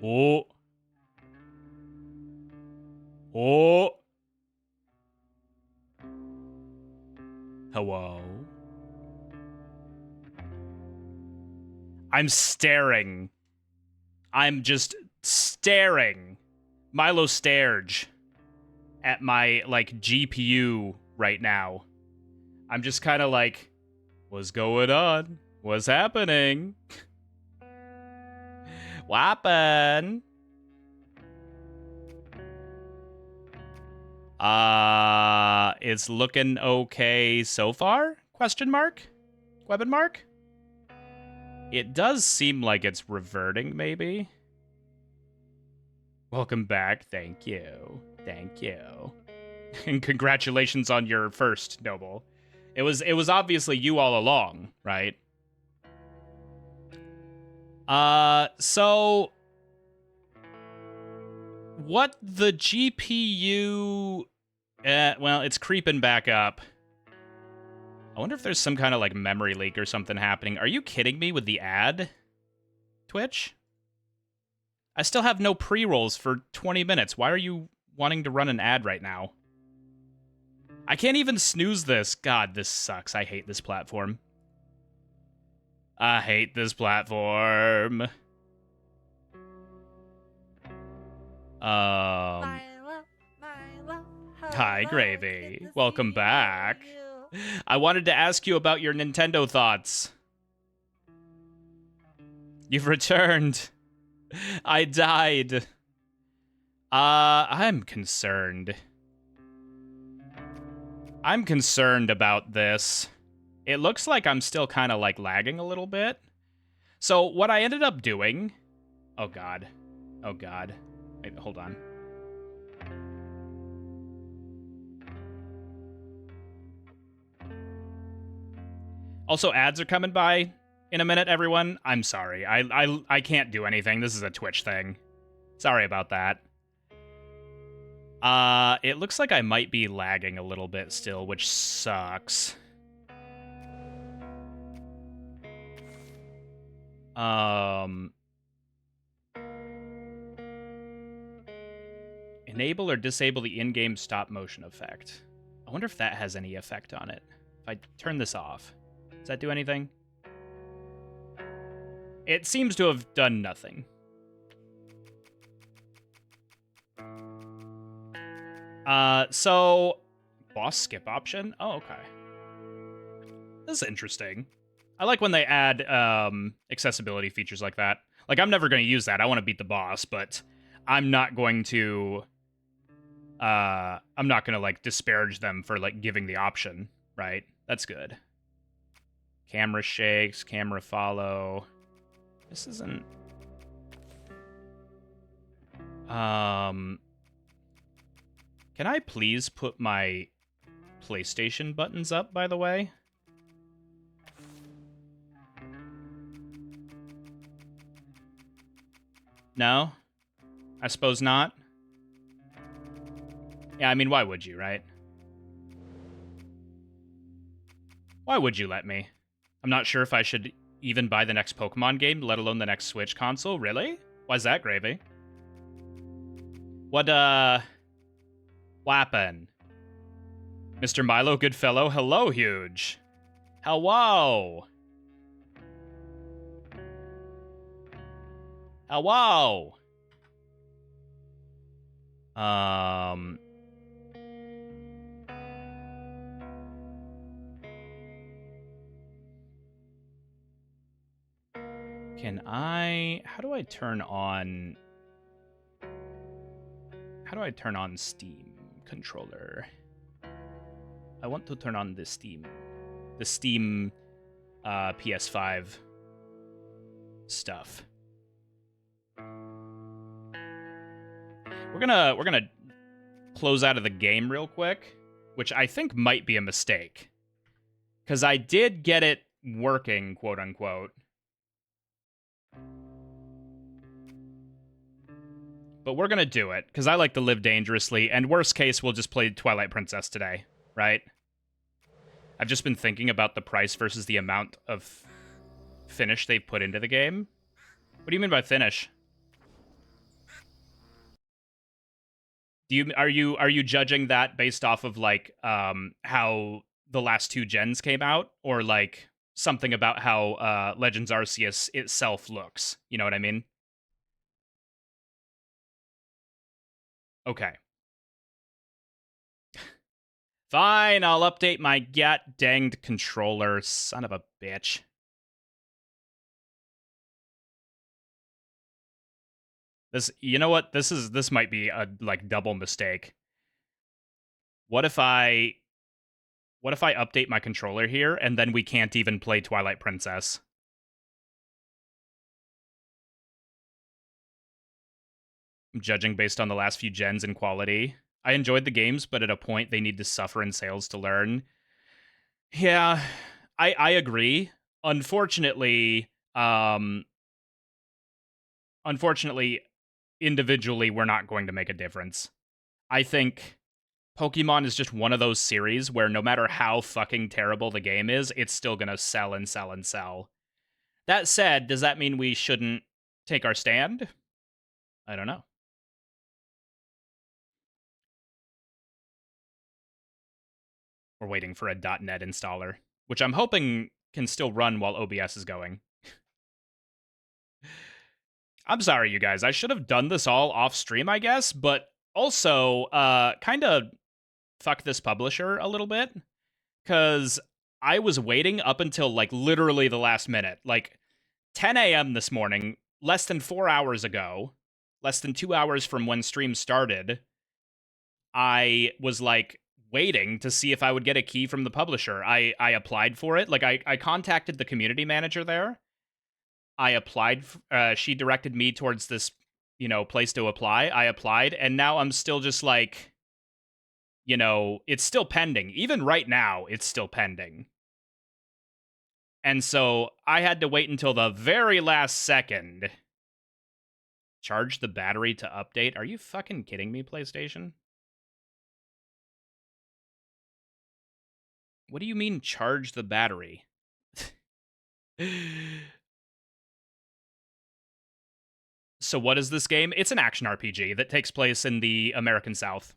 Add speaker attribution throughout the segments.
Speaker 1: Oh. Oh. Hello. I'm staring. I'm just staring. Milo Starge at my, like, GPU right now. I'm just kind of like, what's going on? What's happening? What happened? It's looking okay so far? Question mark? Weapon mark? It does seem like it's reverting, maybe. Welcome back. Thank you. Thank you. And congratulations on your first, Noble. It was obviously you all along, right? So what the GPU well, it's creeping back up. I wonder if there's some kind of like memory leak or something happening. Are you kidding me with the ad? Twitch? I still have no pre-rolls for 20 minutes. Why are you wanting to run an ad right now? I can't even snooze this. God, this sucks. I hate this platform. I hate this platform. Hi, Gravy. Welcome back. I wanted to ask you about your Nintendo thoughts. You've returned. I died. I'm concerned. I'm concerned about this. It looks like I'm still kind of like lagging a little bit. So what I ended up doing... Oh, God. Oh, God. Wait, hold on. Also, ads are coming by in a minute, everyone. I'm sorry. I can't do anything. This is a Twitch thing. Sorry about that. It looks like I might be lagging a little bit still, which sucks. Enable or disable the in-game stop motion effect. I wonder if that has any effect on it. If I turn this off, does that do anything? It seems to have done nothing. So boss skip option? Oh, okay. This is interesting. I like when they add accessibility features like that. Like, I'm never going to use that. I want to beat the boss, but I'm not going to like disparage them for like giving the option, right? That's good. Camera shakes, camera follow. This isn't can I please put my PlayStation buttons up, by the way? No? I suppose not. Yeah, I mean, why would you, right? Why would you let me? I'm not sure if I should even buy the next Pokemon game, let alone the next Switch console. Really? Why's that, Gravy? What happened? Mr. Milo Goodfellow, hello, Huge. Hello. Hello. Can I... How do I turn on Steam controller? I want to turn on the Steam PS5 stuff. We're gonna close out of the game real quick, which I think might be a mistake, because I did get it working, quote unquote. But we're gonna do it, because I like to live dangerously, and worst case, we'll just play Twilight Princess today, right? I've just been thinking about the price versus the amount of finish they've put into the game. What do you mean by finish? Are you judging that based off of like how the last two gens came out, or like something about how Legends Arceus itself looks? You know what I mean? Okay. Fine, I'll update my danged controller, son of a bitch. You know what? This might be a like double mistake. What if I update my controller here and then we can't even play Twilight Princess? I'm judging based on the last few gens and quality. I enjoyed the games, but at a point they need to suffer in sales to learn. Yeah, I agree. Unfortunately, unfortunately, individually, we're not going to make a difference. I think Pokemon is just one of those series where no matter how fucking terrible the game is, it's still gonna sell and sell and sell. That said, does that mean we shouldn't take our stand? I don't know. We're waiting for a .NET installer, which I'm hoping can still run while OBS is going. I'm sorry, you guys. I should have done this all off stream, I guess, but also kind of fuck this publisher a little bit, because I was waiting up until like literally the last minute, like 10 a.m. this morning, less than 4 hours ago, less than 2 hours from when stream started. I was like waiting to see if I would get a key from the publisher. I applied for it. Like I contacted the community manager there. I applied. She directed me towards this, place to apply. I applied, and now I'm still just like, it's still pending. Even right now, it's still pending. And so I had to wait until the very last second. Charge the battery to update? Are you fucking kidding me, PlayStation? What do you mean, charge the battery? So what is this game? It's an action RPG that takes place in the American South.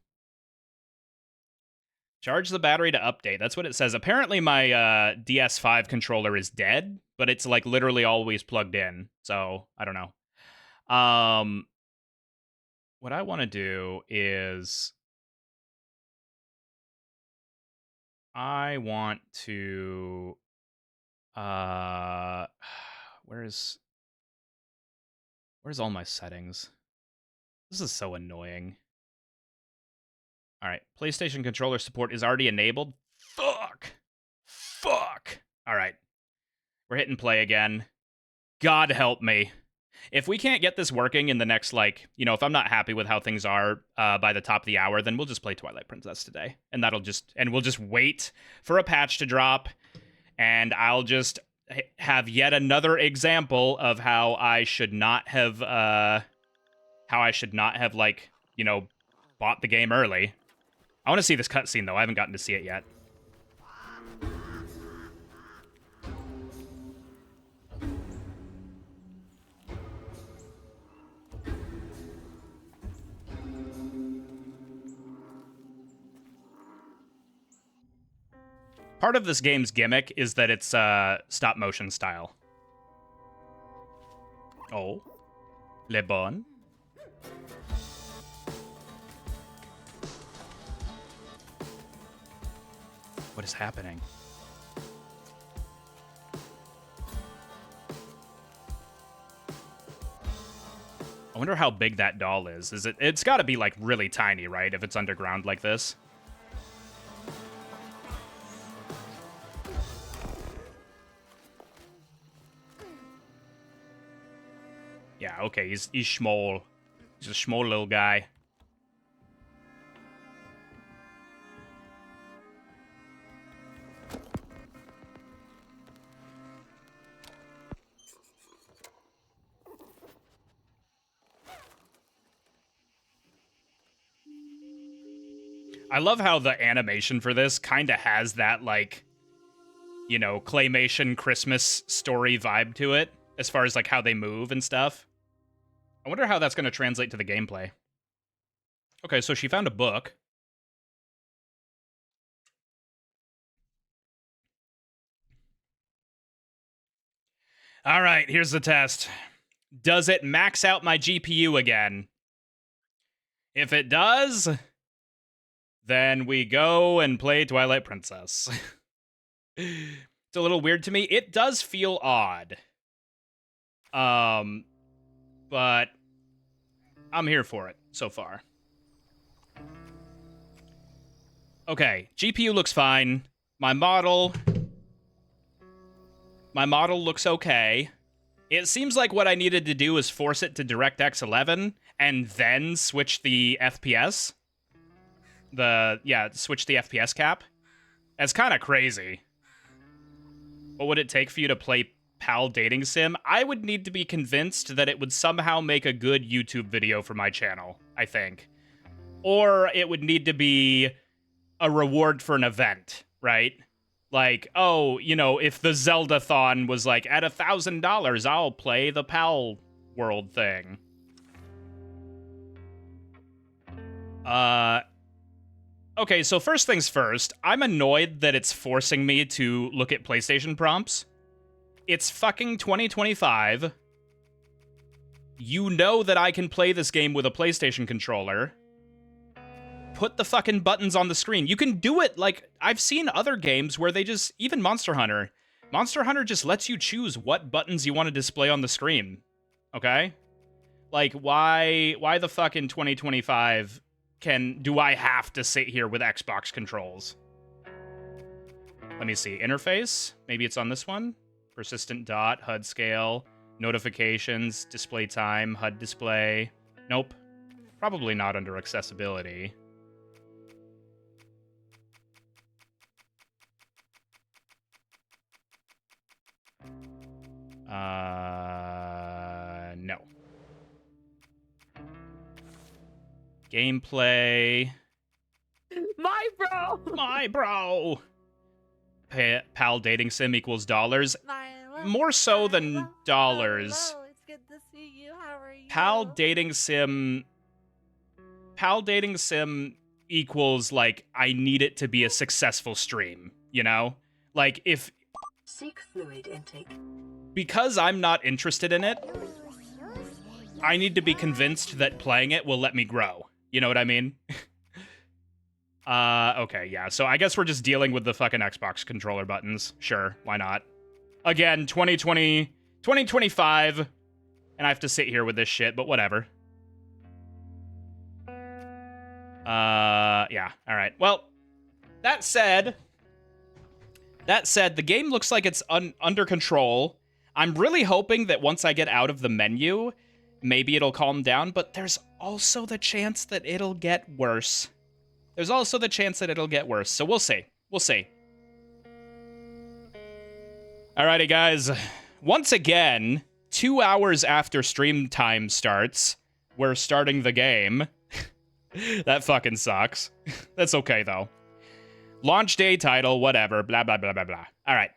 Speaker 1: Charge the battery to update. That's what it says. Apparently my DS5 controller is dead, but it's like literally always plugged in. So, I don't know. What I want to do is I want to where's all my settings? This is so annoying. All right, PlayStation controller support is already enabled. Fuck. All right. We're hitting play again. God help me. If we can't get this working in the next, if I'm not happy with how things are by the top of the hour, then we'll just play Twilight Princess today. And we'll just wait for a patch to drop. And I'll just have yet another example of how I should not have, bought the game early. I want to see this cutscene, though. I haven't gotten to see it yet. Part of this game's gimmick is that it's stop motion style. Oh. Le bon. What is happening? I wonder how big that doll is. It's got to be like really tiny, right? If it's underground like this. Yeah, okay, he's small. He's a small little guy. I love how the animation for this kind of has that, claymation Christmas story vibe to it, as far as, how they move and stuff. I wonder how that's going to translate to the gameplay. Okay, so she found a book. All right, here's the test. Does it max out my GPU again? If it does, then we go and play Twilight Princess. It's a little weird to me. It does feel odd. But I'm here for it so far. Okay, GPU looks fine. My model looks okay. It seems like what I needed to do is force it to DirectX 11 and then switch the FPS. Switch the FPS cap. That's kind of crazy. What would it take for you to play PAL Dating Sim? I would need to be convinced that it would somehow make a good YouTube video for my channel, I think. Or it would need to be a reward for an event, right? Like, oh, you know, if the Zelda-thon was like, at $1,000, I'll play the PAL World thing. Okay, so first things first, I'm annoyed that it's forcing me to look at PlayStation prompts. It's fucking 2025. You know that I can play this game with a PlayStation controller. Put the fucking buttons on the screen. You can do it like, I've seen other games where they just, even Monster Hunter. Monster Hunter just lets you choose what buttons you want to display on the screen. Okay? Like, why the fuck in 2025 do I have to sit here with Xbox controls? Let me see. Interface? Maybe it's on this one? Persistent dot, HUD scale, notifications, display time, HUD display. Nope. Probably not under accessibility. No. Gameplay. My bro! PAL Dating Sim equals dollars. More so than dollars.
Speaker 2: It's good to see you. How are you?
Speaker 1: PAL Dating Sim equals, like, I need it to be a successful stream, you know? Like, if...
Speaker 3: Seek fluid intake.
Speaker 1: Because I'm not interested in it, I need to be convinced that playing it will let me grow. You know what I mean? Okay, yeah. So I guess we're just dealing with the fucking Xbox controller buttons. Sure, why not? Again, 2025, and I have to sit here with this shit, but whatever. Yeah, alright. Well, that said, the game looks like it's under control. I'm really hoping that once I get out of the menu, maybe it'll calm down, but there's also the chance that it'll get worse. So we'll see. Alrighty, guys. Once again, 2 hours after stream time starts, we're starting the game. That fucking sucks. That's okay, though. Launch day title, whatever, blah, blah, blah, blah, blah. Alright.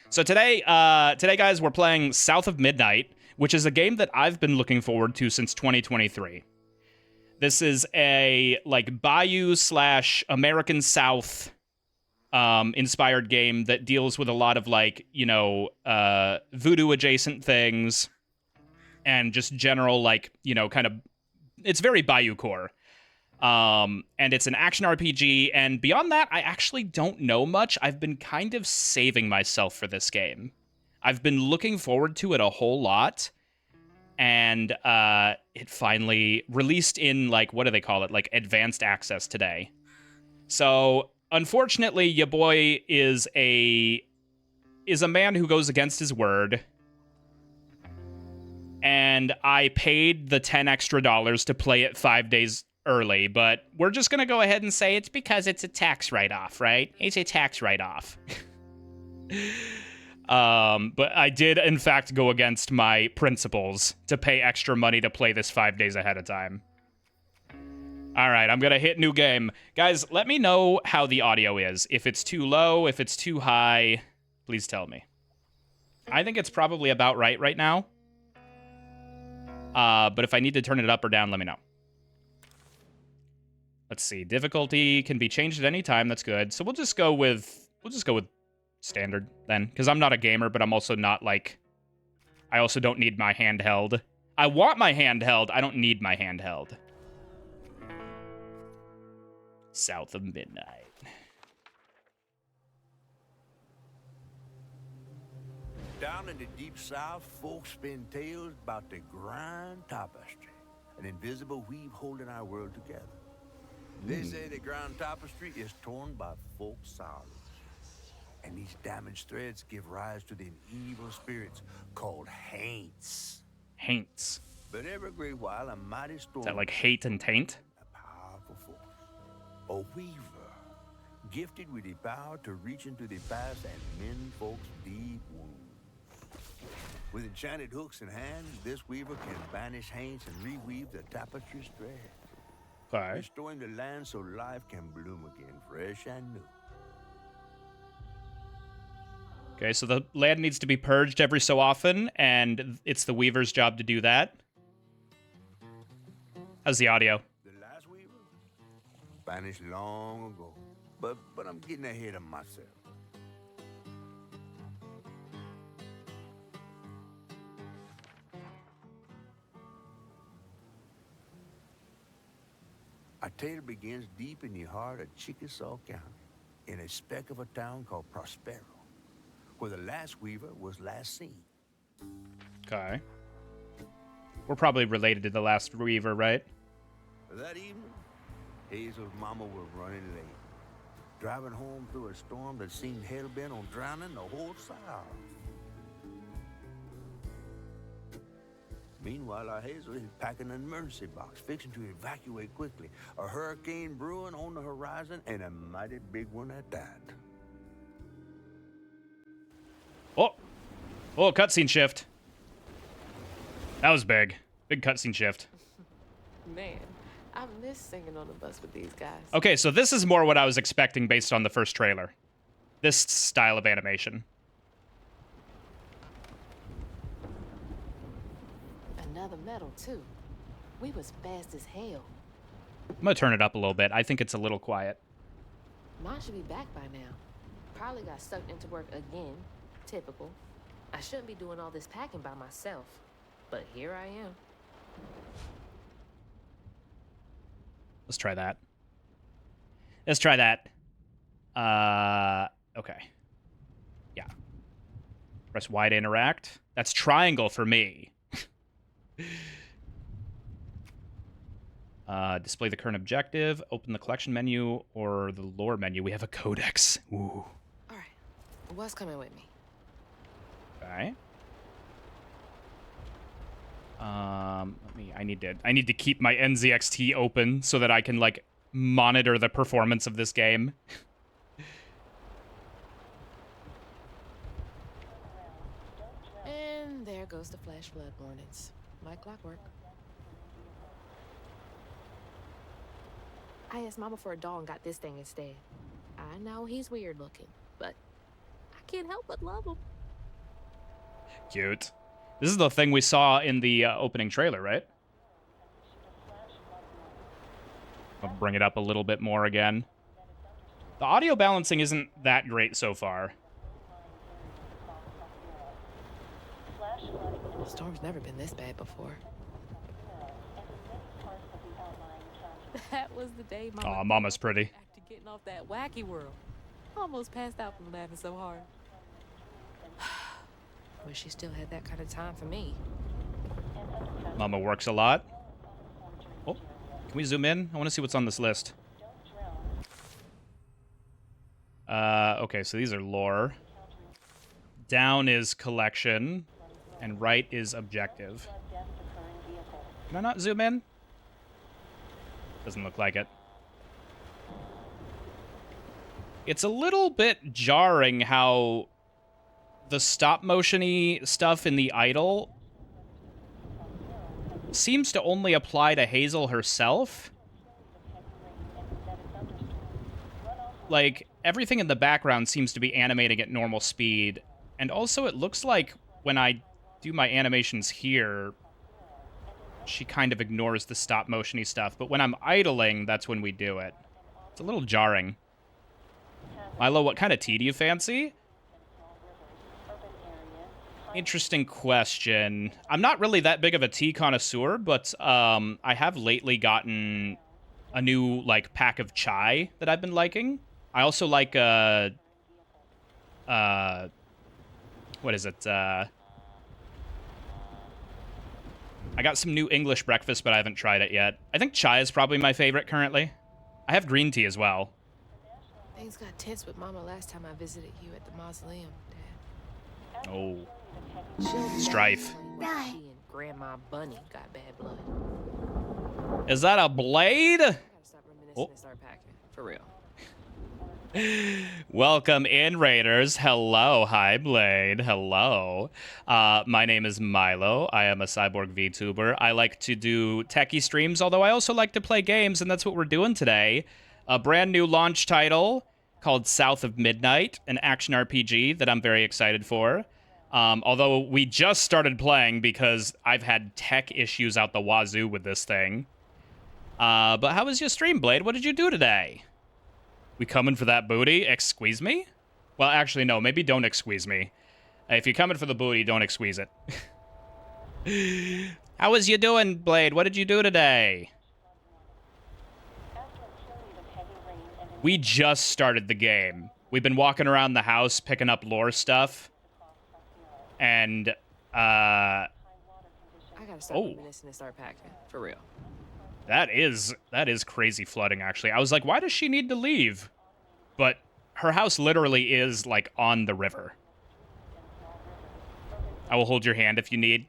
Speaker 1: So today, guys, we're playing South of Midnight, which is a game that I've been looking forward to since 2023. This is a, like, Bayou/American South inspired game that deals with a lot of, like, you know, voodoo-adjacent things and just general, like, you know, kind of... It's very Bayou-core. And it's an action RPG, and beyond that, I actually don't know much. I've been kind of saving myself for this game. I've been looking forward to it a whole lot, and it finally released in, like, what do they call it? Like, advanced access today. So, unfortunately, your boy is a man who goes against his word, and I paid the $10 extra to play it 5 days early, but we're just gonna go ahead and say it's because it's a tax write-off, right? It's a tax write-off. But I did, in fact, go against my principles to pay extra money to play this 5 days ahead of time. Alright, I'm gonna hit new game. Guys, let me know how the audio is. If it's too low, if it's too high, please tell me. I think it's probably about right now. But if I need to turn it up or down, let me know. Let's see. Difficulty can be changed at any time. That's good. So we'll just go with standard then, because I'm not a gamer, but I'm also not like. I also don't need my handheld. I want my handheld. I don't need my handheld. South of midnight.
Speaker 4: Down in the deep south, folks spin tales about the Grand Tapestry, an invisible weave holding our world together. They say the Grand Tapestry is torn by folk sorrows, and these damaged threads give rise to the evil spirits called haints.
Speaker 1: Haints.
Speaker 4: But every great while, a mighty storm.
Speaker 1: Is that like hate and taint?
Speaker 4: A powerful force, a weaver, gifted with the power to reach into the past and mend folks' deep wounds. With enchanted hooks in hand, this weaver can banish haints and reweave the tapestry's thread,
Speaker 1: Okay.
Speaker 4: restoring the land so life can bloom again, fresh and new.
Speaker 1: Okay, so the land needs to be purged every so often, and it's the Weaver's job to do that. How's the audio?
Speaker 4: The last weaver vanished long ago, but I'm getting ahead of myself. Our tale begins deep in the heart of Chickasaw County, in a speck of a town called Prospero, where the last weaver was last seen.
Speaker 1: Okay. We're probably related to the last Weaver, right?
Speaker 4: That evening, Hazel's mama was running late, driving home through a storm that seemed hell-bent on drowning the whole South. Meanwhile, our Hazel is packing an emergency box, fixing to evacuate quickly. A hurricane brewing on the horizon, and a mighty big one at that.
Speaker 1: Oh, cutscene shift. That was big. Big cutscene shift.
Speaker 5: Man, I miss singing on the bus with these guys.
Speaker 1: Okay, so this is more what I was expecting based on the first trailer. This style of animation.
Speaker 5: Another medal, too. We was fast as hell.
Speaker 1: I'm gonna turn it up a little bit. I think it's a little quiet.
Speaker 5: Mine should be back by now. Probably got sucked into work again. Typical. I shouldn't be doing all this packing by myself. But here I am.
Speaker 1: Let's try that. Let's try that. Okay. Yeah. Press Y to interact. That's triangle for me. Display the current objective, open the collection menu, or the lore menu. We have a codex. Ooh.
Speaker 5: Alright. What's coming with me?
Speaker 1: Okay. I need to keep my NZXT open so that I can like monitor the performance of this game.
Speaker 5: And there goes the flash flood warnings. Like clockwork. I asked Mama for a doll and got this thing instead. I know he's weird looking, but I can't help but love him.
Speaker 1: Cute. This is the thing we saw in the opening trailer, right? I'll bring it up a little bit more again. The audio balancing isn't that great so far.
Speaker 5: The storm's never been this bad before. That was the day Mama.
Speaker 1: Aw, Mama's pretty.
Speaker 5: After getting off that wacky world, almost passed out from laughing so hard. Wish she still had that kind of time for me.
Speaker 1: Mama works a lot. Oh, can we zoom in? I want to see what's on this list. Okay, so these are lore. Down is collection, and right is objective. Can I not zoom in? Doesn't look like it. It's a little bit jarring how the stop-motion-y stuff in the idol seems to only apply to Hazel herself. Like, everything in the background seems to be animating at normal speed. And also, it looks like when I do my animations here, she kind of ignores the stop motion-y stuff, but when I'm idling, that's when we do it. It's a little jarring. Milo, what kind of tea do you fancy? Interesting question. I'm not really that big of a tea connoisseur, but I have lately gotten a new like pack of chai that I've been liking. I also like what is it? I got some new English breakfast, but I haven't tried it yet. I think chai is probably my favorite currently. I have green tea as well.
Speaker 5: Things got tense with Mama last time I visited you at the mausoleum, Dad.
Speaker 1: Oh,
Speaker 5: She'll
Speaker 1: strife.
Speaker 5: when she and Grandma Bunny got bad blood.
Speaker 1: Is that a blade?
Speaker 5: I gotta stop reminiscing and start packing. For real.
Speaker 1: Welcome in, Raiders. Hello. Hi, Blade. Hello. My name is Milo. I am a Cyborg VTuber. I like to do techie streams, although I also like to play games, and that's what we're doing today. A brand new launch title called South of Midnight, an action RPG that I'm very excited for. Although we just started playing because I've had tech issues out the wazoo with this thing. But how was your stream, Blade? What did you do today? We coming for that booty? Squeeze me? Well, actually, no. Maybe don't squeeze me. If you're coming for the booty, don't squeeze it. How was you doing, Blade? What did you do today? We just started the game. We've been walking around the house, picking up lore stuff. And,
Speaker 5: I gotta stop reminiscing and start packing. For real.
Speaker 1: That is crazy flooding, actually. I was like, why does she need to leave? But her house literally is, like, on the river. I will hold your hand if you need.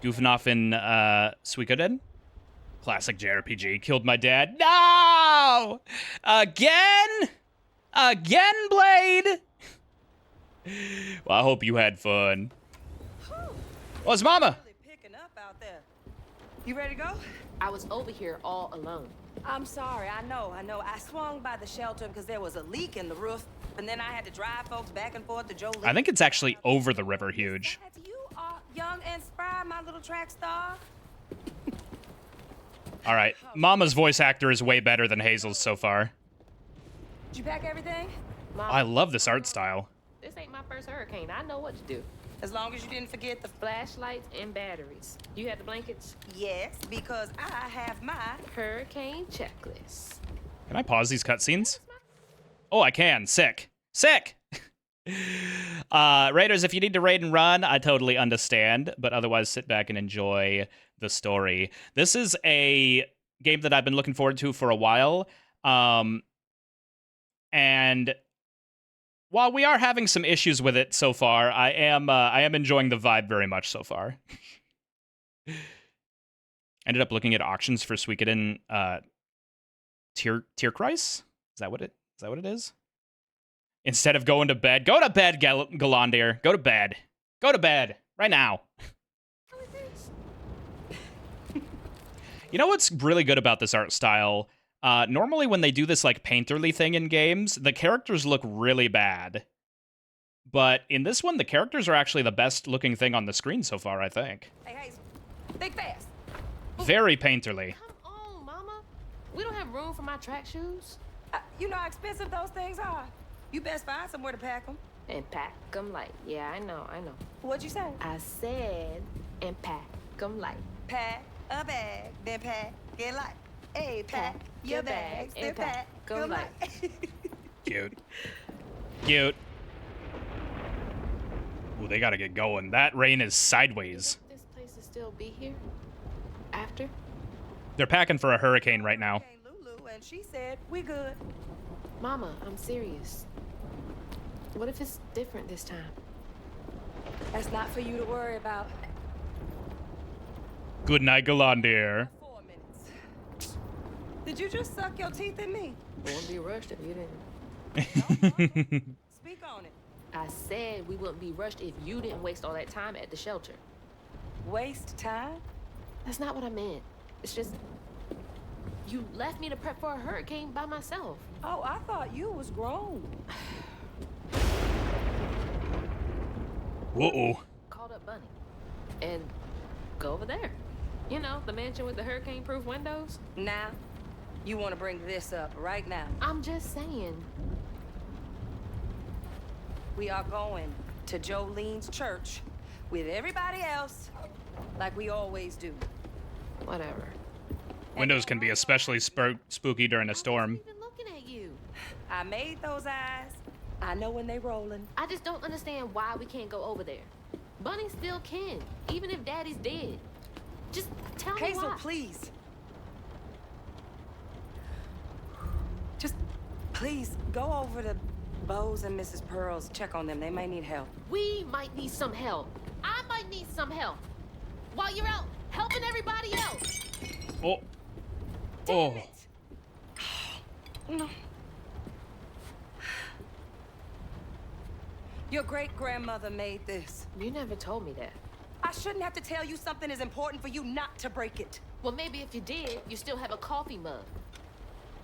Speaker 1: Goofing off in Suikoden? Classic JRPG. Killed my dad. No! Again? Again, Blade? Well, I hope you had fun. What's Mama?
Speaker 6: Really picking up out there. You ready to go?
Speaker 5: I was over here all alone.
Speaker 6: I'm sorry, I know. I swung by the shelter because there was a leak in the roof, and then I had to drive folks back and forth to Jolie.
Speaker 1: I think it's actually over the river huge.
Speaker 6: You are young and spry, my little track star.
Speaker 1: All right, Mama's voice actor is way better than Hazel's so far.
Speaker 6: Did you pack everything?
Speaker 5: Mama,
Speaker 1: I love this art style.
Speaker 5: this ain't my first hurricane. I know what to do.
Speaker 6: As long as you didn't forget the...
Speaker 5: Flashlights and batteries. You had the blankets?
Speaker 6: Yes, because I have my...
Speaker 5: Hurricane checklist.
Speaker 1: Can I pause these cutscenes? Oh, I can. Sick. Sick! Raiders, if you need to raid and run, I totally understand. But otherwise, sit back and enjoy the story. This is a game that I've been looking forward to for a while. And while we are having some issues with it so far, I am enjoying the vibe very much so far. Ended up looking at auctions for Suikoden Tierkreis? Is that what it is? Instead of going to bed, Galandir. Go to bed. Go to bed right now. You know what's really good about this art style? Normally when they do this like painterly thing in games, the characters look really bad. But in this one, the characters are actually the best looking thing on the screen so far, I think.
Speaker 6: Hey, think fast.
Speaker 1: Very painterly.
Speaker 5: Come on, Mama. We don't have room for my track shoes.
Speaker 6: You know how expensive those things are. You best find somewhere to pack them.
Speaker 5: And pack them light. Yeah, I know.
Speaker 6: What'd you say?
Speaker 5: I said, and pack them light.
Speaker 6: Pack a bag, then pack it light. Hey, pack your bags, then pack them light.
Speaker 1: Cute. Cute. Ooh, they gotta get going. That rain is sideways.
Speaker 5: This place will still be here? After?
Speaker 1: They're packing for a hurricane right now.
Speaker 6: Lulu, and she said, we good.
Speaker 5: Mama, I'm serious. What if it's different this time?
Speaker 6: That's not for you to worry about.
Speaker 1: Good night, Galandir.
Speaker 6: 4 minutes. Did you just suck your teeth in me?
Speaker 5: Wouldn't be rushed if you didn't.
Speaker 6: Speak on it.
Speaker 5: I said we wouldn't be rushed if you didn't waste all that time at the shelter.
Speaker 6: Waste time?
Speaker 5: That's not what I meant. It's just... You left me to prep for a hurricane by myself.
Speaker 6: Oh, I thought you was grown.
Speaker 1: Whoa.
Speaker 5: Called up Bunny. And go over there. You know, the mansion with the hurricane-proof windows.
Speaker 6: Now, you want to bring this up right now.
Speaker 5: I'm just saying.
Speaker 6: We are going to Jolene's church with everybody else, like we always do.
Speaker 5: Whatever.
Speaker 1: Windows can be especially spooky during a storm.
Speaker 5: Even looking at you.
Speaker 6: I made those eyes. I know when they rolling.
Speaker 5: I just don't understand why we can't go over there. Bunny still can, even if Daddy's dead. Just tell me
Speaker 6: Hazel,
Speaker 5: why.
Speaker 6: please. Just, please, go over to Bose and Mrs. Pearl's. Check on them. They may need help.
Speaker 5: We might need some help. I might need some help. While you're out helping everybody else.
Speaker 1: Oh.
Speaker 6: Damn
Speaker 1: Oh.
Speaker 6: it. No. Your great-grandmother made this.
Speaker 5: You never told me that.
Speaker 6: I shouldn't have to tell you something is important for you not to break it.
Speaker 5: Well, maybe if you did, you still have a coffee mug.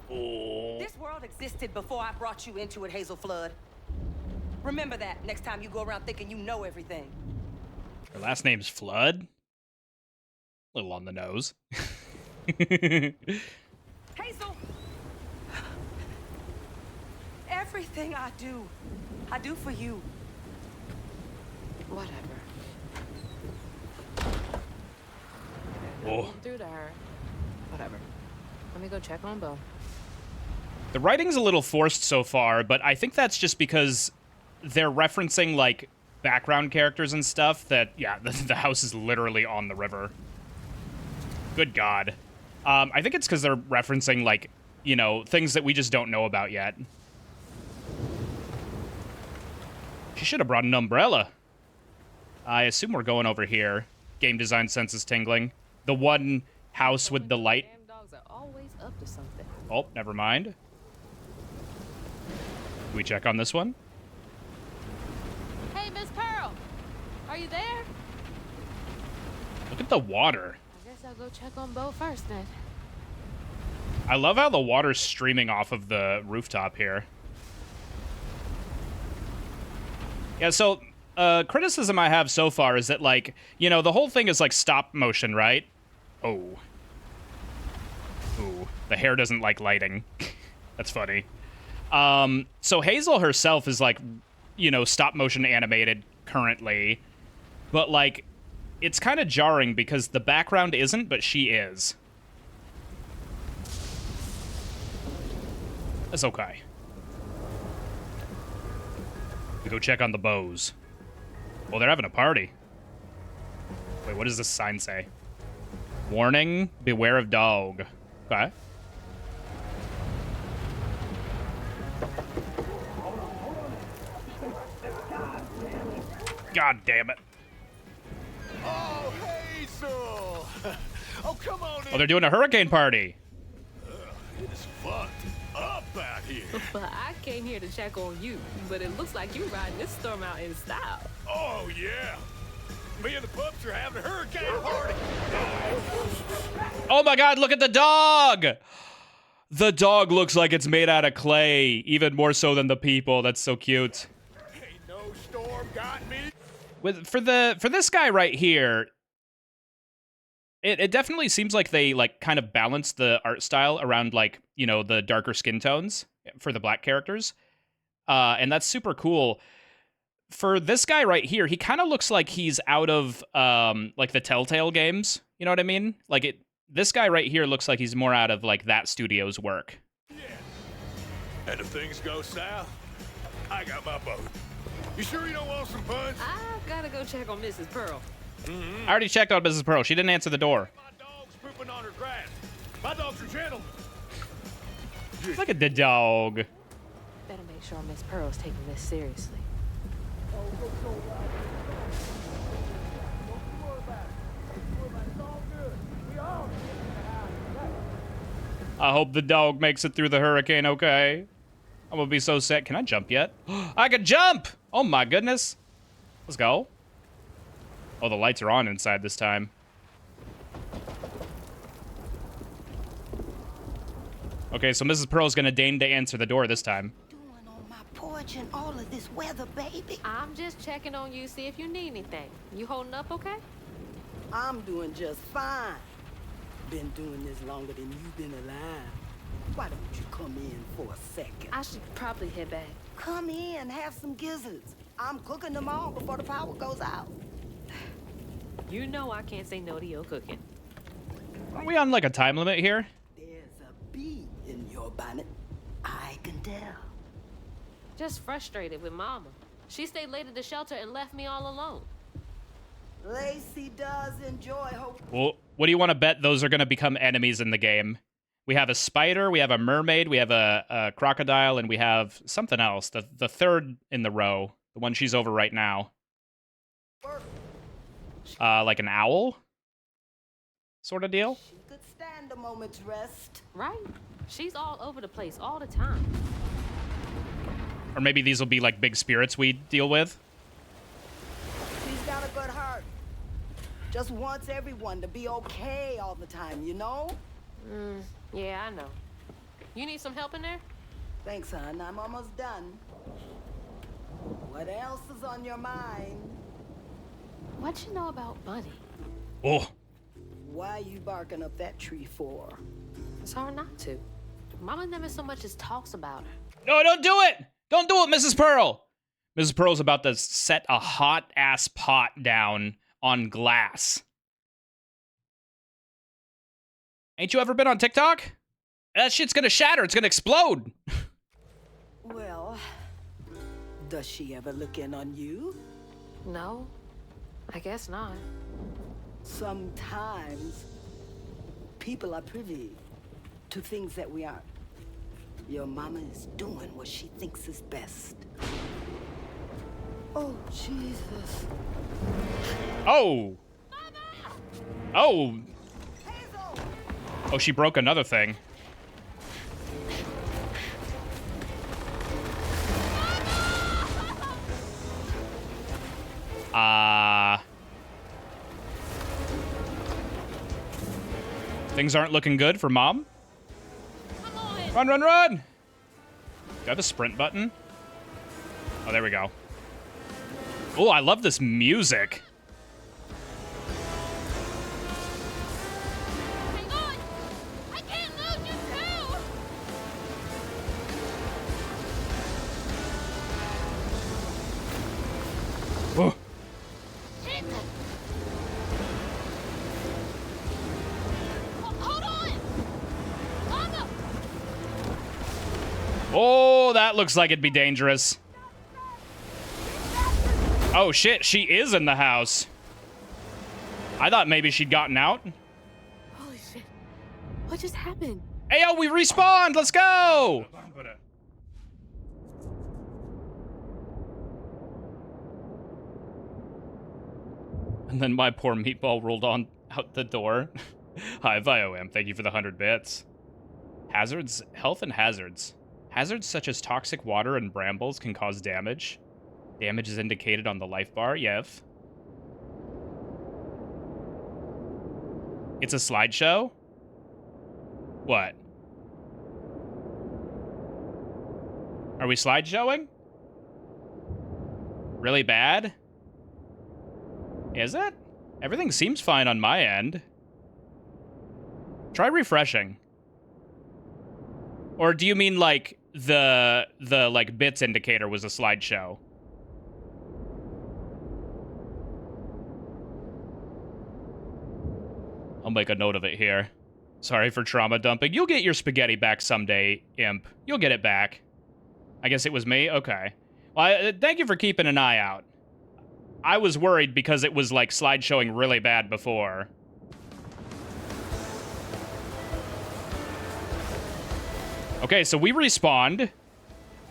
Speaker 1: Oh.
Speaker 6: This world existed before I brought you into it, Hazel Flood. Remember that next time you go around thinking you know everything.
Speaker 1: Her last name's Flood? A little on the nose.
Speaker 6: Hazel! Everything I do for you.
Speaker 5: Whatever.
Speaker 1: Oh.
Speaker 5: Getting through to her. Whatever. Let me go check on Bo.
Speaker 1: The writing's a little forced so far, but I think that's just because they're referencing, like, background characters and stuff that, yeah, the house is literally on the river. Good God. I think it's because they're referencing, like, you know, things that we just don't know about yet. She should have brought an umbrella. I assume we're going over here. Game design sense is tingling. The one house with the light.
Speaker 5: Damn dogs are always up to something.
Speaker 1: Oh, never mind. Can we check on this one?
Speaker 5: Hey, Miss Pearl. Are you there?
Speaker 1: Look at the water.
Speaker 5: I guess I'll go check on Bo first then.
Speaker 1: I love how the water's streaming off of the rooftop here. Yeah, so criticism I have so far is that, like, you know, the whole thing is like stop motion, right? Oh. Ooh, the hair doesn't like lighting. That's funny. So Hazel herself is like, you know, stop motion animated currently, but like, it's kind of jarring because the background isn't, but she is. That's okay. We go check on the Bows. Well, they're having a party. Wait, what does this sign say? Warning, beware of dog. Okay. God damn it.
Speaker 4: Oh, Hazel! Oh, come on in.
Speaker 1: Oh, they're doing a hurricane party.
Speaker 4: It's fucked up out here.
Speaker 5: But I came here to check on you. But it looks like you're riding this storm out in style.
Speaker 4: Oh, yeah. Me and the pups are having a hurricane party.
Speaker 1: Oh my God, look at the dog! The dog looks like it's made out of clay, even more so than the people. That's so cute.
Speaker 4: Ain't no storm got me.
Speaker 1: For this guy right here, it definitely seems like they like kind of balanced the art style around, like, you know, the darker skin tones for the black characters. And that's super cool. For this guy right here, he kind of looks like he's out of like the Telltale games. You know what I mean? Like this guy right here looks like he's more out of like that studio's work.
Speaker 4: Yeah. And if things go south, I got my boat. You sure you don't want some punch?
Speaker 5: I gotta go check on Mrs. Pearl.
Speaker 1: I already checked on Mrs. Pearl. She didn't answer the door.
Speaker 4: My dog's pooping on her grass. My dogs are gentlemen.
Speaker 1: Look at the dog.
Speaker 5: Better make sure Miss Pearl's taking this seriously.
Speaker 1: I hope the dog makes it through the hurricane okay. I'm gonna be so sad. Can I jump yet? I can jump! Oh my goodness. Let's go. Oh, the lights are on inside this time. Okay, so Mrs. Pearl's gonna deign to answer the door this time.
Speaker 6: Doing on my porch. watching all of this weather, baby?
Speaker 5: I'm just checking on you, see if you need anything. You holding up okay?
Speaker 6: I'm doing just fine. Been doing this longer than you've been alive. Why don't you come in for a second?
Speaker 5: I should probably head back.
Speaker 6: Come in, have some gizzards. I'm cooking them all before the power goes out.
Speaker 5: You know I can't say no to your cooking.
Speaker 1: Aren't we on like a time limit here?
Speaker 6: There's a bee in your bonnet. I can tell.
Speaker 5: Just frustrated with Mama. She stayed late at the shelter and left me all alone.
Speaker 6: Lacey does enjoy her.
Speaker 1: Well, what do you want to bet those are going to become enemies in the game? We have a spider, we have a mermaid, we have a crocodile, and we have something else. The third in the row, the one she's over right now. Like an owl? Sort of deal?
Speaker 6: She could stand a moment's rest.
Speaker 5: Right? She's all over the place all the time.
Speaker 1: Or maybe these will be like big spirits we deal with.
Speaker 6: She's got a good heart. Just wants everyone to be okay all the time, you know?
Speaker 5: Yeah, I know. You need some help in there?
Speaker 6: Thanks, hon. I'm almost done. What else is on your mind?
Speaker 5: What you know about Bunny?
Speaker 1: Oh.
Speaker 6: Why you barking up that tree for?
Speaker 5: It's hard not to. Mama never so much as talks about her.
Speaker 1: No, don't do it! Don't do it, Mrs. Pearl! Mrs. Pearl's about to set a hot-ass pot down on glass. Ain't you ever been on TikTok? That shit's gonna shatter. It's gonna explode.
Speaker 6: Well, does she ever look in on you?
Speaker 5: No, I guess not.
Speaker 6: Sometimes people are privy to things that we aren't. Your mama is doing what she thinks is best. Oh, Jesus.
Speaker 1: Oh. Oh.
Speaker 6: Hazel!
Speaker 1: Oh, she broke another thing. Things aren't looking good for Mom. Run, run, run! Do I have a sprint button? Oh, there we go. Oh, I love this music.
Speaker 2: Hang on! I can't lose you too!
Speaker 1: Oh.
Speaker 2: Shit! Hold on! Mama!
Speaker 1: Oh, that looks like it'd be dangerous. Oh, shit, she is in the house. I thought maybe she'd gotten out.
Speaker 5: Holy shit. What just happened?
Speaker 1: Hey, yo, we respawned! Let's go! And then my poor meatball rolled on out the door. Hi, VioM. Thank you for the 100 bits. Hazards, health and hazards. Hazards such as toxic water and brambles can cause damage. Damage is indicated on the life bar, yes. It's a slideshow? What? Are we slideshowing? Really bad? Is it? Everything seems fine on my end. Try refreshing. Or do you mean like the like bits indicator was a slideshow? I'll make a note of it here. Sorry for trauma dumping. You'll get your spaghetti back someday, Imp. You'll get it back. I guess it was me? Okay. Well, thank you for keeping an eye out. I was worried because it was, like, slideshowing really bad before. Okay, so we respawned.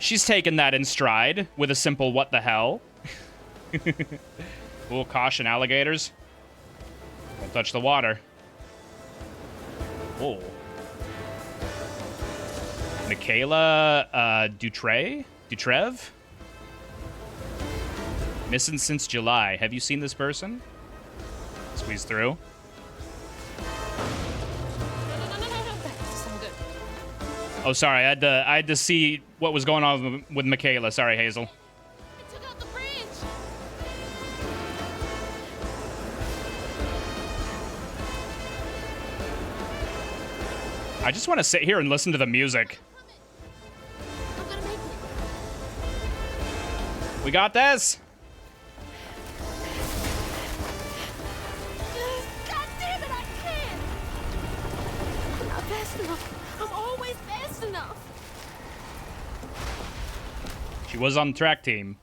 Speaker 1: She's taken that in stride with a simple what the hell. Ooh, caution, alligators. Don't touch the water. Oh. Michaela, Dutrev? Missing since July. Have you seen this person? Squeeze through.
Speaker 5: No. This is good.
Speaker 1: Oh, sorry. I had to see what was going on with Michaela. Sorry, Hazel.
Speaker 2: It took out the bridge.
Speaker 1: I just want to sit here and listen to the music.
Speaker 2: I'm gonna make it.
Speaker 1: We got this.
Speaker 2: God damn it, I can't. I'm not fast enough. I'm always fast enough.
Speaker 1: She was on the track team.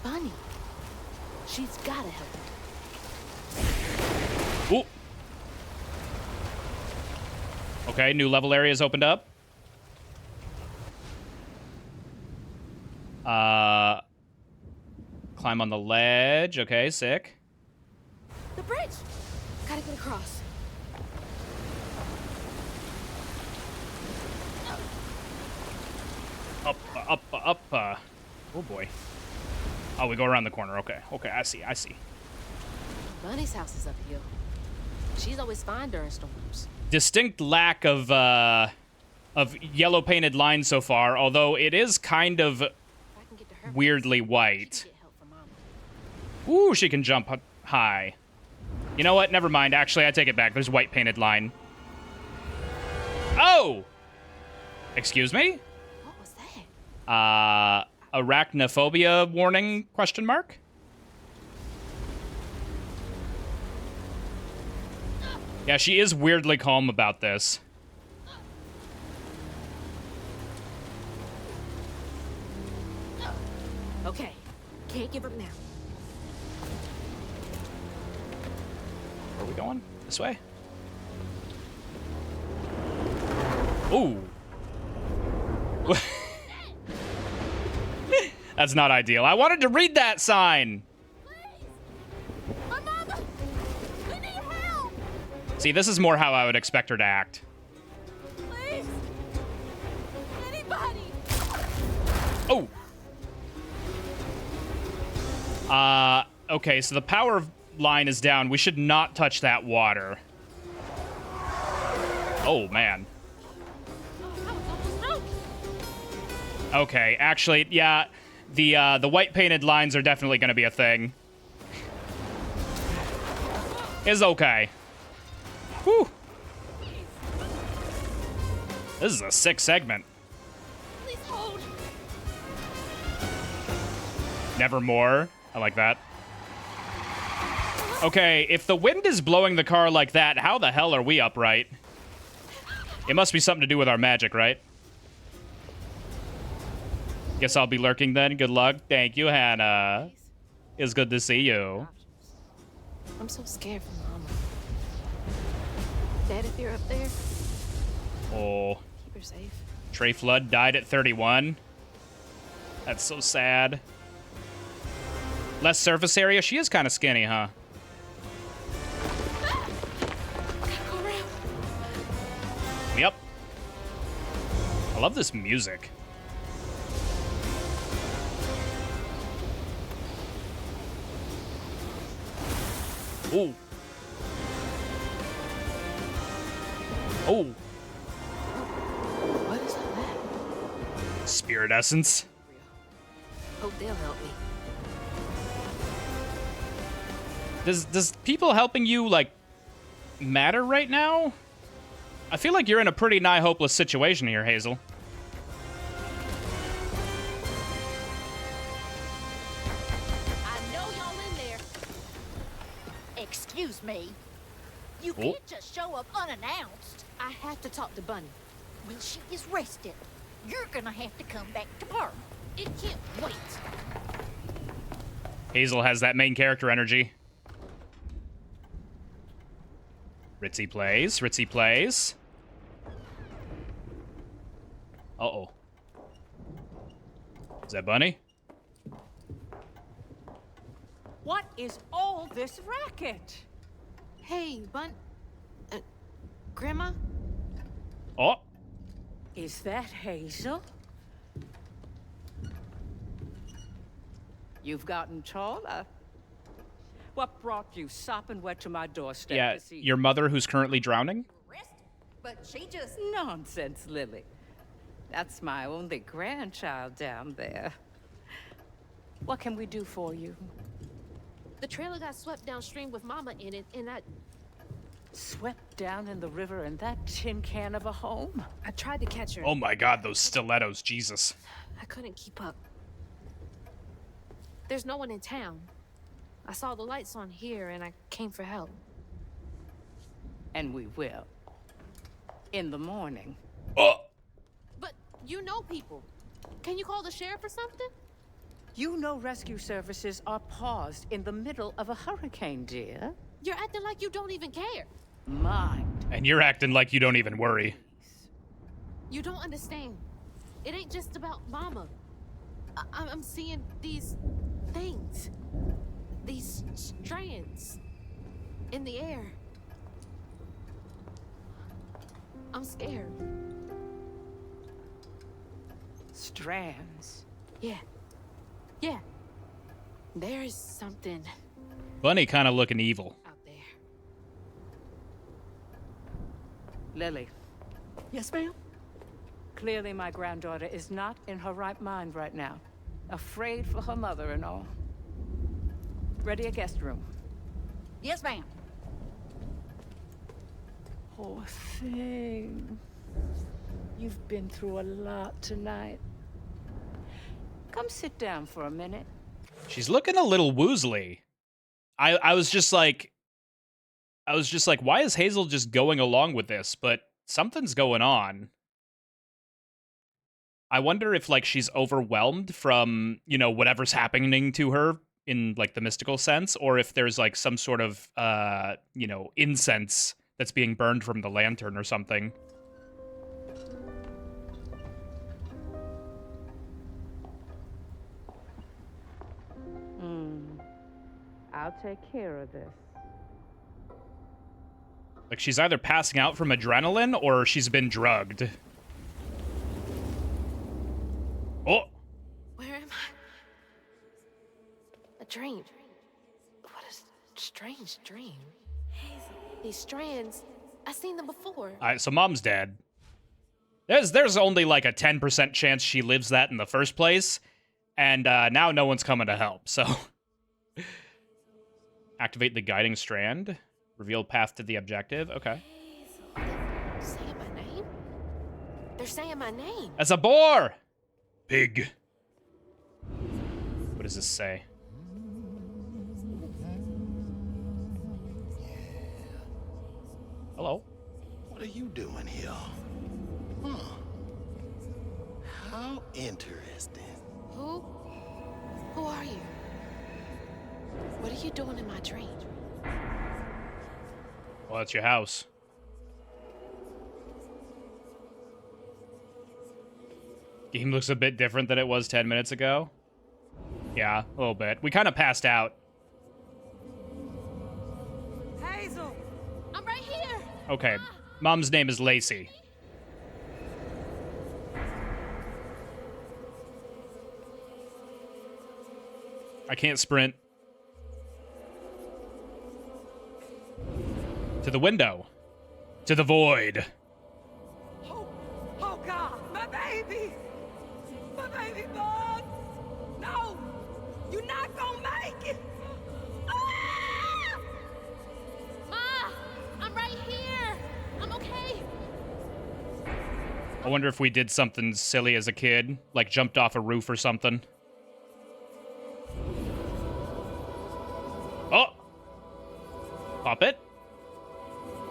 Speaker 5: Bunny. She's gotta help me.
Speaker 1: Ooh. Okay, new level areas opened up. Climb on the ledge. Okay, sick.
Speaker 2: The bridge. Gotta get across.
Speaker 1: Up. Oh boy. Oh, we go around the corner. Okay, I see.
Speaker 5: Bunny's house is up here. She's always fine during storms.
Speaker 1: Distinct lack of yellow painted lines so far, although it is kind of
Speaker 5: If I can get to her,
Speaker 1: weirdly
Speaker 5: she
Speaker 1: white.
Speaker 5: can get help from Mama.
Speaker 1: Ooh, she can jump high. You know what? Never mind. Actually, I take it back. There's white painted line. Oh! Excuse me?
Speaker 5: What was that?
Speaker 1: Arachnophobia warning, question mark? Yeah, she is weirdly calm about this.
Speaker 5: Okay, can't give up now.
Speaker 1: Where are we going? This way? Ooh. That's not ideal. I wanted to read that sign.
Speaker 2: My mama. We need help.
Speaker 1: See, this is more how I would expect her to act.
Speaker 2: Please. Anybody.
Speaker 1: Oh. Okay, so the power line is down. We should not touch that water. Oh, man. Okay, actually, yeah, the white painted lines are definitely going to be a thing. It's okay. Whew. This is a sick segment.
Speaker 2: Please hold.
Speaker 1: Nevermore. I like that. Okay, if the wind is blowing the car like that, how the hell are we upright? It must be something to do with our magic, right? Guess I'll be lurking then. Good luck. Thank you, Hannah. It's good to see you.
Speaker 5: I'm so scared for Mama. Dad, if you're up there,
Speaker 1: Oh,
Speaker 5: keep her safe.
Speaker 1: Trey Flood died at 31. That's so sad. Less surface area. She is kind of skinny, huh?
Speaker 2: Go around.
Speaker 1: Yep. I love this music. Ooh. Oh.
Speaker 5: What is all that?
Speaker 1: Spirit essence.
Speaker 5: Hope they'll help me.
Speaker 1: Does people helping you, like, matter right now? I feel like you're in a pretty nigh hopeless situation here, Hazel.
Speaker 7: I know y'all in there. Excuse me. You
Speaker 1: Oh.
Speaker 7: can't just show up unannounced.
Speaker 5: I have to talk to Bunny.
Speaker 7: Well, she is rested. You're gonna have to come back to her.
Speaker 2: It can't wait.
Speaker 1: Hazel has that main character energy. Ritzy plays. Ritzy plays. Uh-oh. Is that Bunny?
Speaker 8: What is all this racket?
Speaker 5: Hey, Grandma?
Speaker 1: Oh,
Speaker 8: Is that Hazel? You've gotten taller. What brought you sopping wet to my doorstep
Speaker 1: yeah.
Speaker 8: this evening?
Speaker 1: Your mother who's currently drowning?
Speaker 7: Rest?
Speaker 8: but she just...
Speaker 9: Nonsense, Lily. That's my only grandchild down there. What can we do for you?
Speaker 5: The trailer got swept downstream with Mama in it, and I
Speaker 9: Swept down in the river in that tin can of a home?
Speaker 5: tried to catch her.
Speaker 1: Oh my god, those stilettos, Jesus.
Speaker 5: I couldn't keep up. There's no one in town. I saw the lights on here, and I came for help.
Speaker 9: And we will. In the morning.
Speaker 1: Oh!
Speaker 5: But you know people. Can you call the sheriff or something?
Speaker 9: You know rescue services are paused in the middle of a hurricane, dear.
Speaker 5: You're acting like you don't even care.
Speaker 9: Mind.
Speaker 1: And you're acting like you don't even worry.
Speaker 5: You don't understand. It ain't just about Mama. I'm seeing these things. These strands in the air. I'm scared.
Speaker 9: Strands.
Speaker 5: Yeah. Yeah. There's something
Speaker 1: Bunny kind of looking evil.
Speaker 5: out there.
Speaker 9: Lily,
Speaker 6: Yes, ma'am?
Speaker 9: clearly my granddaughter is not in her right mind right now. Afraid for her mother and all. Ready a guest room.
Speaker 8: Yes, ma'am.
Speaker 9: Poor thing. You've been through a lot tonight. Come sit down for a minute.
Speaker 1: She's looking a little woozly. I was just like, why is Hazel just going along with this? But something's going on. I wonder if, like, she's overwhelmed from, you know, whatever's happening to her in, like, the mystical sense, or if there's, like, some sort of, you know, incense that's being burned from the lantern or something.
Speaker 9: I'll take care of this.
Speaker 1: Like, she's either passing out from adrenaline or she's been drugged. Oh!
Speaker 5: Where am I? A dream. What a strange dream. These strands, I've seen them before.
Speaker 1: Alright, so Mom's dead. There's only like a 10% chance she lives that in the first place. And now no one's coming to help, so... Activate the guiding strand. Reveal path to the objective. Okay.
Speaker 5: Saying my name? They're saying my name.
Speaker 1: As a boar! Pig. What does this say? Hello?
Speaker 10: What are you doing here? Huh. How interesting.
Speaker 5: Who? Who are you? What are you doing in my dream?
Speaker 1: Well, that's your house. Game looks a bit different than it was 10 minutes ago. Yeah, a little bit. We kind of passed out.
Speaker 8: Hazel!
Speaker 5: I'm right here.
Speaker 1: Okay. Mom's name is Lacey. I can't sprint. To the window. To the void.
Speaker 8: Oh God, my baby! My baby bug! No! You're not gonna make it! Ah!
Speaker 5: Ma! I'm right here. I'm okay.
Speaker 1: I wonder if we did something silly as a kid, like jumped off a roof or something. Oh! Pop it.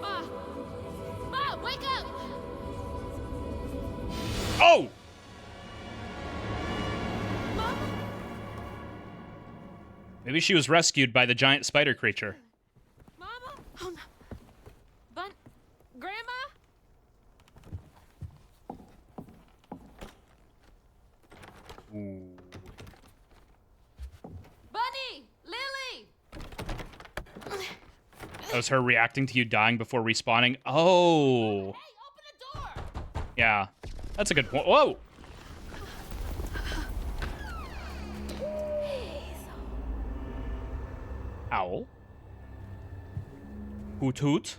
Speaker 5: Ma! Ma, wake up!
Speaker 1: Oh!
Speaker 5: Mama?
Speaker 1: Maybe she was rescued by the giant spider creature.
Speaker 5: Mama? Oh, no. Bun... Grandma?
Speaker 1: Ooh.
Speaker 5: Bunny! Lily!
Speaker 1: That was her reacting to you dying before respawning. Oh.
Speaker 5: Hey, open the door!
Speaker 1: Yeah. That's a good point. Whoa! Owl. Hoot hoot.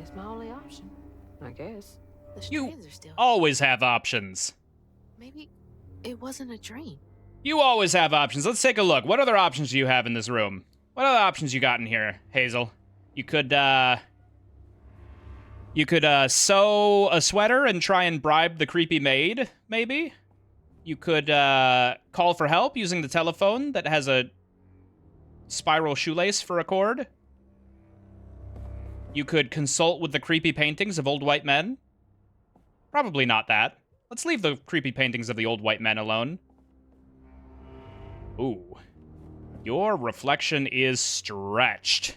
Speaker 5: It's my only option, I guess. The
Speaker 1: You
Speaker 5: strands are still.
Speaker 1: always have options.
Speaker 5: Maybe it wasn't a dream.
Speaker 1: You always have options. Let's take a look. What other options do you have in this room? What other options you got in here, Hazel? You could sew a sweater and try and bribe the creepy maid, maybe? You could call for help using the telephone that has a spiral shoelace for a cord. You could consult with the creepy paintings of old white men. Probably not that. Let's leave the creepy paintings of the old white men alone. Ooh. Your reflection is stretched.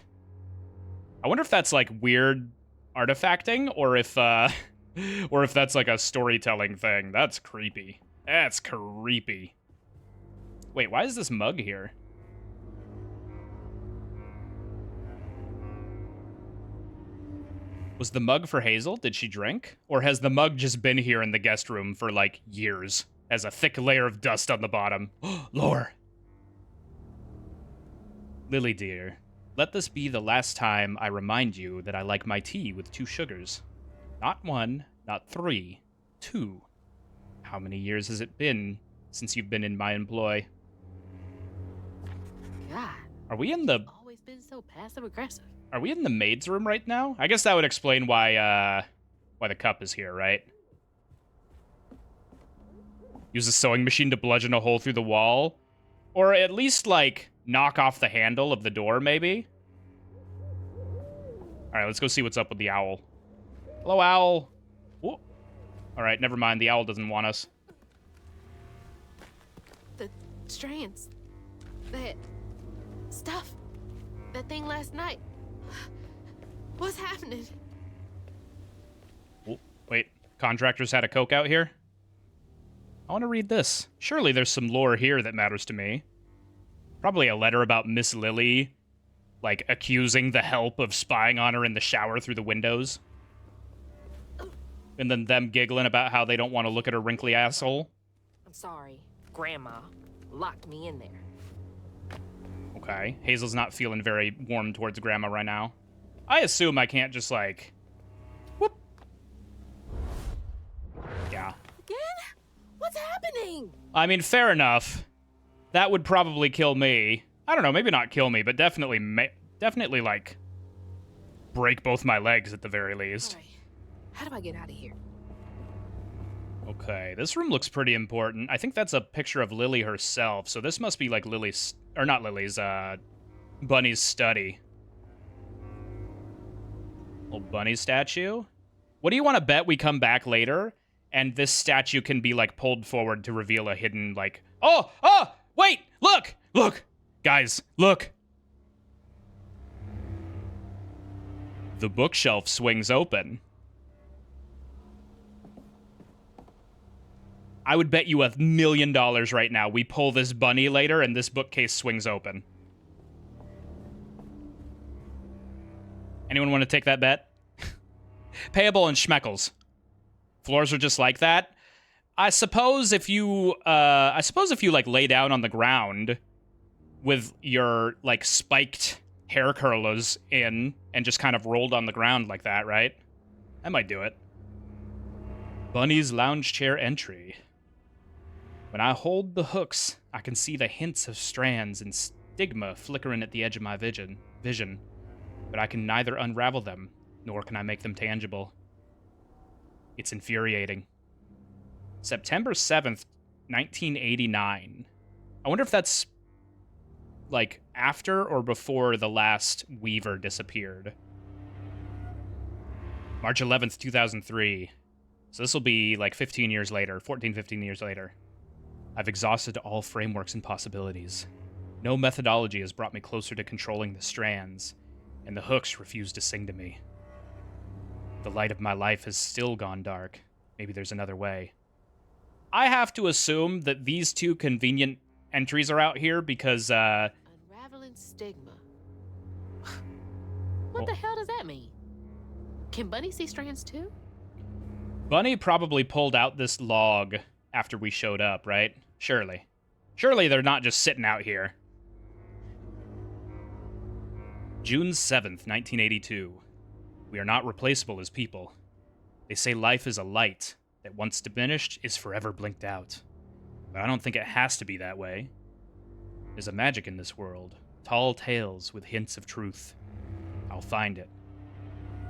Speaker 1: I wonder if that's like weird artifacting or if that's like a storytelling thing. That's creepy. That's creepy. Wait, why is this mug here? Was the mug for Hazel? Did she drink? Or has the mug just been here in the guest room for like years? As a thick layer of dust on the bottom. Lore. Lily dear, let this be the last time I remind you that I like my tea with 2 sugars. Not 1, not 3, 2. How many years has it been since you've been in my employ?
Speaker 5: God.
Speaker 1: Are we in the...
Speaker 5: Always been so passive aggressive.
Speaker 1: Are we in the maid's room right now? I guess that would explain why the cup is here, right? Use a sewing machine to bludgeon a hole through the wall. Or at least, like, knock off the handle of the door, maybe? Alright, let's go see what's up with the owl. Hello, owl. Whoa. Alright, never mind. The owl doesn't want us.
Speaker 5: The strands. That stuff. That thing last night. What's happening?
Speaker 1: Oh, wait. Contractors had a Coke out here? I want to read this. Surely there's some lore here that matters to me. Probably a letter about Miss Lily, like, accusing the help of spying on her in the shower through the windows. And then them giggling about how they don't want to look at her wrinkly asshole.
Speaker 5: I'm sorry. Grandma locked me in there.
Speaker 1: Okay. Hazel's not feeling very warm towards Grandma right now. I assume I can't just, like... Whoop. Yeah.
Speaker 5: Again? What's happening?
Speaker 1: I mean, fair enough. That would probably kill me. I don't know, maybe not kill me, but definitely, like, break both my legs at the very least.
Speaker 5: All right. How do I get out of here?
Speaker 1: Okay, this room looks pretty important. I think that's a picture of Lily herself, so this must be, like, Lily's... Or not Lily's, Bunny's study. Little Bunny statue? What do you want to bet we come back later, and this statue can be, like, pulled forward to reveal a hidden, like... Oh! Oh! Wait! Look! Look! Guys, look! The bookshelf swings open. I would bet you $1 million right now we pull this bunny later and this bookcase swings open. Anyone want to take that bet? Payable in schmeckles. Floors are just like that. I suppose if you like lay down on the ground with your like spiked hair curlers in and just kind of rolled on the ground like that, right? I might do it. Bunny's lounge chair entry. When I hold the hooks, I can see the hints of strands and stigma flickering at the edge of my vision, but I can neither unravel them, nor can I make them tangible. It's infuriating. September 7th, 1989. I wonder if that's, like, after or before the last Weaver disappeared. March 11th, 2003. So this will be, like, 15 years later, 14, 15 years later. I've exhausted all frameworks and possibilities. No methodology has brought me closer to controlling the strands, and the hooks refuse to sing to me. The light of my life has still gone dark. Maybe there's another way. I have to assume that these two convenient entries are out here because,
Speaker 5: Unraveling stigma. What the hell does that mean? Can Bunny see strands too?
Speaker 1: Bunny probably pulled out this log after we showed up, right? Surely. Surely they're not just sitting out here. June 7th, 1982. We are not replaceable as people. They say life is a light that once diminished is forever blinked out. But I don't think it has to be that way. There's a magic in this world. Tall tales with hints of truth. I'll find it.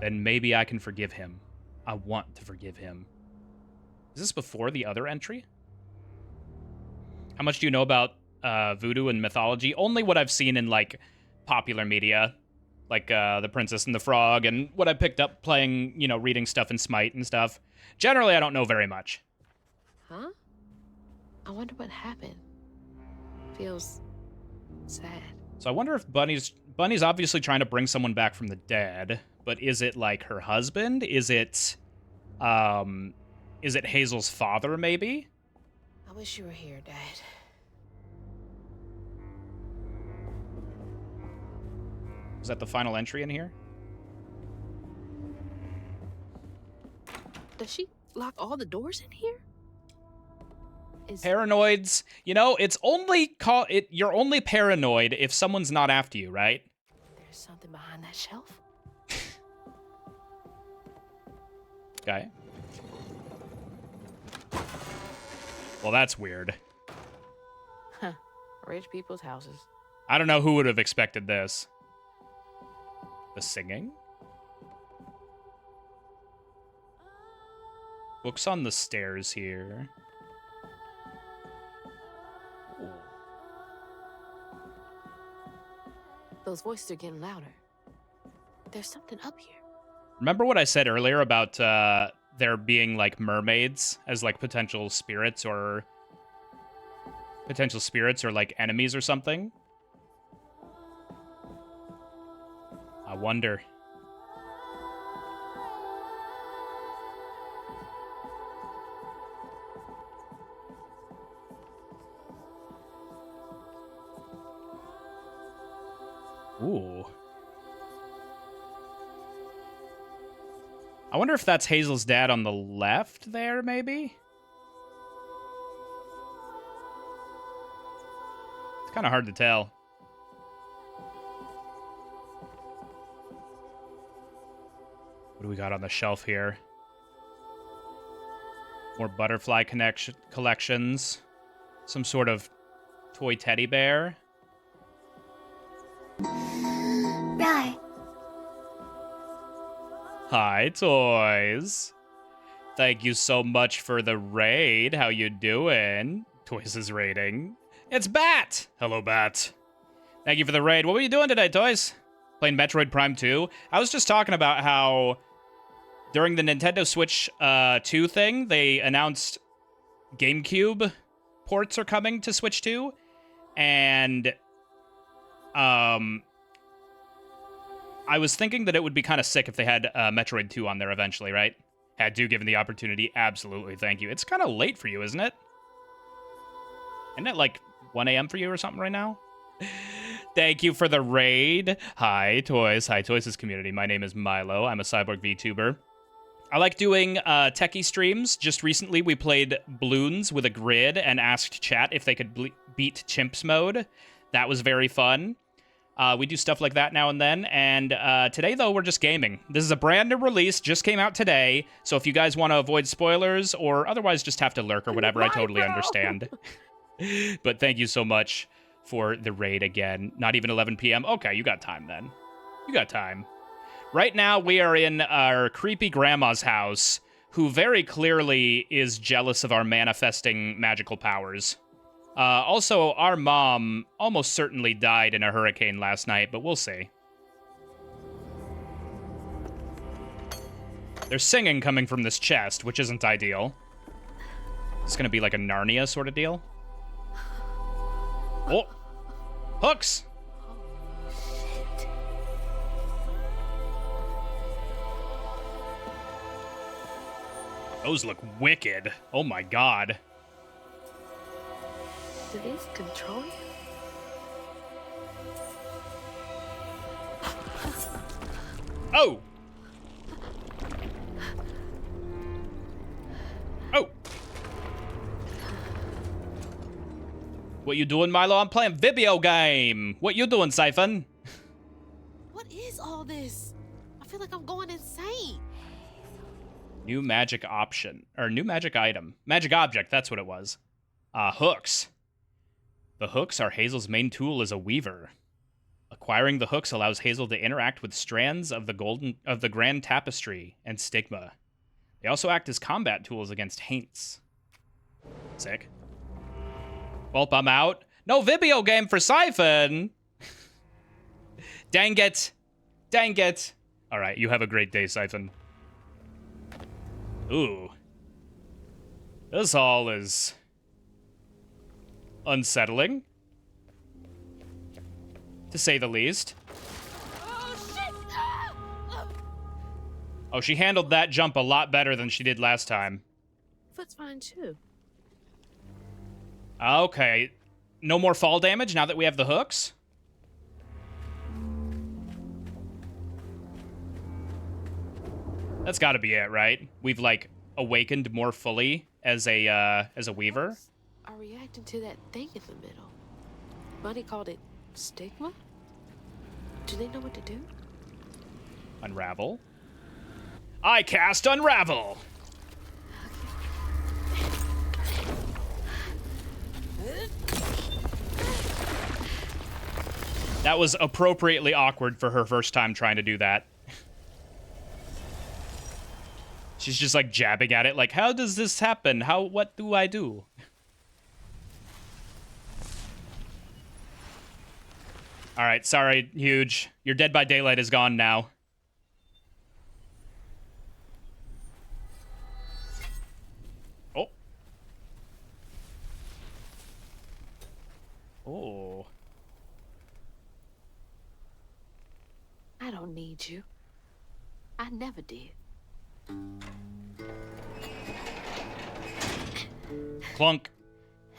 Speaker 1: Then maybe I can forgive him. I want to forgive him. Is this before the other entry? How much do you know about voodoo and mythology? Only what I've seen in, like, popular media. Like, The Princess and the Frog, and what I picked up playing, you know, reading stuff in Smite and stuff. Generally, I don't know very much.
Speaker 5: Huh? I wonder what happened. Feels sad.
Speaker 1: So I wonder if Bunny's obviously trying to bring someone back from the dead, but is it, like, her husband? Is it Hazel's father, maybe?
Speaker 5: I wish you were here, Dad.
Speaker 1: Is that the final entry in here?
Speaker 5: Does she lock all the doors in here?
Speaker 1: Paranoids. You know, it's only you're only paranoid if someone's not after you, right?
Speaker 5: There's something behind that shelf.
Speaker 1: Okay. Well, that's weird.
Speaker 5: Huh. Rich people's houses.
Speaker 1: I don't know who would have expected this. The singing? Books on the stairs here. Ooh.
Speaker 5: Those voices are getting louder. There's something up here.
Speaker 1: Remember what I said earlier about there being, like, mermaids as, like, potential spirits or like enemies or something? I wonder. Ooh. I wonder if that's Hazel's dad on the left there, maybe? It's kind of hard to tell. What do we got on the shelf here? More butterfly collections. Some sort of toy teddy bear.
Speaker 2: Right.
Speaker 1: Hi, toys. Thank you so much for the raid. How you doing? Toys is raiding. It's Bat! Hello, Bat. Thank you for the raid. What were you doing today, Toys? Playing Metroid Prime 2? I was just talking about how during the Nintendo Switch 2 thing, they announced GameCube ports are coming to Switch 2. And I was thinking that it would be kind of sick if they had Metroid 2 on there eventually, right? Had to, given the opportunity. Absolutely, thank you. It's kind of late for you, isn't it? Isn't it like 1 a.m. for you or something right now? Thank you for the raid. Hi, Toys. Hi, Toys' community. My name is Milo. I'm a Cyborg VTuber. I like doing techie streams. Just recently, we played Bloons with a grid and asked chat if they could beat Chimps mode. That was very fun. We do stuff like that now and then, and today, though, we're just gaming. This is a brand new release, just came out today, so if you guys want to avoid spoilers or otherwise just have to lurk or whatever, I totally understand. But thank you so much for the raid again. Not even 11 p.m.? Okay, you got time then. You got time. Right now, we are in our creepy grandma's house, who very clearly is jealous of our manifesting magical powers. Also, our mom almost certainly died in a hurricane last night, but we'll see. There's singing coming from this chest, which isn't ideal. It's gonna be like a Narnia sort of deal. Oh! Hooks! Those look wicked. Oh my god.
Speaker 5: Do these control you?
Speaker 1: Oh! Oh! What you doing, Milo? I'm playing video game. What you doing, Siphon?
Speaker 5: What is all this? I
Speaker 2: feel like I'm going insane.
Speaker 1: New magic option. Or new magic item. Magic object, that's what it was. Hooks. The hooks are Hazel's main tool as a weaver. Acquiring the hooks allows Hazel to interact with strands of the Grand Tapestry and Stigma. They also act as combat tools against Haints. Sick. Well, I'm out. No video game for Siphon! Dang it. Dang it. Alright, you have a great day, Siphon. Ooh. This hall is unsettling, to say the least.
Speaker 2: Oh, shit! Ah!
Speaker 1: Oh, she handled that jump a lot better than she did last time.
Speaker 5: Foot's fine too.
Speaker 1: Okay. No more fall damage now that we have the hooks? That's gotta be it, right? We've, like, awakened more fully as a weaver.
Speaker 5: Are reacting to that thing in the middle. Bunny called it stigma? Do they know what to do?
Speaker 1: Unravel. I cast Unravel! That was appropriately awkward for her first time trying to do that. She's just like jabbing at it like, how does this happen? What do I do? All right, sorry, Huge. Your Dead by Daylight is gone now. Oh. Oh.
Speaker 5: I don't need you. I never did.
Speaker 1: Clunk.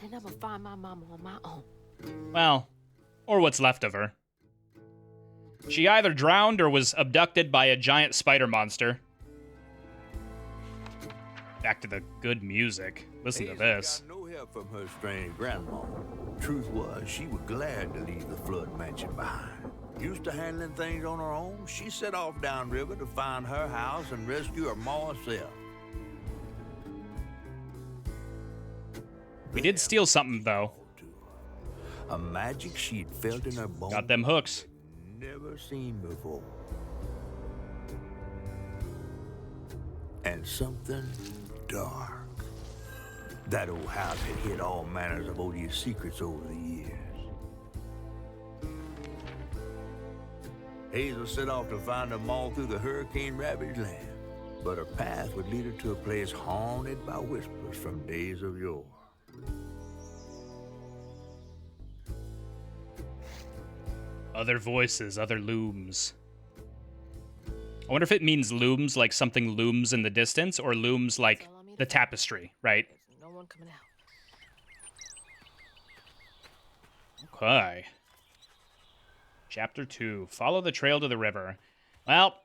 Speaker 5: And I'm gonna find my mama on my own.
Speaker 1: Well, or what's left of her. She either drowned or was abducted by a giant spider monster. Back to the good music. Listen to this.
Speaker 4: Got no help from her strange grandma. Truth was, she was glad to leave the Flood mansion behind. Used to handling things on her own, she set off downriver to find her house and rescue her ma herself.
Speaker 1: We did steal something, though.
Speaker 4: A magic she'd felt in her bones.
Speaker 1: Got them hooks.
Speaker 4: Never seen before. And something dark. That old house had hid all manners of odious secrets over the years. Hazel set off to find them all through the hurricane-ravaged land. But her path would lead her to a place haunted by whispers from days of yore.
Speaker 1: Other voices, other looms. I wonder if it means looms like something looms in the distance, or looms like the tapestry, right?
Speaker 5: No one coming out.
Speaker 1: Okay. Chapter 2. Follow the trail to the river. Well,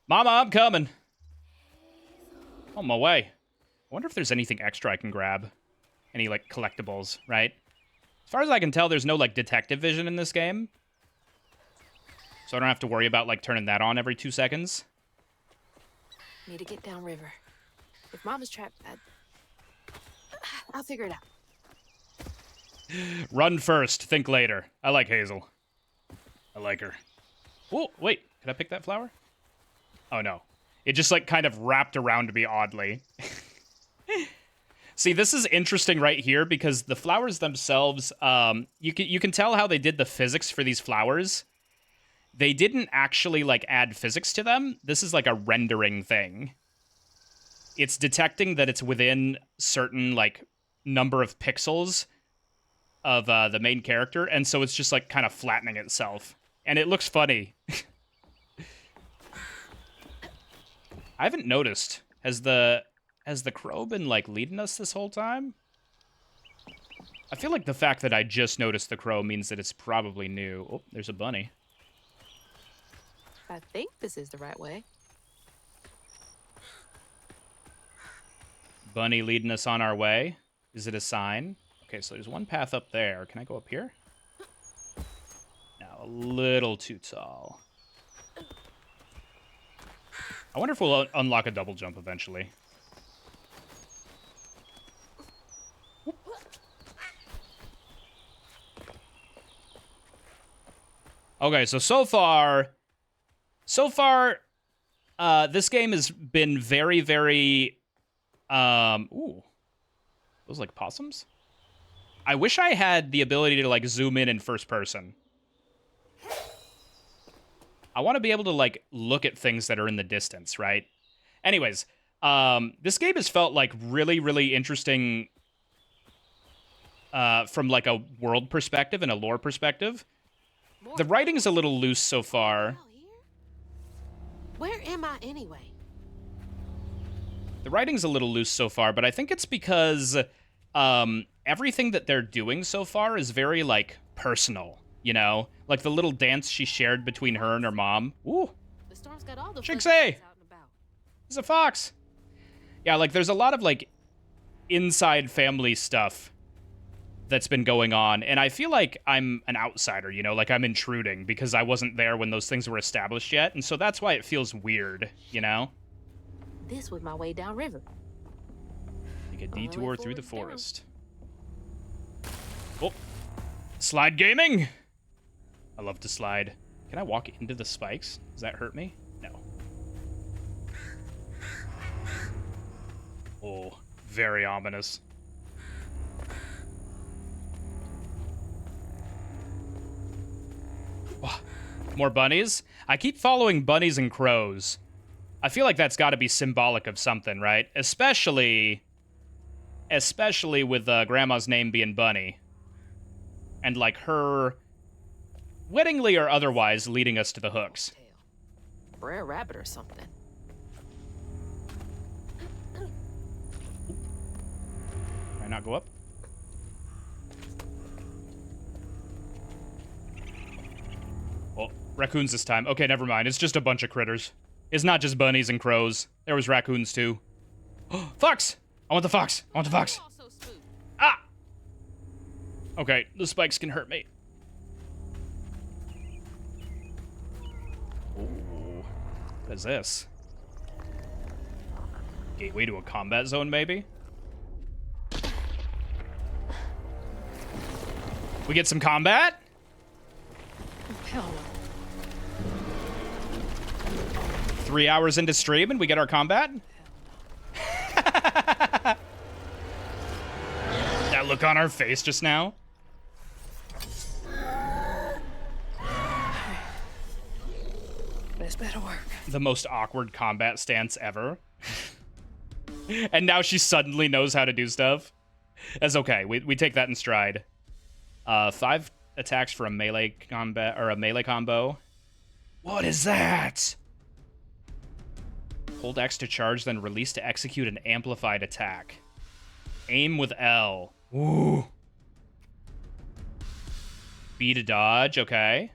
Speaker 1: Mama, I'm coming. On my way. I wonder if there's anything extra I can grab. Any, like, collectibles, right? As far as I can tell, there's no, like, detective vision in this game. So I don't have to worry about, like, turning that on every 2 seconds.
Speaker 5: Need to get downriver. If Mama's trapped, I'll figure it out.
Speaker 1: Run first, think later. I like Hazel. I like her. Oh, wait. Could I pick that flower? Oh, no. It just, like, kind of wrapped around me oddly. See, this is interesting right here because the flowers themselves, you can tell how they did the physics for these flowers. They didn't actually, like, add physics to them. This is, like, a rendering thing. It's detecting that it's within certain, like, number of pixels of the main character, and so it's just, like, kind of flattening itself. And it looks funny. I haven't noticed. Has the crow been, like, leading us this whole time? I feel like the fact that I just noticed the crow means that it's probably new. Oh, there's a bunny.
Speaker 5: I think this is the right way.
Speaker 1: Bunny leading us on our way. Is it a sign? Okay, so there's one path up there. Can I go up here? No, a little too tall. I wonder if we'll unlock a double jump eventually. Okay, so far, this game has been very, very, ooh, those like possums? I wish I had the ability to like zoom in first person. I want to be able to like look at things that are in the distance, right? Anyways, this game has felt like really, really interesting from like a world perspective and a lore perspective. The writing's a little loose so far.
Speaker 5: Where am I anyway?
Speaker 1: The writing's a little loose so far, but I think it's because everything that they're doing so far is very, like, personal, you know? Like the little dance she shared between her and her mom. Ooh.
Speaker 5: The storm's got all the
Speaker 1: Shinxie! There's a fox! Yeah, like, there's a lot of, like, inside family stuff that's been going on, and I feel like I'm an outsider, you know? Like, I'm intruding because I wasn't there when those things were established yet, and so that's why it feels weird, you know?
Speaker 5: This was my way downriver.
Speaker 1: Take a detour through the forest. Oh, slide gaming! I love to slide. Can I walk into the spikes? Does that hurt me? No. Oh, very ominous. Oh, more bunnies? I keep following bunnies and crows. I feel like that's got to be symbolic of something, right? Especially with Grandma's name being Bunny. And, like, her, wittingly or otherwise, leading us to the hooks.
Speaker 5: Brer rabbit or something.
Speaker 1: Can I not go up? Oh, raccoons this time. Okay, never mind. It's just a bunch of critters. It's not just bunnies and crows. There was raccoons, too. Fox! I want the fox! I want the fox! Ah! Okay, the spikes can hurt me. Ooh. What is this? Gateway to a combat zone, maybe? We get some combat?
Speaker 9: Hell no.
Speaker 1: 3 hours into stream and we get our combat? That look on our face just now.
Speaker 9: This better work.
Speaker 1: The most awkward combat stance ever. And now she suddenly knows how to do stuff. That's okay. We take that in stride. 5 attacks for a melee combat or a melee combo. What is that? Hold X to charge, then release to execute an amplified attack. Aim with L. Ooh. B to dodge, okay.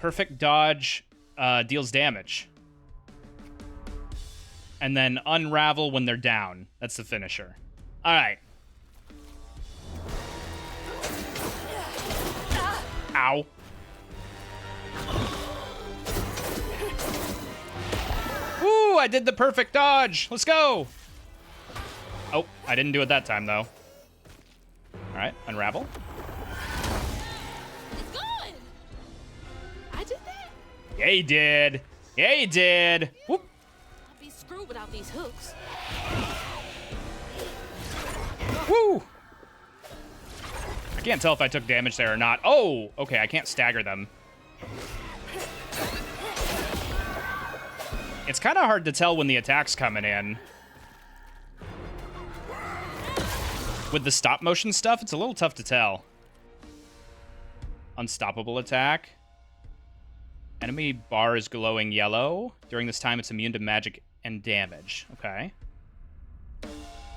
Speaker 1: Perfect dodge deals damage. And then unravel when they're down. That's the finisher. All right. Ow. Ooh, I did the perfect dodge. Let's go. Oh, I didn't do it that time, though. All right, unravel.
Speaker 5: It's good. I did that?
Speaker 1: Yeah, he did. Yeah, he did. Whoop.
Speaker 5: I'd be screwed without these hooks.
Speaker 1: Woo. I can't tell if I took damage there or not. Oh, okay, I can't stagger them. It's kind of hard to tell when the attack's coming in. With the stop motion stuff, it's a little tough to tell. Unstoppable attack. Enemy bar is glowing yellow. During this time, it's immune to magic and damage. Okay.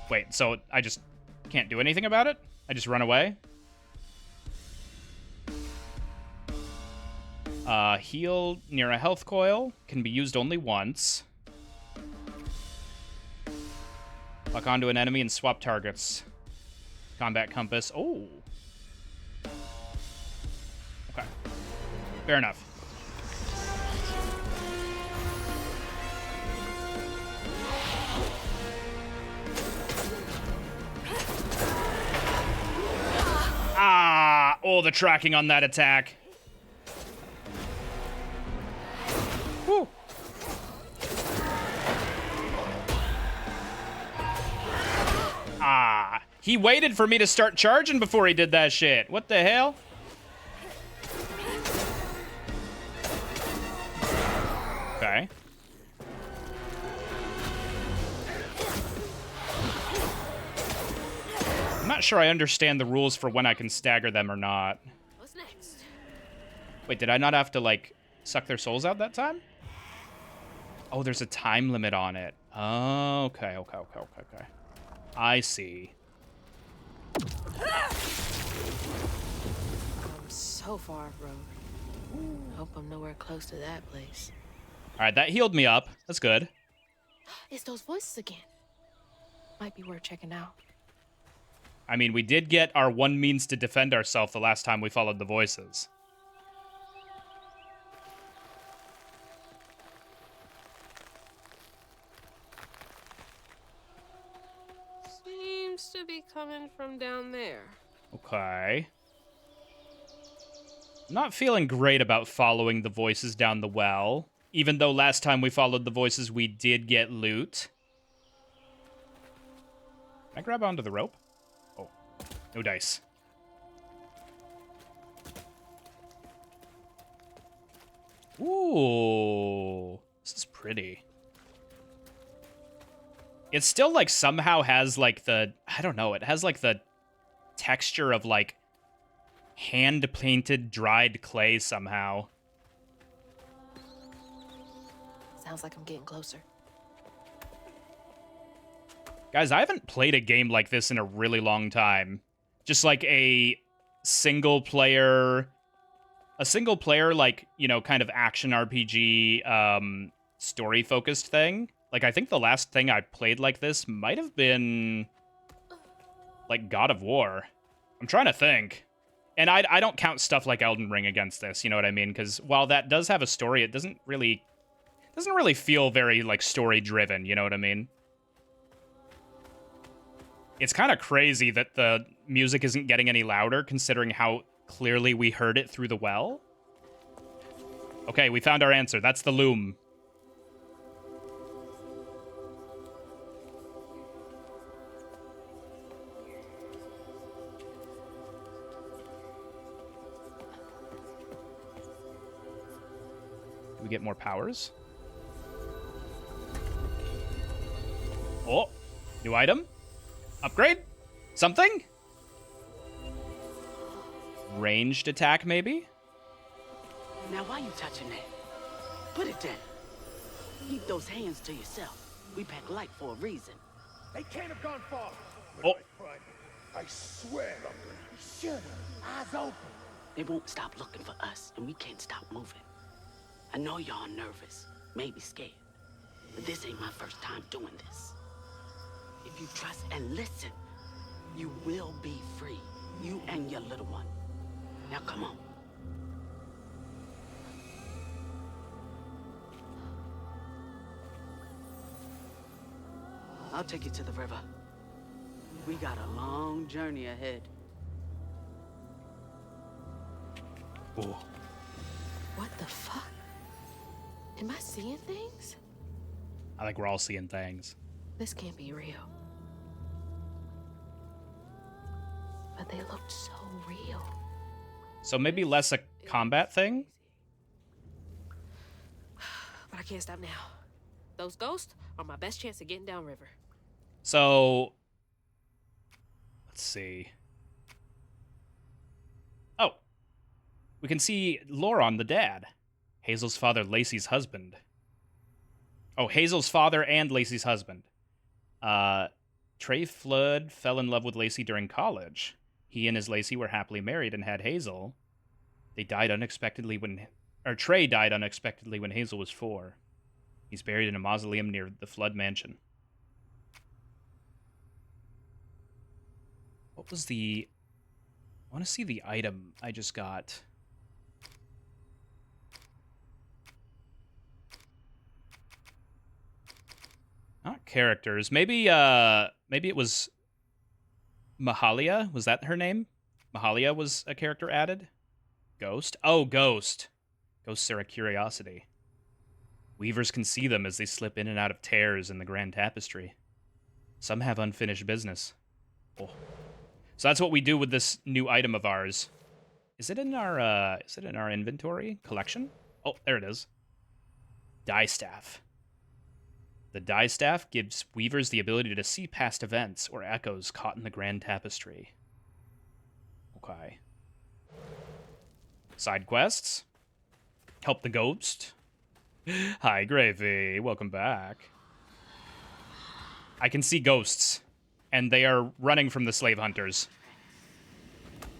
Speaker 1: Wait, so I just can't do anything about it? I just run away? Heal near a health coil. Can be used only once. Lock onto an enemy and swap targets. Combat compass. Oh. Okay. Fair enough. Oh, the tracking on that attack. Whew. Ah, he waited for me to start charging before he did that shit. What the hell? Okay. I'm not sure I understand the rules for when I can stagger them or not.
Speaker 5: What's next?
Speaker 1: Wait, did I not have to, like, suck their souls out that time? Oh, there's a time limit on it. Oh, okay. I see.
Speaker 5: I'm so far off road. Hope I'm nowhere close to that place.
Speaker 1: All right, that healed me up. That's good.
Speaker 5: It's those voices again. Might be worth checking out.
Speaker 1: I mean, we did get our one means to defend ourselves the last time we followed the voices.
Speaker 5: Seems to be coming from down there.
Speaker 1: Okay. Not feeling great about following the voices down the well. Even though last time we followed the voices, we did get loot. Can I grab onto the rope? Oh, no dice. Ooh, this is pretty. It still, like, somehow has, like, the... I don't know, it has, like, the texture of, like, hand-painted dried clay somehow.
Speaker 5: Sounds like I'm getting closer.
Speaker 1: Guys, I haven't played a game like this in a really long time. Just, like, a single-player, like, you know, kind of action RPG, story-focused thing. Like, I think the last thing I played like this might have been, like, God of War. I'm trying to think. And I don't count stuff like Elden Ring against this, you know what I mean? Because while that does have a story, it doesn't really feel very, like, story-driven, you know what I mean? It's kind of crazy that the music isn't getting any louder, considering how clearly we heard it through the well. Okay, we found our answer. That's the loom. Do we get more powers? Oh, new item? Upgrade? Something? Ranged attack, maybe?
Speaker 6: Now, why you touching that? Put it down. Keep those hands to yourself. We pack light for a reason.
Speaker 10: They can't have gone far.
Speaker 1: Oh.
Speaker 10: I swear I'm gonna shut up. Eyes open.
Speaker 6: They won't stop looking for us, and we can't stop moving. I know y'all nervous, maybe scared, but this ain't my first time doing this. If you trust and listen, you will be free. You and your little one. Now come on. I'll take you to the river. We got a long journey ahead.
Speaker 1: Oh.
Speaker 5: What the fuck? Am I seeing things?
Speaker 1: I think we're all seeing things.
Speaker 5: This can't be real. But they looked so real.
Speaker 1: So maybe less a combat thing?
Speaker 5: But I can't stop now. Those ghosts are my best chance of getting downriver.
Speaker 1: So, let's see. Oh, we can see Loron, the dad. Hazel's father, Lacey's husband. Oh, Hazel's father and Lacey's husband. Trey Flood fell in love with Lacey during college. He and his Lacey were happily married and had Hazel. They died unexpectedly Trey died unexpectedly when Hazel was 4. He's buried in a mausoleum near the Flood mansion. What was the... I want to see the item I just got. Not characters. Maybe it was Mahalia? Was that her name? Mahalia was a character added. Ghost? Oh, Ghost. Ghosts are a curiosity. Weavers can see them as they slip in and out of tears in the Grand Tapestry. Some have unfinished business. Oh. So that's what we do with this new item of ours. Is it in our inventory collection? Oh, there it is. Die Staff. The Die Staff gives Weavers the ability to see past events or echoes caught in the Grand Tapestry. Okay. Side quests. Help the ghost. Hi, Gravy. Welcome back. I can see ghosts, and they are running from the slave hunters.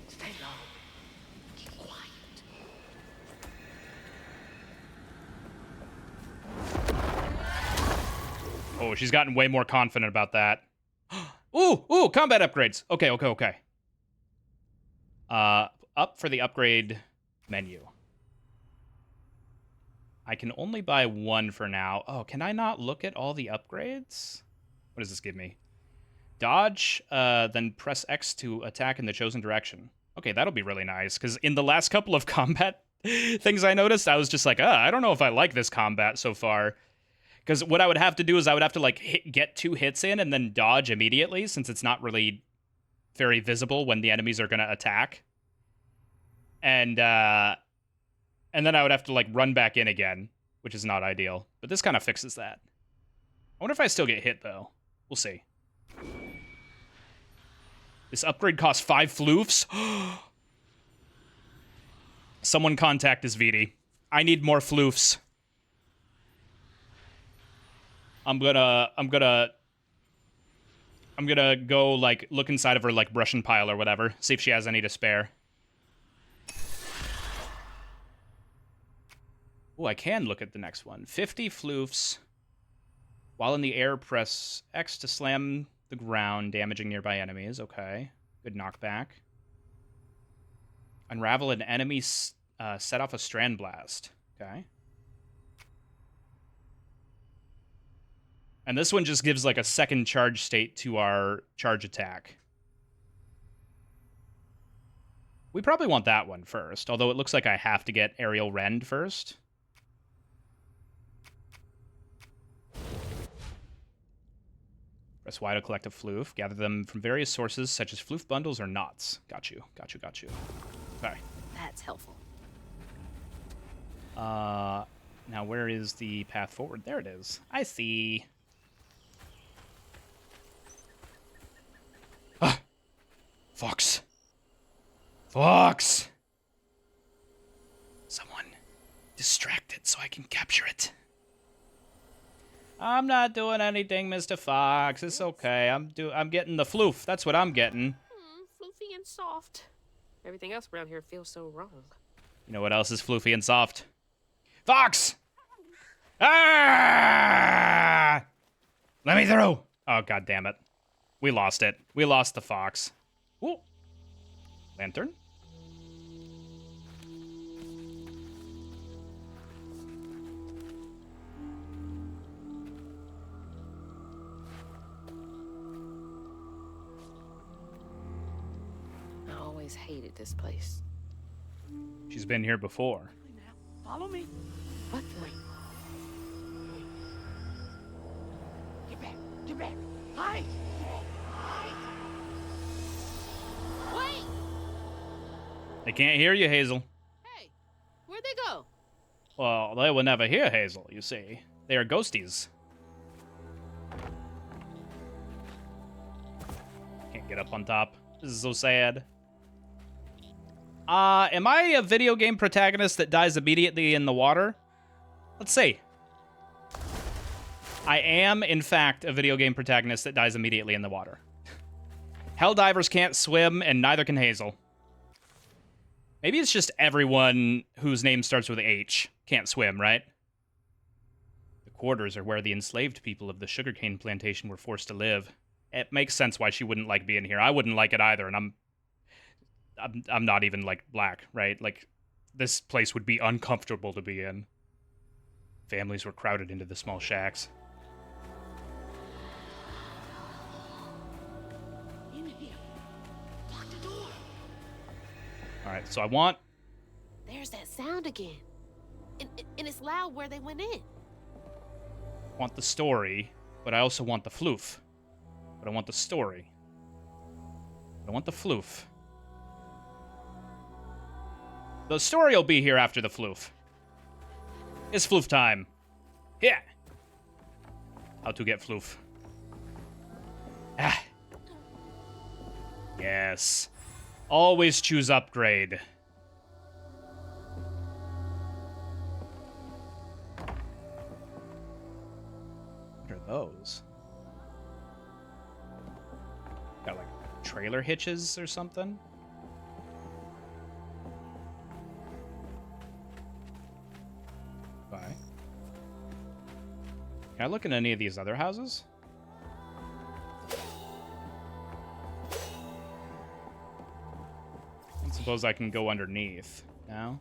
Speaker 6: Stay low. Keep quiet.
Speaker 1: Oh, she's gotten way more confident about that. Ooh, combat upgrades. Okay. Up for the upgrade menu. I can only buy one for now. Oh, can I not look at all the upgrades? What does this give me? Dodge, then press X to attack in the chosen direction. Okay, that'll be really nice, because in the last couple of combat things I noticed, I was just like, I don't know if I like this combat so far. Because what I would have to do is I would have to, like, get 2 hits in and then dodge immediately, since it's not really very visible when the enemies are going to attack. And then I would have to, like, run back in again, which is not ideal. But this kind of fixes that. I wonder if I still get hit, though. We'll see. This upgrade costs 5 floofs? Someone contact Isvidi. I need more floofs. I'm gonna go, like, look inside of her, like, brush pile or whatever. See if she has any to spare. Oh, I can look at the next one. 50 floofs. While in the air, press X to slam the ground, damaging nearby enemies. Okay. Good knockback. Unravel an enemy, set off a strand blast. Okay. And this one just gives, like, a second charge state to our charge attack. We probably want that one first, although it looks like I have to get Aerial Rend first. Press Y to collect a floof. Gather them from various sources, such as floof bundles or knots. Got you. Okay.
Speaker 5: That's helpful.
Speaker 1: Now where is the path forward? There it is. I see. Fox. Someone distract it so I can capture it. I'm not doing anything, Mr. Fox. It's okay. I'm getting the floof. That's what I'm getting.
Speaker 5: Floofy and soft. Everything else around here feels so wrong.
Speaker 1: You know what else is floofy and soft? Fox! Ah! Let me through! Oh, god damn it. We lost it. We lost the fox. Ooh. Lantern?
Speaker 5: I always hated this place.
Speaker 1: She's been here before.
Speaker 6: Follow me.
Speaker 5: What the?
Speaker 6: Wait. Get back. Hide.
Speaker 5: Wait!
Speaker 1: They can't hear you, Hazel.
Speaker 5: Hey, where'd they go?
Speaker 1: Well, they will never hear Hazel, you see. They are ghosties. Can't get up on top. This is so sad. Am I a video game protagonist that dies immediately in the water? Let's see. I am, in fact, a video game protagonist that dies immediately in the water. Helldivers can't swim, and neither can Hazel. Maybe it's just everyone whose name starts with H can't swim, right? The quarters are where the enslaved people of the sugarcane plantation were forced to live. It makes sense why she wouldn't like being here. I wouldn't like it either, and I'm not even, like, black, right? Like, this place would be uncomfortable to be in. Families were crowded into the small shacks.
Speaker 6: In here. Lock the door.
Speaker 1: Alright, so I want...
Speaker 5: There's that sound again. And it's loud where they went in.
Speaker 1: want the story, but I also want the floof. But I want the story. I want the floof. The story will be here after the floof. It's floof time. Yeah. How to get floof. Ah. Yes. Always choose upgrade. What are those? Got like trailer hitches or something? Bye. Can I look in any of these other houses? I suppose I can go underneath now.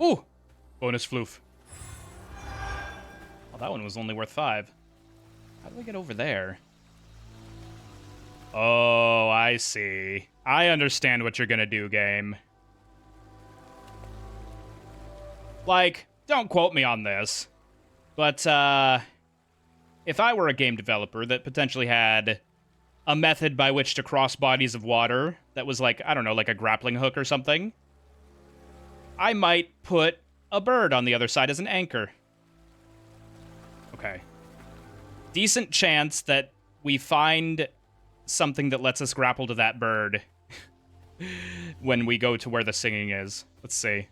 Speaker 1: Ooh! Bonus floof. Well, that one was only worth 5. How do I get over there? Oh, I see. I understand what you're gonna do, game. Like, don't quote me on this, but if I were a game developer that potentially had a method by which to cross bodies of water that was like, I don't know, like a grappling hook or something, I might put a bird on the other side as an anchor. Okay. Decent chance that we find something that lets us grapple to that bird when we go to where the singing is. Let's see.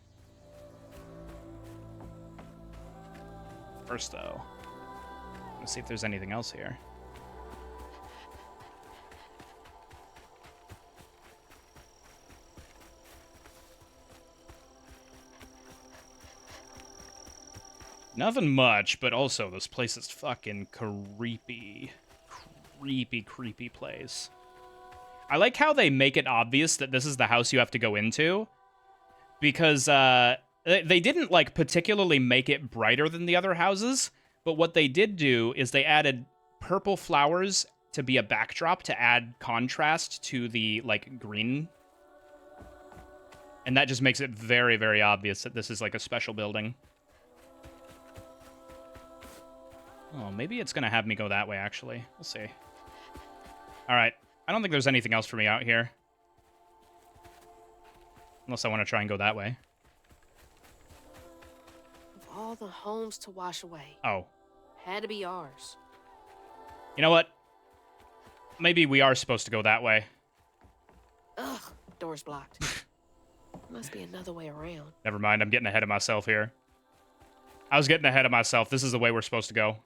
Speaker 1: First, though, let's see if there's anything else here. Nothing much, but also this place is fucking creepy. Creepy, creepy place. I like how they make it obvious that this is the house you have to go into, because they didn't, like, particularly make it brighter than the other houses, but what they did do is they added purple flowers to be a backdrop to add contrast to the, like, green. And that just makes it very, very obvious that this is, like, a special building. Oh, maybe it's gonna have me go that way, actually. We'll see. Alright. I don't think there's anything else for me out here. Unless I want to try and go that way.
Speaker 5: Of all the homes to wash away.
Speaker 1: Oh.
Speaker 5: Had to be ours.
Speaker 1: You know what? Maybe we are supposed to go that way.
Speaker 5: Ugh, door's blocked. Must be another way around.
Speaker 1: Never mind, I'm getting ahead of myself here. I was getting ahead of myself. This is the way we're supposed to go.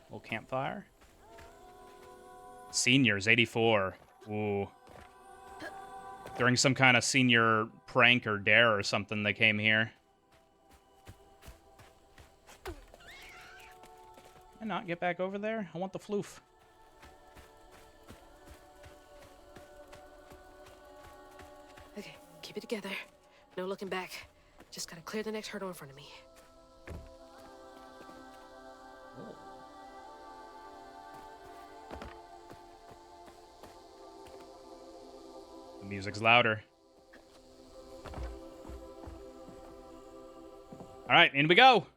Speaker 1: Little campfire. Seniors, 84. Ooh. During some kind of senior prank or dare or something, they came here. Can I not get back over there? I want the floof.
Speaker 5: Okay, keep it together. No looking back. Just gotta clear the next hurdle in front of me.
Speaker 1: Oh. The music's louder. All right, in we go.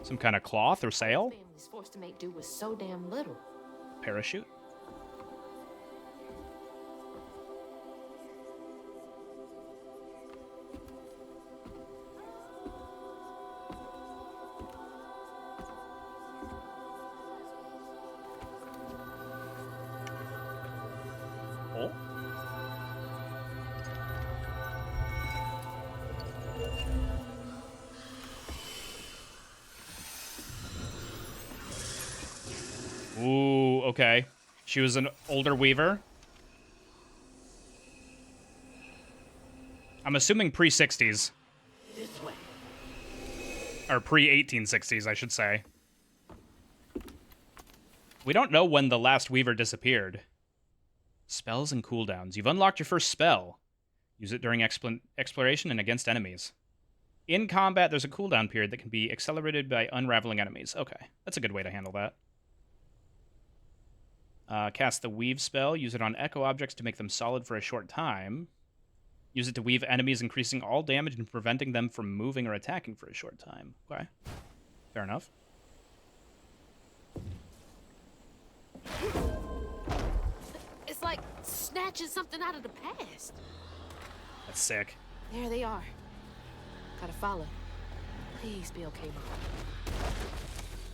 Speaker 1: Some kind of cloth or sail?
Speaker 5: Family's forced to make do with so damn little.
Speaker 1: Parachute? Oh. Ooh, okay. She was an older weaver. I'm assuming pre-60s.
Speaker 6: This way.
Speaker 1: Or pre-1860s, I should say. We don't know when the last weaver disappeared. Spells and cooldowns. You've unlocked your first spell. Use it during exploration and against enemies. In combat, there's a cooldown period that can be accelerated by unraveling enemies. Okay, that's a good way to handle that. Cast the Weave spell. Use it on echo objects to make them solid for a short time. Use it to weave enemies, increasing all damage and preventing them from moving or attacking for a short time. Okay. Fair enough.
Speaker 5: It's like snatching something out of the past.
Speaker 1: That's sick.
Speaker 5: There they are. Gotta follow. Please be okay,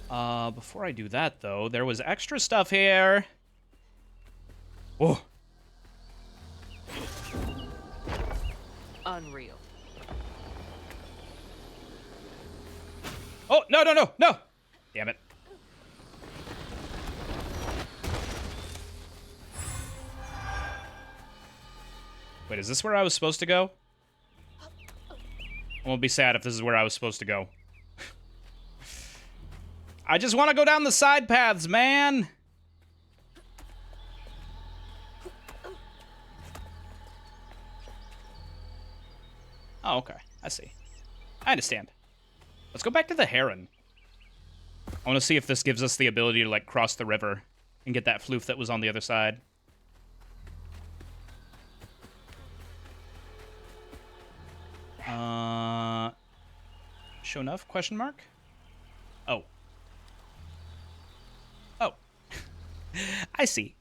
Speaker 5: Mom.
Speaker 1: Before I do that, though, there was extra stuff here. Oh.
Speaker 5: Unreal.
Speaker 1: Oh, no, no, no, no! Damn it. Wait, is this where I was supposed to go? I won't be sad if this is where I was supposed to go. I just want to go down the side paths, man! Oh, okay. I see. I understand. Let's go back to the Heron. I want to see if this gives us the ability to, like, cross the river and get that floof that was on the other side. Show enough? Question mark? Oh. Oh. I see.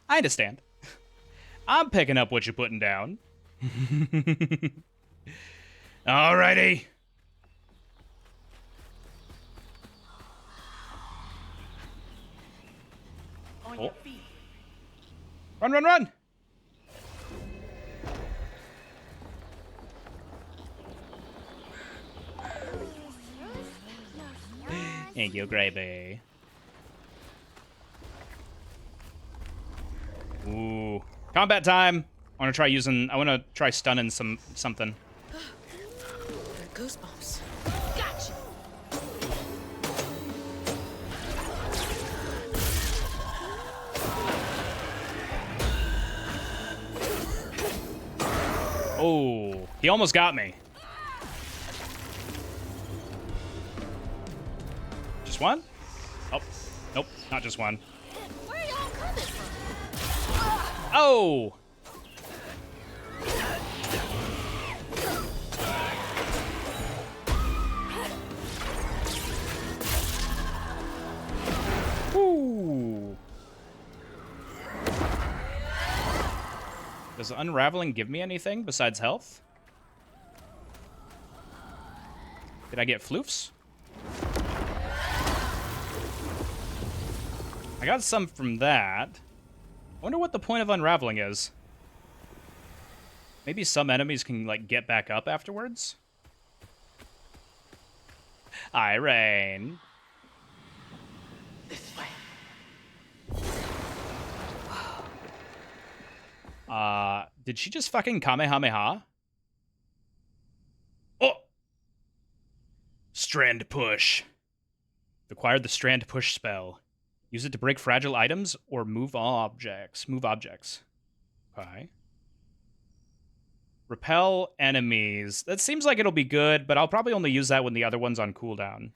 Speaker 1: I understand. I'm picking up what you're putting down. Alrighty.
Speaker 6: On your feet.
Speaker 1: Run, run, run! Thank you, gravy. Ooh. Combat time! I want to try stunning something.
Speaker 5: Goosebumps. Gotcha!
Speaker 1: Oh, he almost got me. Just one? Oh, nope, not just one.
Speaker 2: Where are y'all coming from?
Speaker 1: Oh! Ooh. Does Unraveling give me anything besides health? Did I get floofs? I got some from that. I wonder what the point of Unraveling is. Maybe some enemies can, like, get back up afterwards? Irene.
Speaker 6: This way.
Speaker 1: Did she just fucking Kamehameha? Oh! Strand Push. Acquired the Strand Push spell. Use it to break fragile items or move objects. Move objects. Okay. Repel enemies. That seems like it'll be good, but I'll probably only use that when the other one's on cooldown.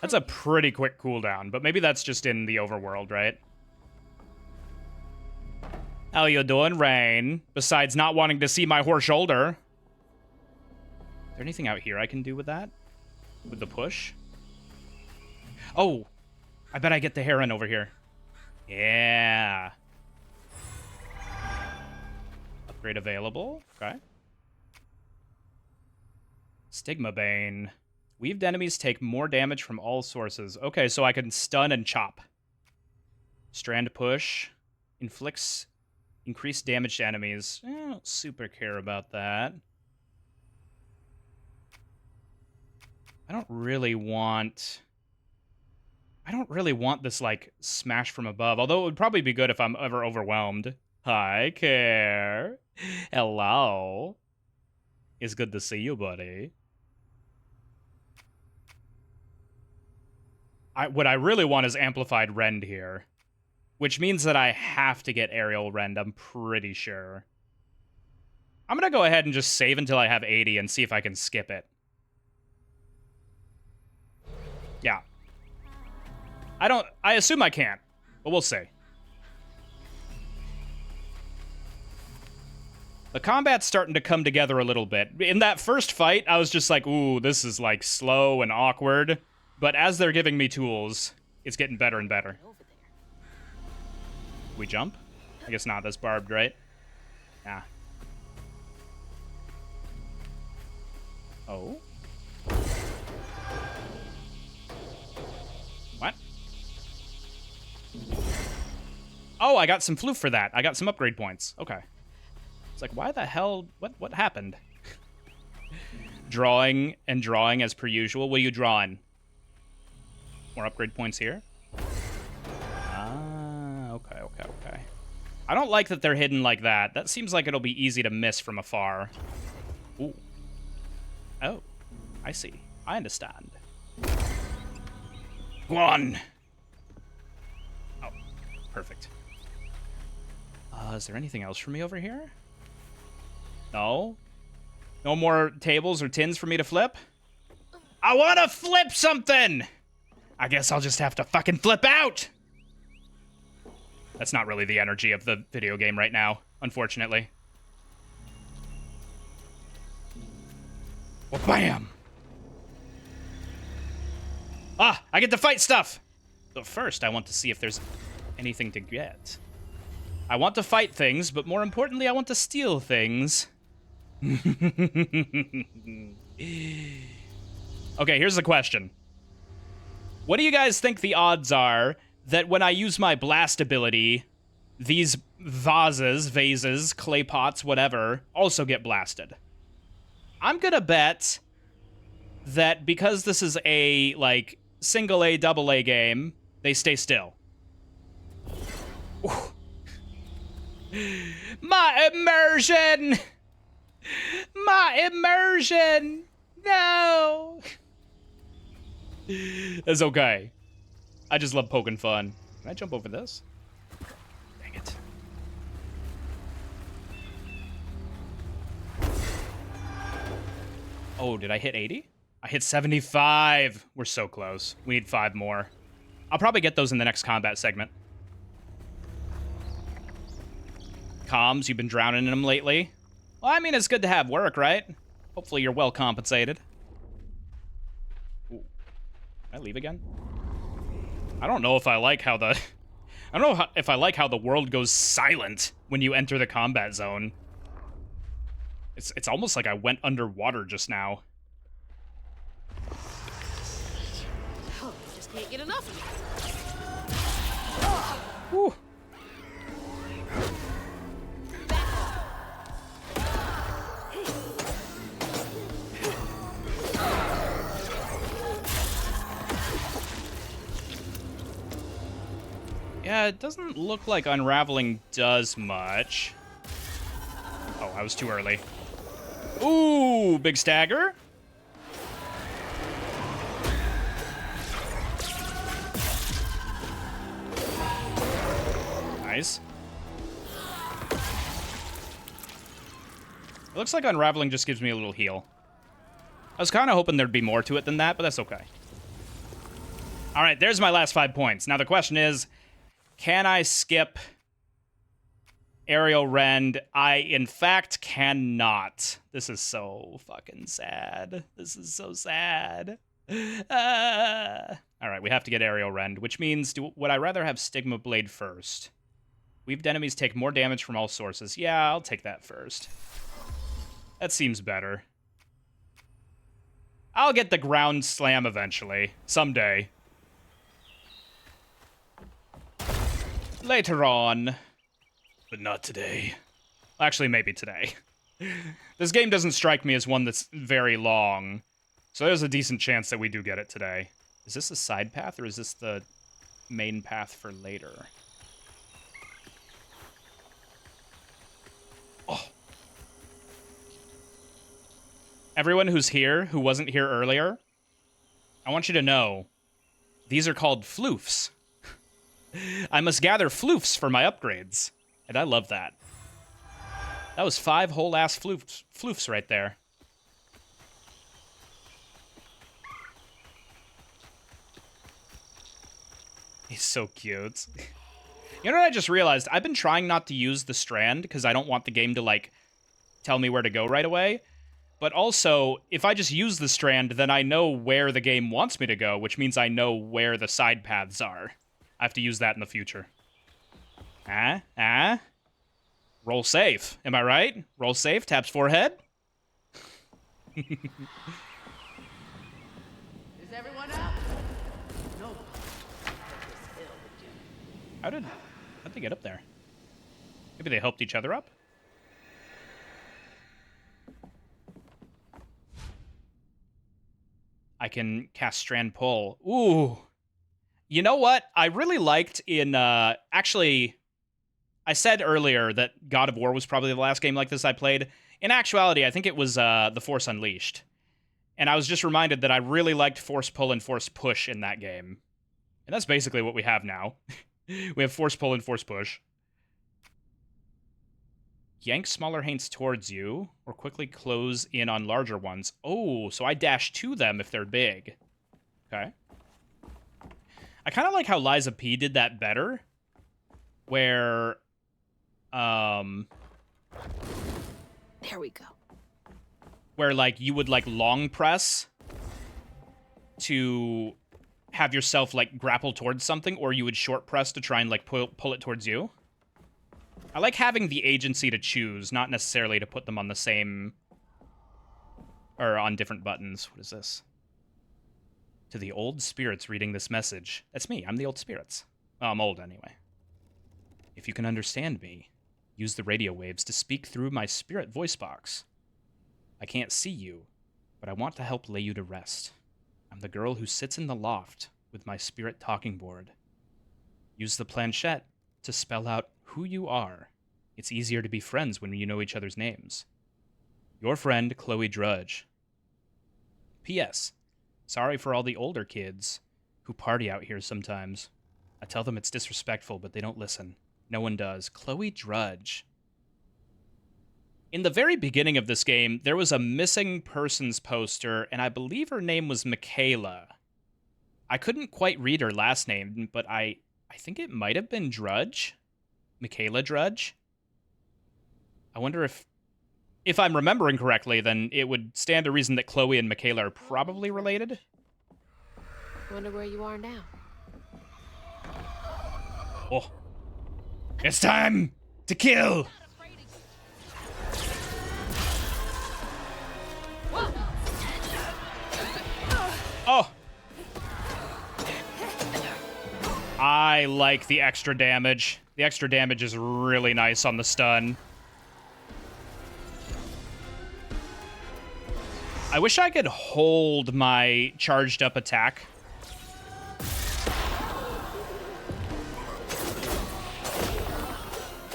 Speaker 1: That's a pretty quick cooldown, but maybe that's just in the overworld, right? How you doing, Rain? Besides not wanting to see my horse shoulder. Is there anything out here I can do with that? With the push? Oh! I bet I get the Heron over here. Yeah. Upgrade available. Okay. Stigma Bane. Weaved enemies take more damage from all sources. Okay, so I can stun and chop. Strand Push. Inflicts increased damage to enemies. I don't super care about that. I don't really want this, like, smash from above. Although it would probably be good if I'm ever overwhelmed. Hi, Care. Hello. It's good to see you, buddy. What I really want is Amplified Rend here. Which means that I have to get Aerial Rend, I'm pretty sure. I'm gonna go ahead and just save until I have 80 and see if I can skip it. Yeah. I assume I can't, but we'll see. The combat's starting to come together a little bit. In that first fight, I was just like, ooh, this is like slow and awkward. But as they're giving me tools, it's getting better and better. We jump? I guess not, that's barbed, right? Yeah. Oh? What? Oh, I got some floof for that. I got some upgrade points. Okay. It's like, why the hell? What happened? Drawing and drawing as per usual. What are you drawing? More upgrade points here? Ah, okay. I don't like that they're hidden like that. That seems like it'll be easy to miss from afar. Ooh. Oh, I see. I understand. Go on. Oh, perfect. Is there anything else for me over here? No? No more tables or tins for me to flip? I want to flip something! I guess I'll just have to fucking flip out! That's not really the energy of the video game right now, unfortunately. Well, bam! Ah, I get to fight stuff! But first, I want to see if there's anything to get. I want to fight things, but more importantly, I want to steal things. Okay, here's the question. What do you guys think the odds are that when I use my blast ability, these vases, clay pots, whatever, also get blasted? I'm gonna bet that because this is a, like, single A, double A game, they stay still. Ooh. My immersion! My immersion! No! It's okay. I just love poking fun. Can I jump over this? Dang it. Oh, did I hit 80? I hit 75. We're so close. We need 5 more. I'll probably get those in the next combat segment. Comms, you've been drowning in them lately? Well, I mean, it's good to have work, right? Hopefully you're well compensated. Ooh. Can I leave again? I don't know if I like how the... I don't know if I like how the world goes silent when you enter the combat zone. It's almost like I went underwater just now.
Speaker 5: Oh, just can't get enough of me.
Speaker 1: Whew. Yeah, it doesn't look like unraveling does much. Oh, I was too early. Ooh, big stagger. Nice. It looks like unraveling just gives me a little heal. I was kind of hoping there'd be more to it than that, but that's okay. All right, there's my last 5 points. Now the question is, can I skip Aerial Rend? I, in fact, cannot. This is so fucking sad. This is so sad. All right, we have to get Aerial Rend, which means, would I rather have Stigma Blade first? Weaved enemies take more damage from all sources. Yeah, I'll take that first. That seems better. I'll get the Ground Slam eventually. Someday. Later on. But not today. Actually, maybe today. This game doesn't strike me as one that's very long. So there's a decent chance that we do get it today. Is this a side path, or is this the main path for later? Oh. Everyone who's here, who wasn't here earlier, I want you to know, these are called floofs. I must gather floofs for my upgrades, and I love that. That was 5 whole-ass floofs right there. He's so cute. You know what I just realized? I've been trying not to use the strand because I don't want the game to, like, tell me where to go right away. But also, if I just use the strand, then I know where the game wants me to go, which means I know where the side paths are. I have to use that in the future. Roll safe. Am I right? Roll safe, taps forehead.
Speaker 6: Is everyone up? No.
Speaker 1: How'd they get up there? Maybe they helped each other up? I can cast Strand Pull. Ooh. You know what? I really liked in, actually, I said earlier that God of War was probably the last game like this I played. In actuality, I think it was The Force Unleashed. And I was just reminded that I really liked Force Pull and Force Push in that game. And that's basically what we have now. We have Force Pull and Force Push. Yank smaller haints towards you, or quickly close in on larger ones. Oh, so I dash to them if they're big. Okay. I kind of like how Liza P did that better. Where,
Speaker 5: There we go.
Speaker 1: Where, like, you would, like, long press to have yourself, like, grapple towards something, or you would short press to try and, like, pull it towards you. I like having the agency to choose, not necessarily to put them on the same... or on different buttons. What is this? To the old spirits reading this message. That's me. I'm the old spirits. Well, I'm old anyway. If you can understand me, use the radio waves to speak through my spirit voice box. I can't see you, but I want to help lay you to rest. I'm the girl who sits in the loft with my spirit talking board. Use the planchette to spell out who you are. It's easier to be friends when you know each other's names. Your friend, Chloe Drudge. P.S. Sorry for all the older kids who party out here sometimes. I tell them it's disrespectful, but they don't listen. No one does. Chloe Drudge. In the very beginning of this game, there was a missing persons poster, and I believe her name was Michaela. I couldn't quite read her last name, but I think it might have been Drudge. Michaela Drudge. I wonder if I'm remembering correctly, then it would stand to reason that Chloe and Michaela are probably related.
Speaker 5: Wonder where you are now.
Speaker 1: Oh. It's time to kill! Oh! I like the extra damage. The extra damage is really nice on the stun. I wish I could hold my charged up attack.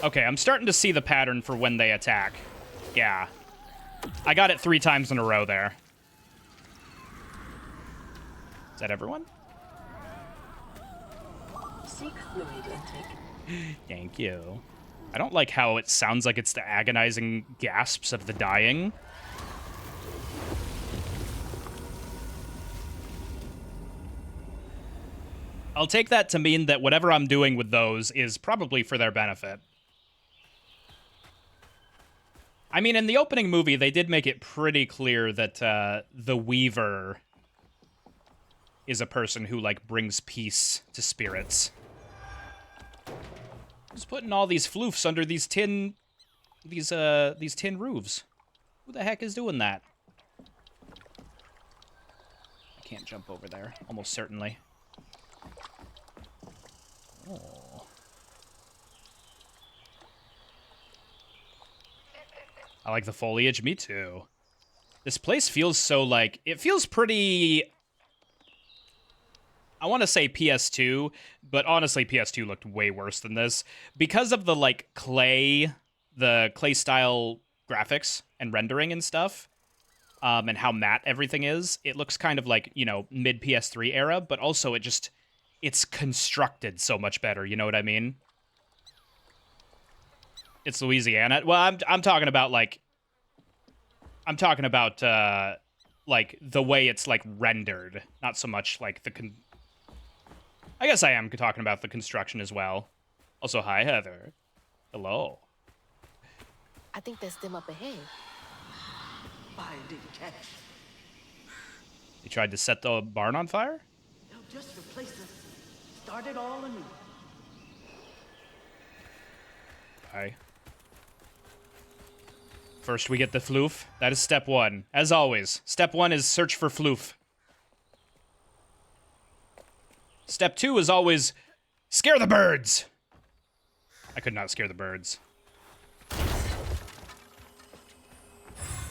Speaker 1: Okay, I'm starting to see the pattern for when they attack. Yeah. I got it 3 times in a row there. Is that everyone?
Speaker 3: Seek fluid intake.
Speaker 1: Thank you. I don't like how it sounds like it's the agonizing gasps of the dying. I'll take that to mean that whatever I'm doing with those is probably for their benefit. I mean, in the opening movie, they did make it pretty clear that the Weaver is a person who, like, brings peace to spirits. Who's putting all these floofs under these tin roofs? Who the heck is doing that? I can't jump over there, almost certainly. Oh. I like the foliage, me too. This place feels so, like, it feels pretty... I want to say PS2, but honestly, PS2 looked way worse than this. Because of the, like, the clay-style graphics and rendering and stuff, and how matte everything is, it looks kind of like, you know, mid-PS3 era, but also it's constructed so much better, you know what I mean? it's Louisiana. Well, I'm talking about like like the way it's like rendered, not so much like I guess I am talking about the construction as well. Also, hi Heather. Hello.
Speaker 5: I think that's them up ahead.
Speaker 6: Binding cash.
Speaker 1: You tried to set the barn on fire?
Speaker 6: They'll just replace us. Start it all anew.
Speaker 1: Hi. First, we get the floof. That is step one. As always, step one is search for floof. Step two is always scare the birds. I could not scare the birds.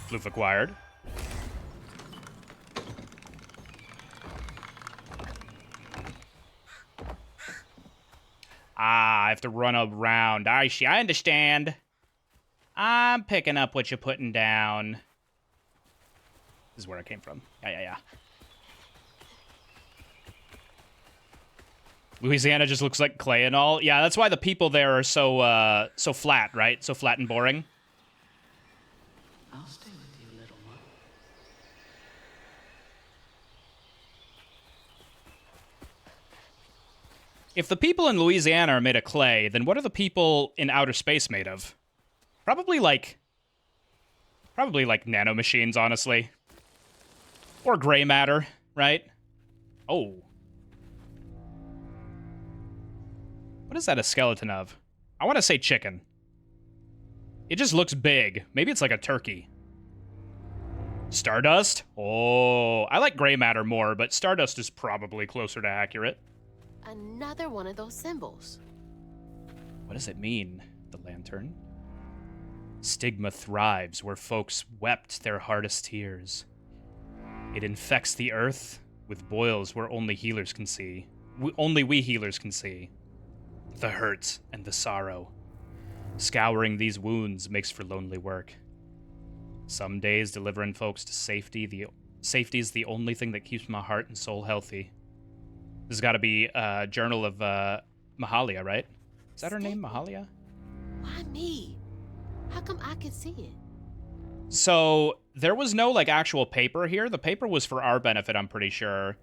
Speaker 1: Floof acquired. Ah, I have to run around. I understand. I'm picking up what you're putting down. This is where I came from. Yeah. Louisiana just looks like clay and all. Yeah, that's why the people there are so so flat, right? So flat and boring.
Speaker 6: I'll stay with you, little one.
Speaker 1: If the people in Louisiana are made of clay, then what are the people in outer space made of? Probably like nanomachines, honestly. Or gray matter, right? Oh. What is that a skeleton of? I want to say chicken. It just looks big. Maybe it's like a turkey. Stardust? Oh, I like gray matter more, but Stardust is probably closer to accurate.
Speaker 5: Another one of those symbols.
Speaker 1: What does it mean, the lantern? Stigma thrives where folks wept their hardest tears. It infects the earth with boils where only healers can see. Only we healers can see. The hurt and the sorrow. Scouring these wounds makes for lonely work. Some days delivering folks to safety. Safety is the only thing that keeps my heart and soul healthy. This has got to be a journal of Mahalia, right? Is that her name, Mahalia?
Speaker 5: Why me? How come I could see it?
Speaker 1: So there was no like actual paper here. The paper was for our benefit, I'm pretty sure.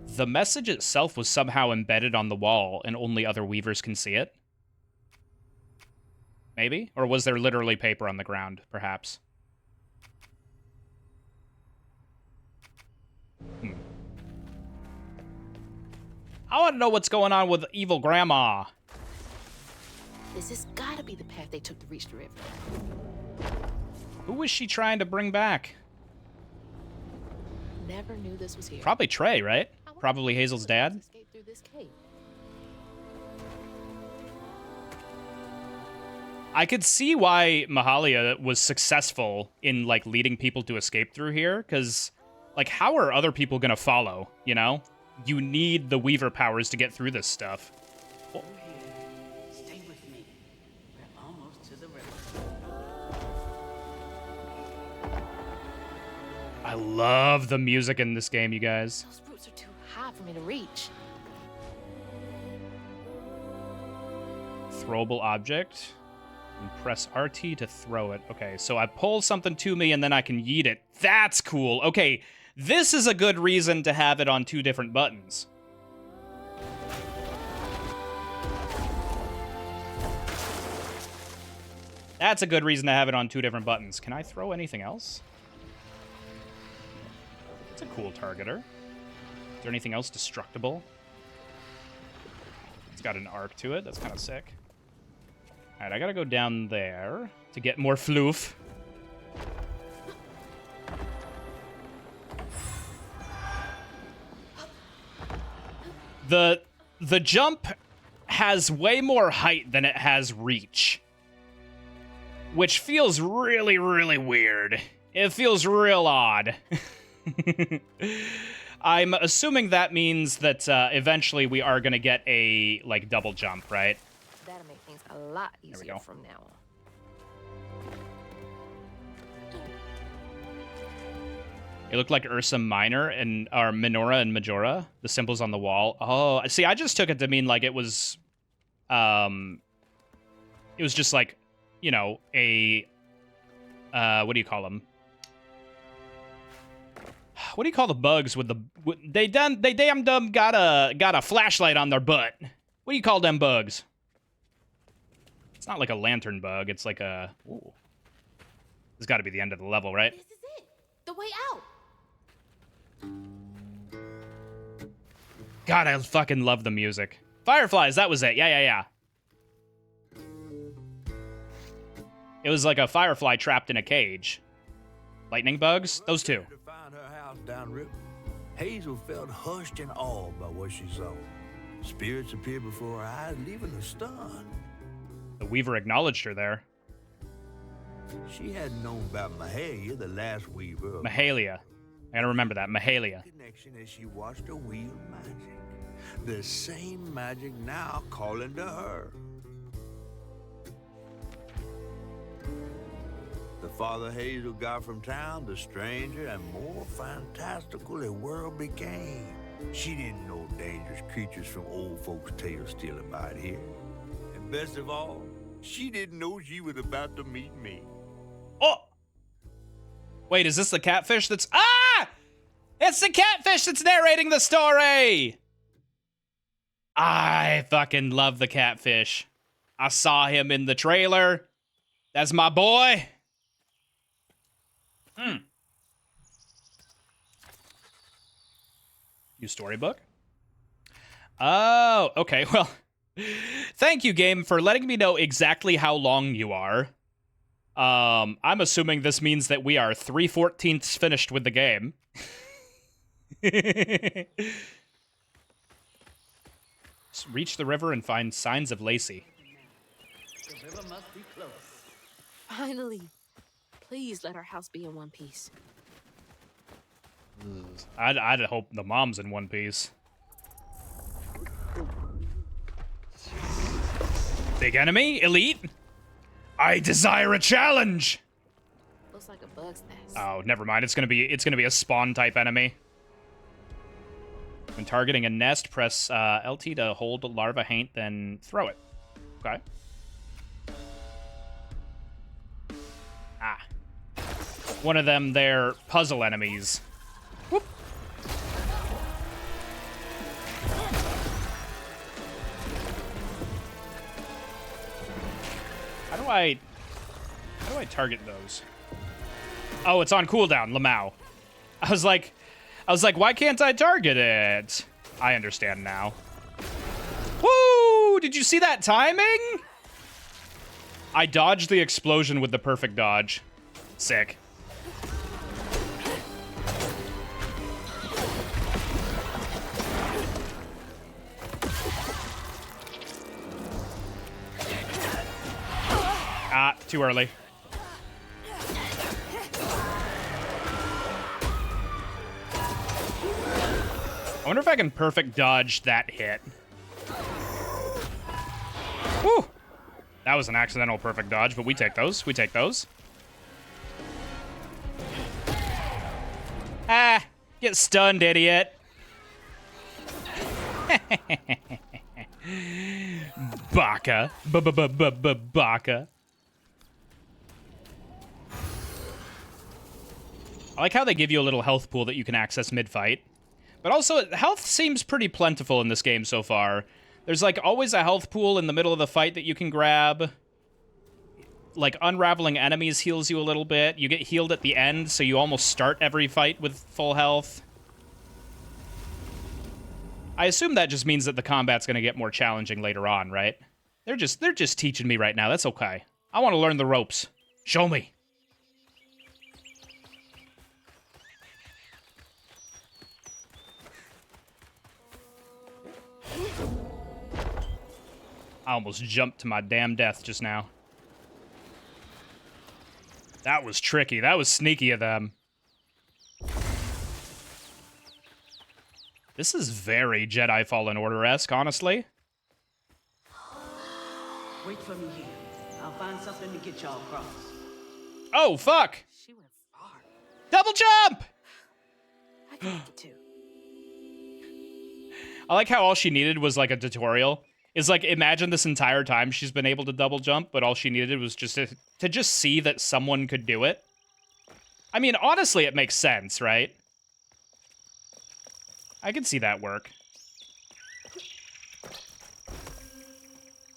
Speaker 1: The message itself was somehow embedded on the wall and only other weavers can see it. Maybe? Or was there literally paper on the ground, perhaps? I want to know what's going on with evil grandma.
Speaker 5: This has got to be the path they took to reach the river.
Speaker 1: Who was she trying to bring back?
Speaker 5: Never knew this was here.
Speaker 1: Probably Trey, right? Probably Hazel's dad.
Speaker 5: Escape through this cave.
Speaker 1: I could see why Mahalia was successful in like leading people to escape through here, because like how are other people gonna follow, you know? You need the Weaver powers to get through this stuff.
Speaker 6: We're here. Stay with me. We're almost to the river.
Speaker 1: I love the music in this game, you guys.
Speaker 5: Those roots are too high for me to reach.
Speaker 1: Throwable object. And press RT to throw it. Okay, so I pull something to me and then I can yeet it. That's cool. Okay, this is a good reason to have it on two different buttons. That's a good reason to have it on two different buttons. Can I throw anything else? It's a cool targeter. Is there anything else destructible? It's got an arc to it. That's kind of sick. All right, I gotta go down there to get more floof. The jump has way more height than it has reach, which feels really, really weird. It feels real odd. I'm assuming that means that eventually we are gonna get a like double jump, right?
Speaker 5: That'll make things a lot easier from now on.
Speaker 1: It looked like Ursa Minor and or Minora and Majora, the symbols on the wall. Oh, see, I just took it to mean like it was It was just like, you know, a what do you call them? What do you call the bugs with the they damn dumb got a flashlight on their butt. What do you call them bugs? It's not like a lantern bug. It's like a. Ooh. This has got to be the end of the level, right?
Speaker 2: This is it. The way out.
Speaker 1: God, I fucking love the music. Fireflies, that was it. Yeah. It was like a firefly trapped in a cage. Lightning bugs, those two.
Speaker 4: To find her house downriver, Hazel felt hushed and awed by what she saw. Spirits appeared before her eyes, leaving her stunned.
Speaker 1: The Weaver acknowledged her there.
Speaker 4: She hadn't known about Mahalia, the last Weaver.
Speaker 1: Mahalia. I gotta remember that. Mahalia.
Speaker 4: Connection as she watched her wield magic. The same magic now calling to her. The farther Hazel got from town, the stranger and more fantastical the world became. She didn't know dangerous creatures from old folks' tales still abide here. And best of all, she didn't know she was about to meet me.
Speaker 1: Oh! Wait, is this the catfish that's... Ah! It's the catfish that's narrating the story! I fucking love the catfish. I saw him in the trailer. That's my boy. New storybook? Oh, okay, well... Thank you, game, for letting me know exactly how long you are. I'm assuming this means that we are 3/14 finished with the game. Reach the river and find signs of Lacey.
Speaker 6: The river must be close.
Speaker 5: Finally. Please let our house be in one piece.
Speaker 1: I'd hope the mom's in one piece. Big enemy? Elite? I desire a challenge!
Speaker 5: Looks like a bug's nest.
Speaker 1: Oh, never mind. It's gonna be a spawn type enemy. When targeting a nest, press LT to hold larva haint, then throw it. Okay. Ah. One of them, they're puzzle enemies. Whoop. How do I target those? Oh, it's on cooldown, Lamau. I was like, why can't I target it? I understand now. Woo! Did you see that timing? I dodged the explosion with the perfect dodge. Sick. Ah, too early. I wonder if I can perfect dodge that hit. Woo! That was an accidental perfect dodge, but we take those. We take those. Ah! Get stunned, idiot. Baka. Baka. I like how they give you a little health pool that you can access mid-fight. But also, health seems pretty plentiful in this game so far. There's, like, always a health pool in the middle of the fight that you can grab. Like, unraveling enemies heals you a little bit. You get healed at the end, so you almost start every fight with full health. I assume that just means that the combat's gonna get more challenging later on, right? They're just teaching me right now. That's okay. I want to learn the ropes. Show me. I almost jumped to my damn death just now. That was tricky. That was sneaky of them. This is very Jedi Fallen Order-esque, honestly.
Speaker 6: Wait for me here. I'll find something to get y'all across.
Speaker 1: Oh, fuck!
Speaker 5: She went far.
Speaker 1: Double jump!
Speaker 5: I can make it too.
Speaker 1: I like how all she needed was, like, a tutorial. Is like, imagine this entire time she's been able to double jump, but all she needed was just to just see that someone could do it. I mean, honestly, it makes sense, right? I can see that work.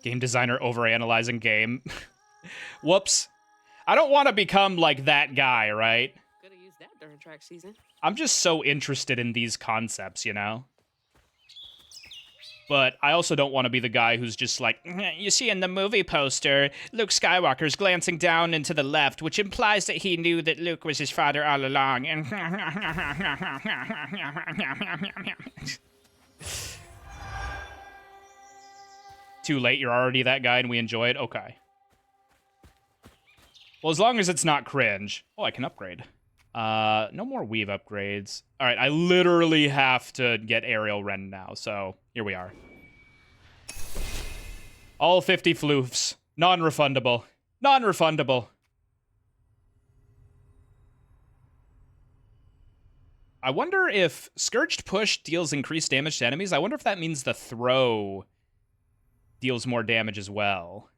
Speaker 1: Game designer overanalyzing game. Whoops. I don't want to become like that guy, right?
Speaker 5: Could have used that during track season.
Speaker 1: I'm just so interested in these concepts, you know? But I also don't want to be the guy who's just like, you see in the movie poster, Luke Skywalker's glancing down and to the left, which implies that he knew that Luke was his father all along. And too late, you're already that guy and we enjoy it? Okay. Well, as long as it's not cringe. Oh, I can upgrade. No more weave upgrades. All right, I literally have to get Ariel Ren now, so here we are. All 50 floofs. Non-refundable. Non-refundable. I wonder if Scourged Push deals increased damage to enemies. I wonder if that means the throw deals more damage as well.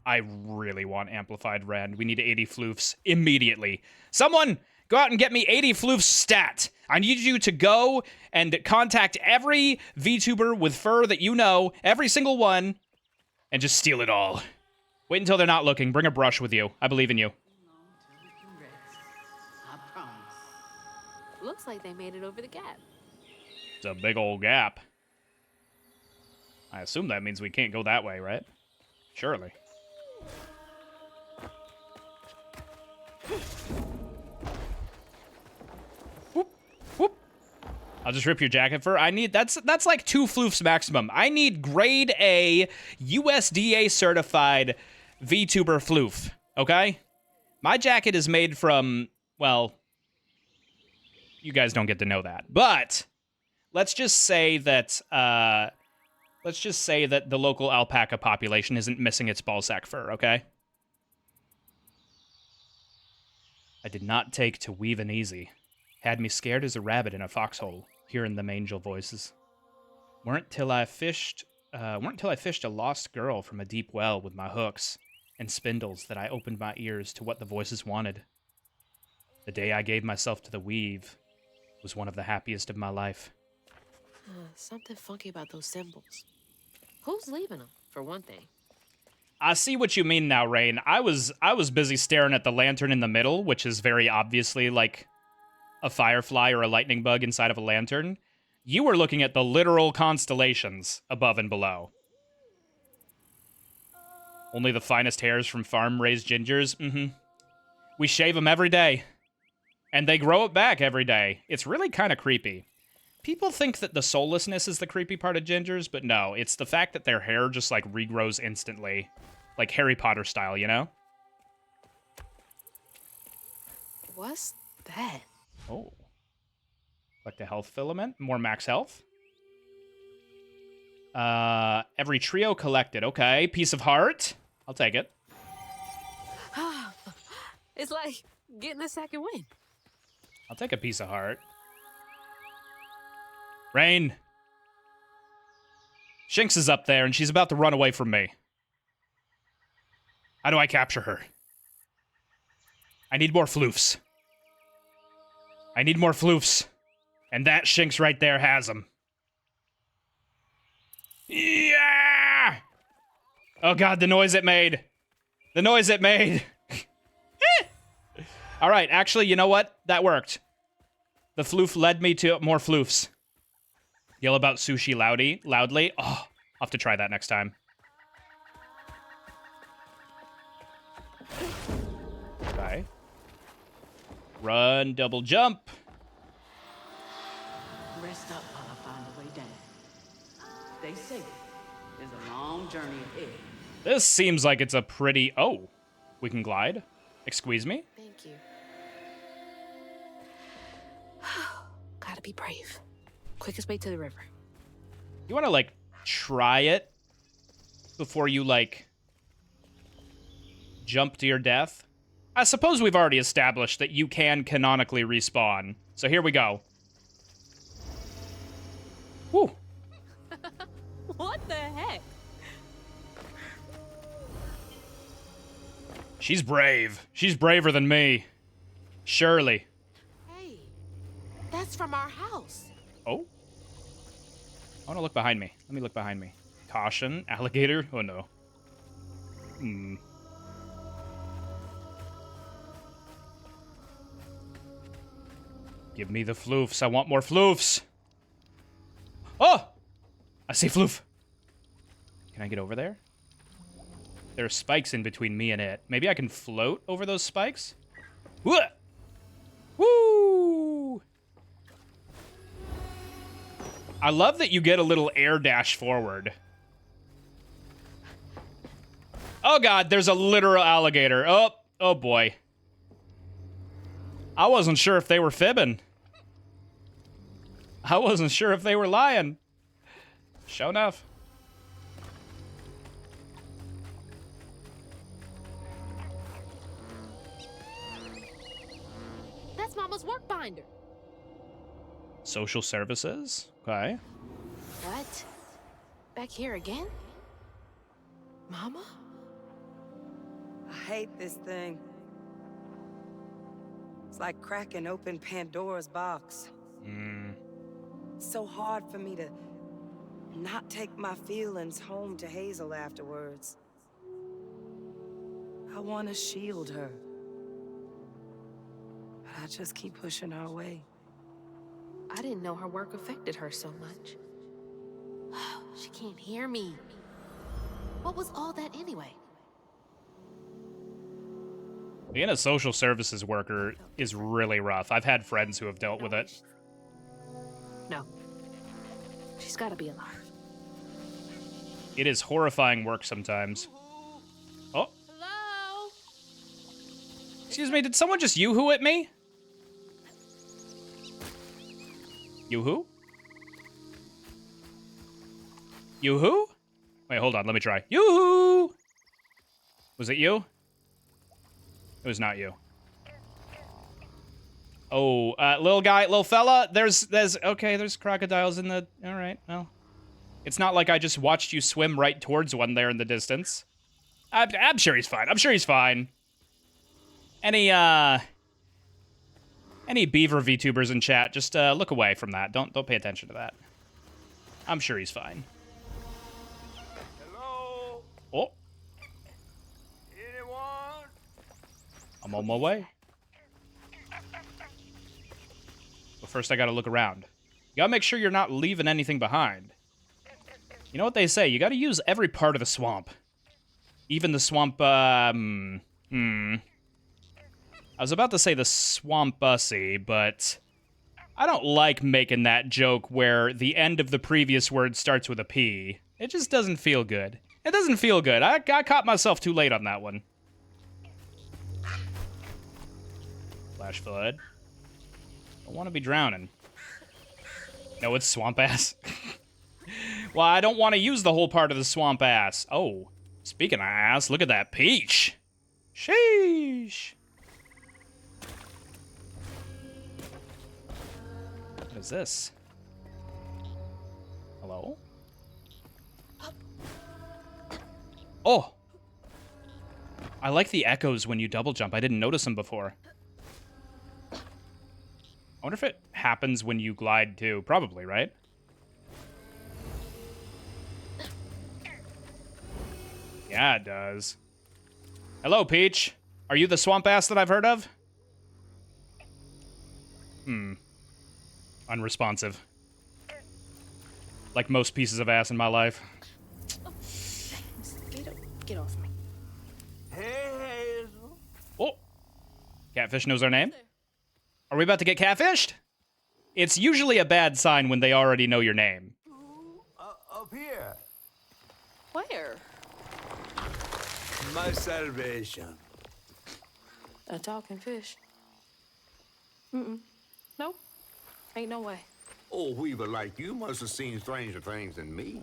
Speaker 1: I really want Amplified Rend. We need 80 floofs immediately. Someone, go out and get me 80 floofs stat. I need you to go and contact every VTuber with fur that you know, every single one, and just steal it all. Wait until they're not looking. Bring a brush with you. I believe in you.
Speaker 6: I promise.
Speaker 5: Looks like they made it over the gap.
Speaker 1: It's a big old gap. I assume that means we can't go that way, right? Surely. Whoop, whoop. I'll just rip your jacket fur. I need, that's like 2 floofs maximum. I need grade A USDA certified VTuber floof, okay? My jacket is made from, well, you guys don't get to know that. But let's just say that the local alpaca population isn't missing its ballsack fur, okay? I did not take to weaving easy. Had me scared as a rabbit in a foxhole, hearing them angel voices. Weren't till I fished a lost girl from a deep well with my hooks and spindles that I opened my ears to what the voices wanted. The day I gave myself to the weave was one of the happiest of my life.
Speaker 5: Something funky about those symbols. Who's leaving them, for one thing?
Speaker 1: I see what you mean now, Rain. I was busy staring at the lantern in the middle, which is very obviously like a firefly or a lightning bug inside of a lantern. You were looking at the literal constellations above and below. Only the finest hairs from farm-raised gingers? Mm-hmm. We shave them every day. And they grow it back every day. It's really kind of creepy. People think that the soullessness is the creepy part of gingers, but no, it's the fact that their hair just, like, regrows instantly. Like Harry Potter style, you know?
Speaker 5: What's that?
Speaker 1: Oh. Like the health filament? More max health? Every trio collected. Okay, piece of heart. I'll take it.
Speaker 5: It's like getting a second win.
Speaker 1: I'll take a piece of heart. Rain. Shinx is up there, and she's about to run away from me. How do I capture her? I need more floofs. I need more floofs. And that Shinx right there has them. Yeah! Oh god, the noise it made. The noise it made. Alright, actually, you know what? That worked. The floof led me to more floofs. Yell about sushi loudly. Oh, I'll have to try that next time. Okay. Run, double jump.
Speaker 6: Rest up while I find the way down. Stay safe. There's a long journey ahead.
Speaker 1: This seems like it's a pretty... Oh, we can glide. Excuse me?
Speaker 5: Thank you. Gotta be brave. Quickest way to the river.
Speaker 1: You want to, like, try it before you, like, jump to your death? I suppose we've already established that you can canonically respawn. So here we go. Whew. She's brave. She's braver than me. Surely.
Speaker 5: Hey, that's from our house.
Speaker 1: Oh? I want to look behind me. Let me look behind me. Caution. Alligator. Oh, no. Hmm. Give me the floofs. I want more floofs. Oh! I see floof. Can I get over there? There are spikes in between me and it. Maybe I can float over those spikes? Woo! Woo! I love that you get a little air dash forward. Oh god, there's a literal alligator. Oh boy. I wasn't sure if they were fibbing. I wasn't sure if they were lying. Sure enough.
Speaker 5: That's Mama's work binder.
Speaker 1: Social services? Okay.
Speaker 5: What? Back here again? Mama?
Speaker 8: I hate this thing. It's like cracking open Pandora's box. It's so hard for me to not take my feelings home to Hazel afterwards. I want to shield her. But I just keep pushing her away.
Speaker 5: I didn't know her work affected her so much. She can't hear me. What was all that anyway?
Speaker 1: Being a social services worker is really rough. I've had friends who have dealt with it.
Speaker 5: No. She's gotta be alive.
Speaker 1: It is horrifying work sometimes. Oh.
Speaker 5: Hello?
Speaker 1: Excuse me, did someone just yoo-hoo at me? Yoo-hoo? Yoo-hoo? Wait, hold on, let me try. Yoo-hoo! Was it you? It was not you. Oh, little guy, little fella, there's crocodiles in the, all right, well. It's not like I just watched you swim right towards one there in the distance. I'm sure he's fine. I'm sure he's fine. Any beaver VTubers in chat, just look away from that. Don't pay attention to that. I'm sure he's fine.
Speaker 4: Hello?
Speaker 1: Oh.
Speaker 4: Anyone?
Speaker 1: I'm on my way. But first I gotta look around. You gotta make sure you're not leaving anything behind. You know what they say, you gotta use every part of the swamp. Even the swamp, I was about to say the swamp bussy, but I don't like making that joke where the end of the previous word starts with a P. It just doesn't feel good. It doesn't feel good. I caught myself too late on that one. Flash flood. Don't want to be drowning. No, it's swamp ass. Well, I don't want to use the whole part of the swamp ass. Oh, speaking of ass, look at that peach. Sheesh. What is this? Hello? Oh! I like the echoes when you double jump. I didn't notice them before. I wonder if it happens when you glide too. Probably, right? Yeah, it does. Hello, Peach. Are you the swamp ass that I've heard of? Unresponsive. Like most pieces of ass in my life.
Speaker 5: Get off me.
Speaker 4: Hey, Hazel.
Speaker 1: Oh! Catfish knows our name? Are we about to get catfished? It's usually a bad sign when they already know your name.
Speaker 4: Up here.
Speaker 5: Where?
Speaker 4: My salvation.
Speaker 5: A talking fish. Nope. Ain't no way.
Speaker 4: Oh, Weaver, like you must have seen stranger things than me.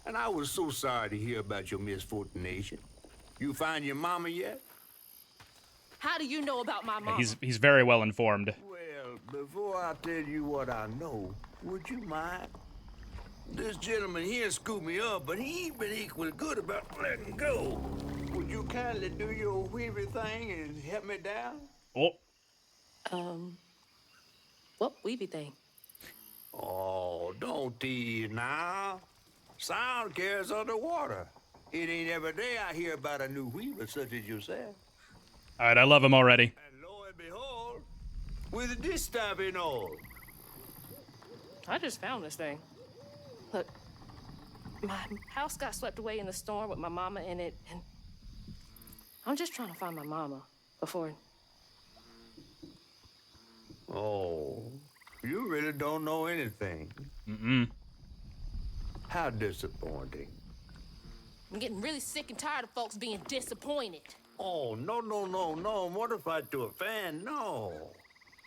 Speaker 4: And I was so sorry to hear about your misfortunation. You find your mama yet?
Speaker 5: How do you know about my mom?
Speaker 1: He's very well informed.
Speaker 4: Well, before I tell you what I know, would you mind? This gentleman here scooped me up, but he ain't been equally good about letting go. Would you kindly do your weavy thing and help me down?
Speaker 1: Oh,
Speaker 5: What weavy thing?
Speaker 4: Oh, don't tease now. Sound carries underwater. It ain't every day I hear about a new weaver such as yourself.
Speaker 1: all right, I love him already.
Speaker 4: And lo and behold, with this stabbing all.
Speaker 5: I just found this thing. Look, my house got swept away in the storm with my mama in it, and I'm just trying to find my mama before.
Speaker 4: Oh, you really don't know anything.
Speaker 1: Mm-mm.
Speaker 4: How disappointing.
Speaker 5: I'm getting really sick and tired of folks being disappointed.
Speaker 4: Oh, no, mortified to offend, no.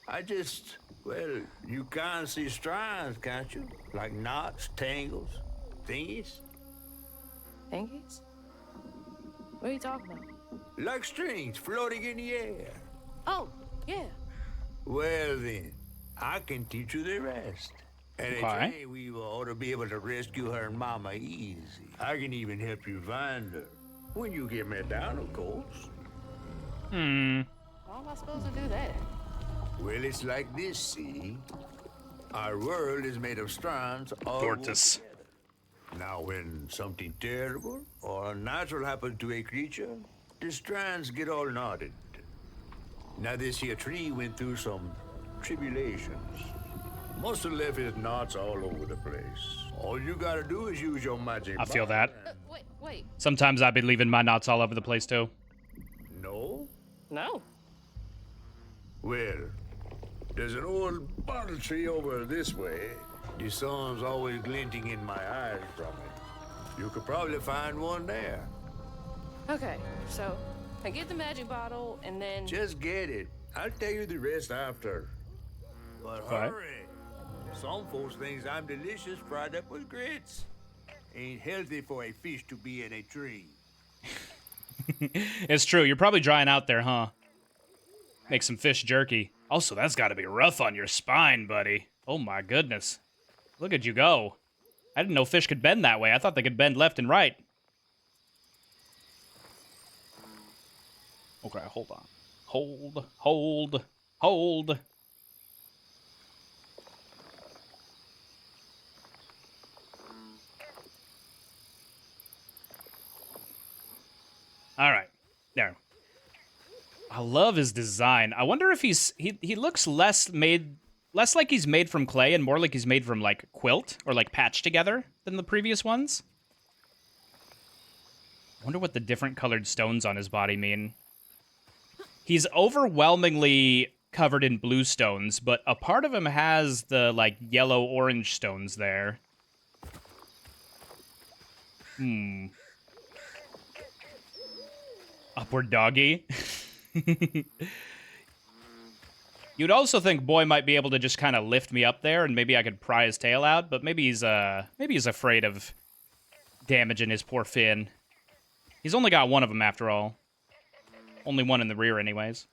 Speaker 4: I just, well, you can't see strands, can't you? Like knots, tangles, thingies?
Speaker 5: Thingies? What are you talking about?
Speaker 4: Like strings floating in the air.
Speaker 5: Oh, yeah.
Speaker 4: Well then, I can teach you the rest. And a train weaver ought to be able to rescue her mama easy. I can even help you find her. When you get me down, of course.
Speaker 5: How am I supposed to do that?
Speaker 4: Well, it's like this, see? Our world is made of strands all
Speaker 1: Tortoise.
Speaker 4: woven together. Now, when something terrible or unnatural happens to a creature, the strands get all knotted. Now, this here tree went through some tribulations. Must have left his knots all over the place. All you gotta do is use your magic.
Speaker 1: I feel that.
Speaker 5: Wait.
Speaker 1: Sometimes I've been leaving my knots all over the place too.
Speaker 4: No?
Speaker 5: No.
Speaker 4: Well, there's an old bottle tree over this way. The sun's always glinting in my eyes from it. You could probably find one there.
Speaker 5: Okay, so I get the magic bottle and then.
Speaker 4: Just get it. I'll tell you the rest after. But hurry. Some folks think I'm delicious fried up with grits. Ain't healthy for a fish to be in a tree.
Speaker 1: It's true. You're probably drying out there, huh? Make some fish jerky. Also, that's got to be rough on your spine, buddy. Oh my goodness. Look at you go. I didn't know fish could bend that way. I thought they could bend left and right. Okay, hold on. Hold. All right, there. I love his design. I wonder if he looks less like he's made from clay and more like he's made from like quilt or like patched together than the previous ones. I wonder what the different colored stones on his body mean. He's overwhelmingly covered in blue stones, but a part of him has the like yellow-orange stones there. Upward doggy. You'd also think Boy might be able to just kind of lift me up there, and maybe I could pry his tail out. But maybe he's afraid of damaging his poor fin. He's only got one of them after all. Only one in the rear, anyways.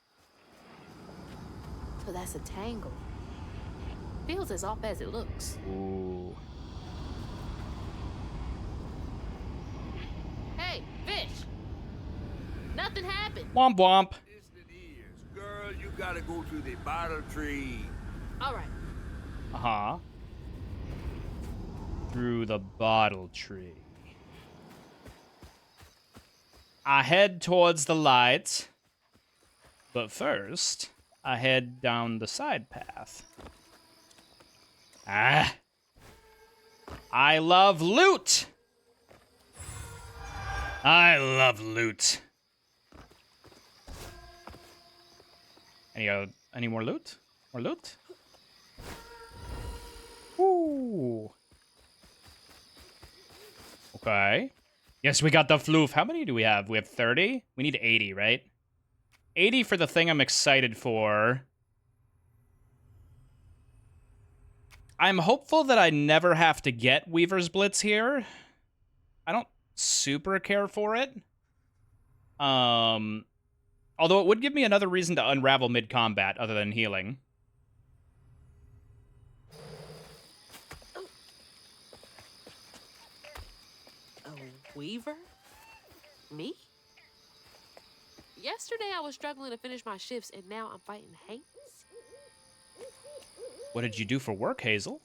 Speaker 5: So that's a tangle. Feels as off as it looks.
Speaker 1: Ooh.
Speaker 5: Hey, fish! Nothing happened.
Speaker 1: Womp womp.
Speaker 4: Girl, you gotta go to the bottle tree.
Speaker 5: All right.
Speaker 1: Uh-huh. Through the bottle tree. I head towards the light. But first, I head down the side path. Ah. I love loot. I love loot. Any more loot? More loot? Ooh. Okay. Yes, we got the floof. How many do we have? We have 30? We need 80, right? 80 for the thing I'm excited for. I'm hopeful that I never have to get Weaver's Blitz here. I don't super care for it. Although it would give me another reason to unravel mid-combat other than healing.
Speaker 5: A weaver? Me?
Speaker 11: Yesterday I was struggling to finish my shifts, and now I'm fighting hates.
Speaker 1: What did you do for work, Hazel?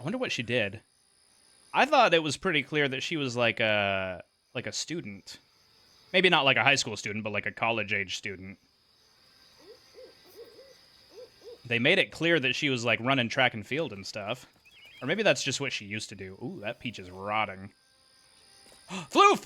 Speaker 1: I wonder what she did. I thought it was pretty clear that she was like a student. Maybe not like a high school student, but like a college-age student. They made it clear that she was like running track and field and stuff. Or maybe that's just what she used to do. Ooh, that peach is rotting. Floof!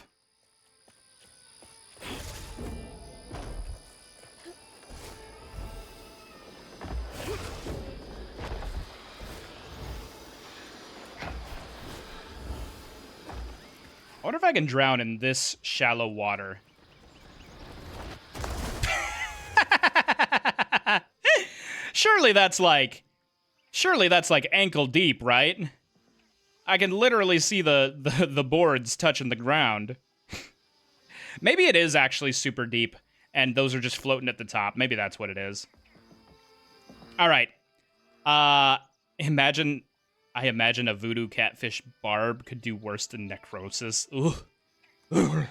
Speaker 1: I wonder if I can drown in this shallow water. Surely that's like ankle deep, right? I can literally see the boards touching the ground. Maybe it is actually super deep, and those are just floating at the top. Maybe that's what it is. All right. I imagine a voodoo catfish barb could do worse than necrosis. Ooh. All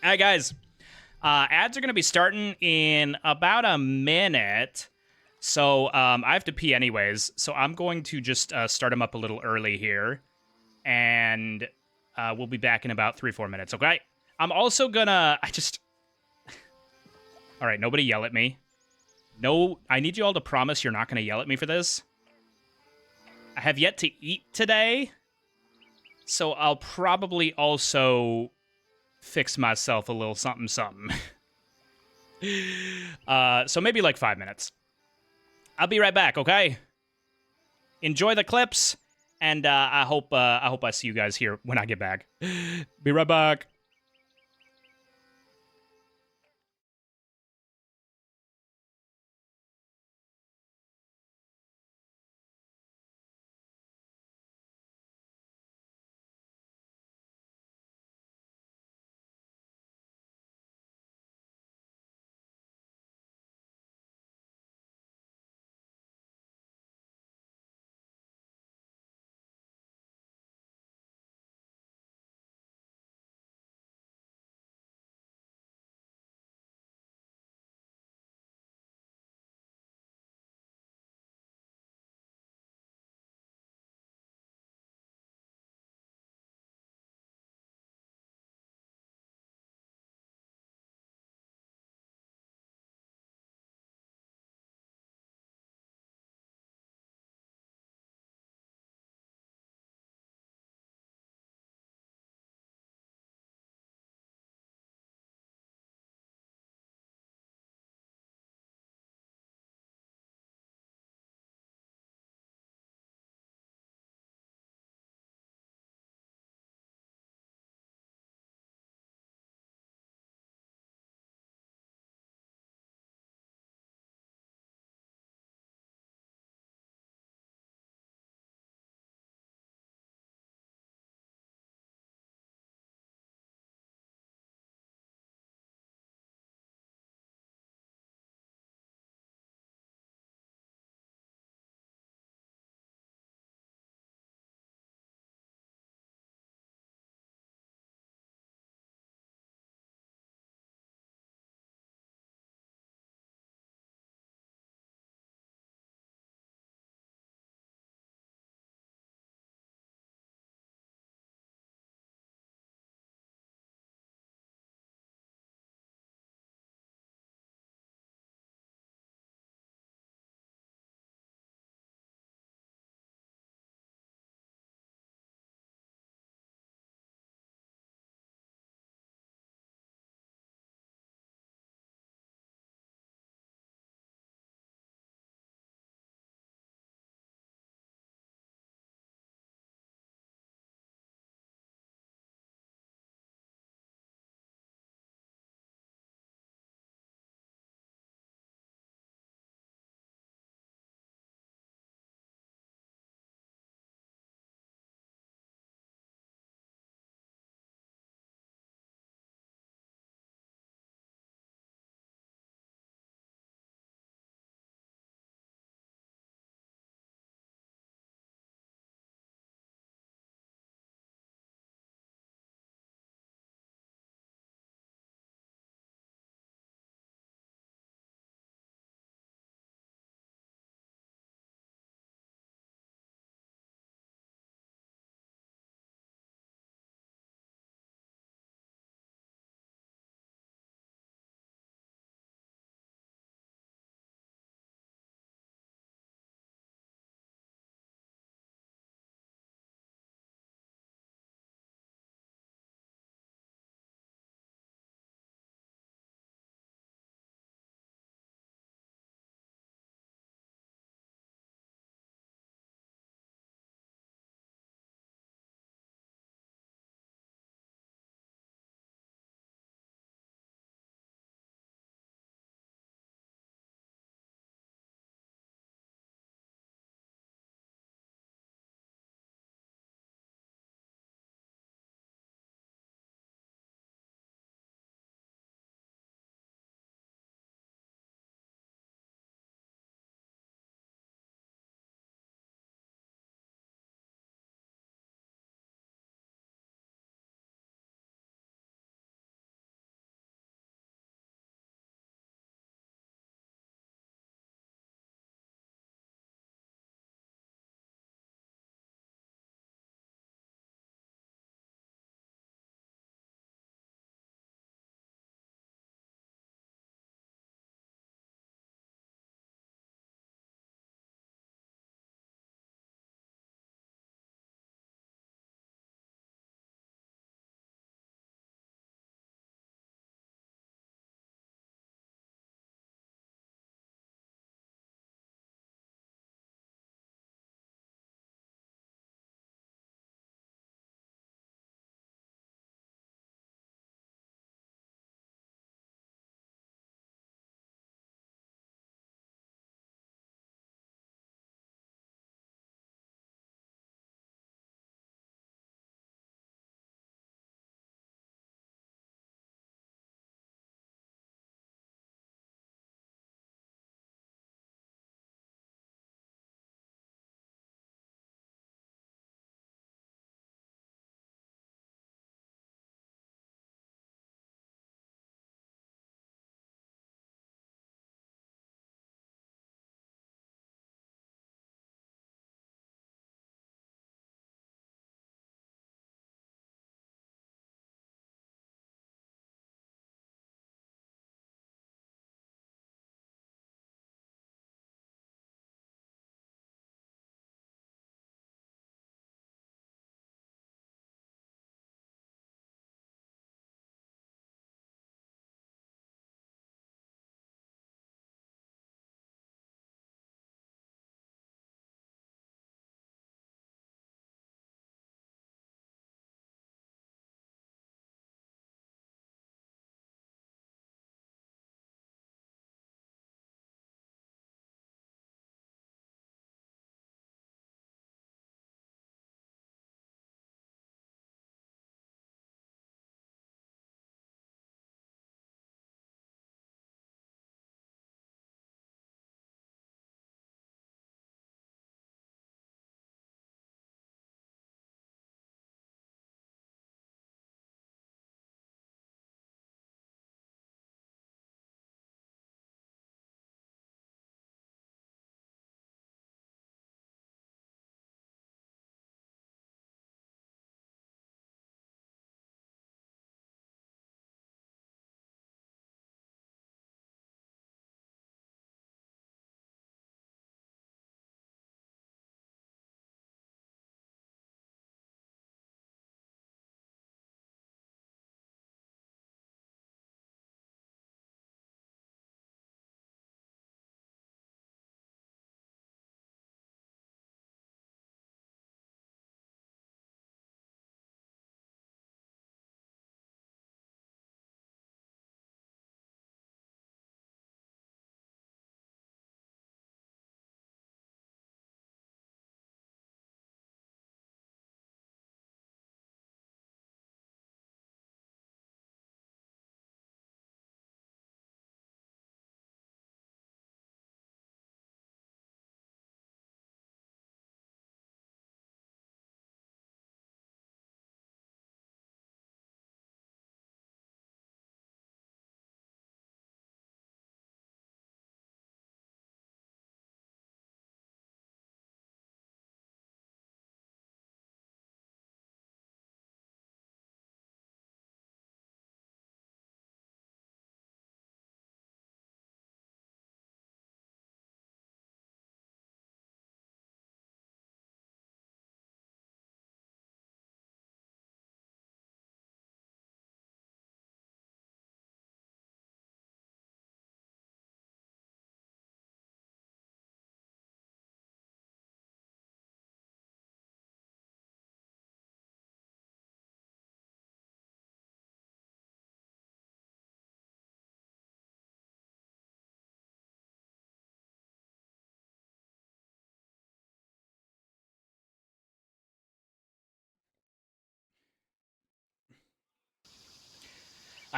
Speaker 1: right, guys. Ads are going to be starting in about a minute. So I have to pee anyways. So I'm going to just start them up a little early here. And we'll be back in about 3-4 minutes, okay? I'm also gonna... All right, nobody yell at me. No, I need you all to promise you're not going to yell at me for this. I have yet to eat today, so I'll probably also fix myself a little something. So maybe like 5 minutes. I'll be right back, okay? Enjoy the clips, and I hope I see you guys here when I get back. Be right back.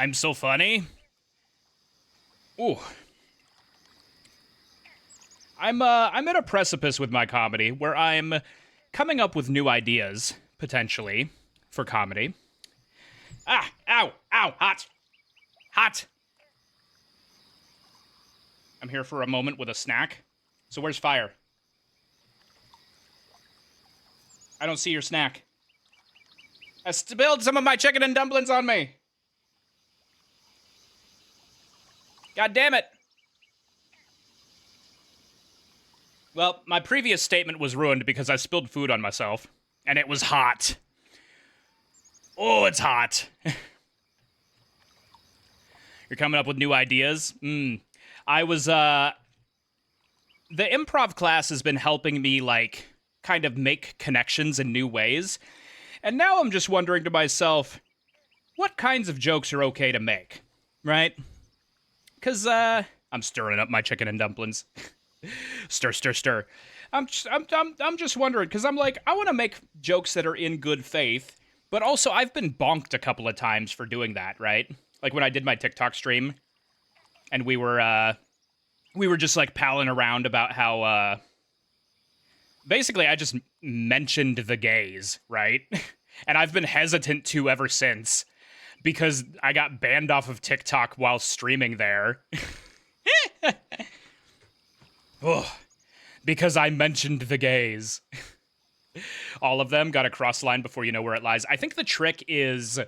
Speaker 1: I'm so funny. Ooh. I'm at a precipice with my comedy where I'm coming up with new ideas, potentially, for comedy. Ah, ow, ow, hot. Hot. I'm here for a moment with a snack. So where's fire? I don't see your snack. I spilled some of my chicken and dumplings on me. God damn it. Well, my previous statement was ruined because I spilled food on myself. And it was hot. Oh, it's hot. You're coming up with new ideas? I was, the improv class has been helping me, like, kind of make connections in new ways. And now I'm just wondering to myself, what kinds of jokes are okay to make, right? Because, I'm stirring up my chicken and dumplings. Stir, stir, stir. I'm just wondering, because I'm like, I want to make jokes that are in good faith, but also I've been bonked a couple of times for doing that, right? Like when I did my TikTok stream, and we were just, like, palling around about how, basically, I just mentioned the gays, right? And I've been hesitant to ever since, because I got banned off of TikTok while streaming there. Oh, because I mentioned the gays. All of them got a cross line before you know where it lies. I think the trick is,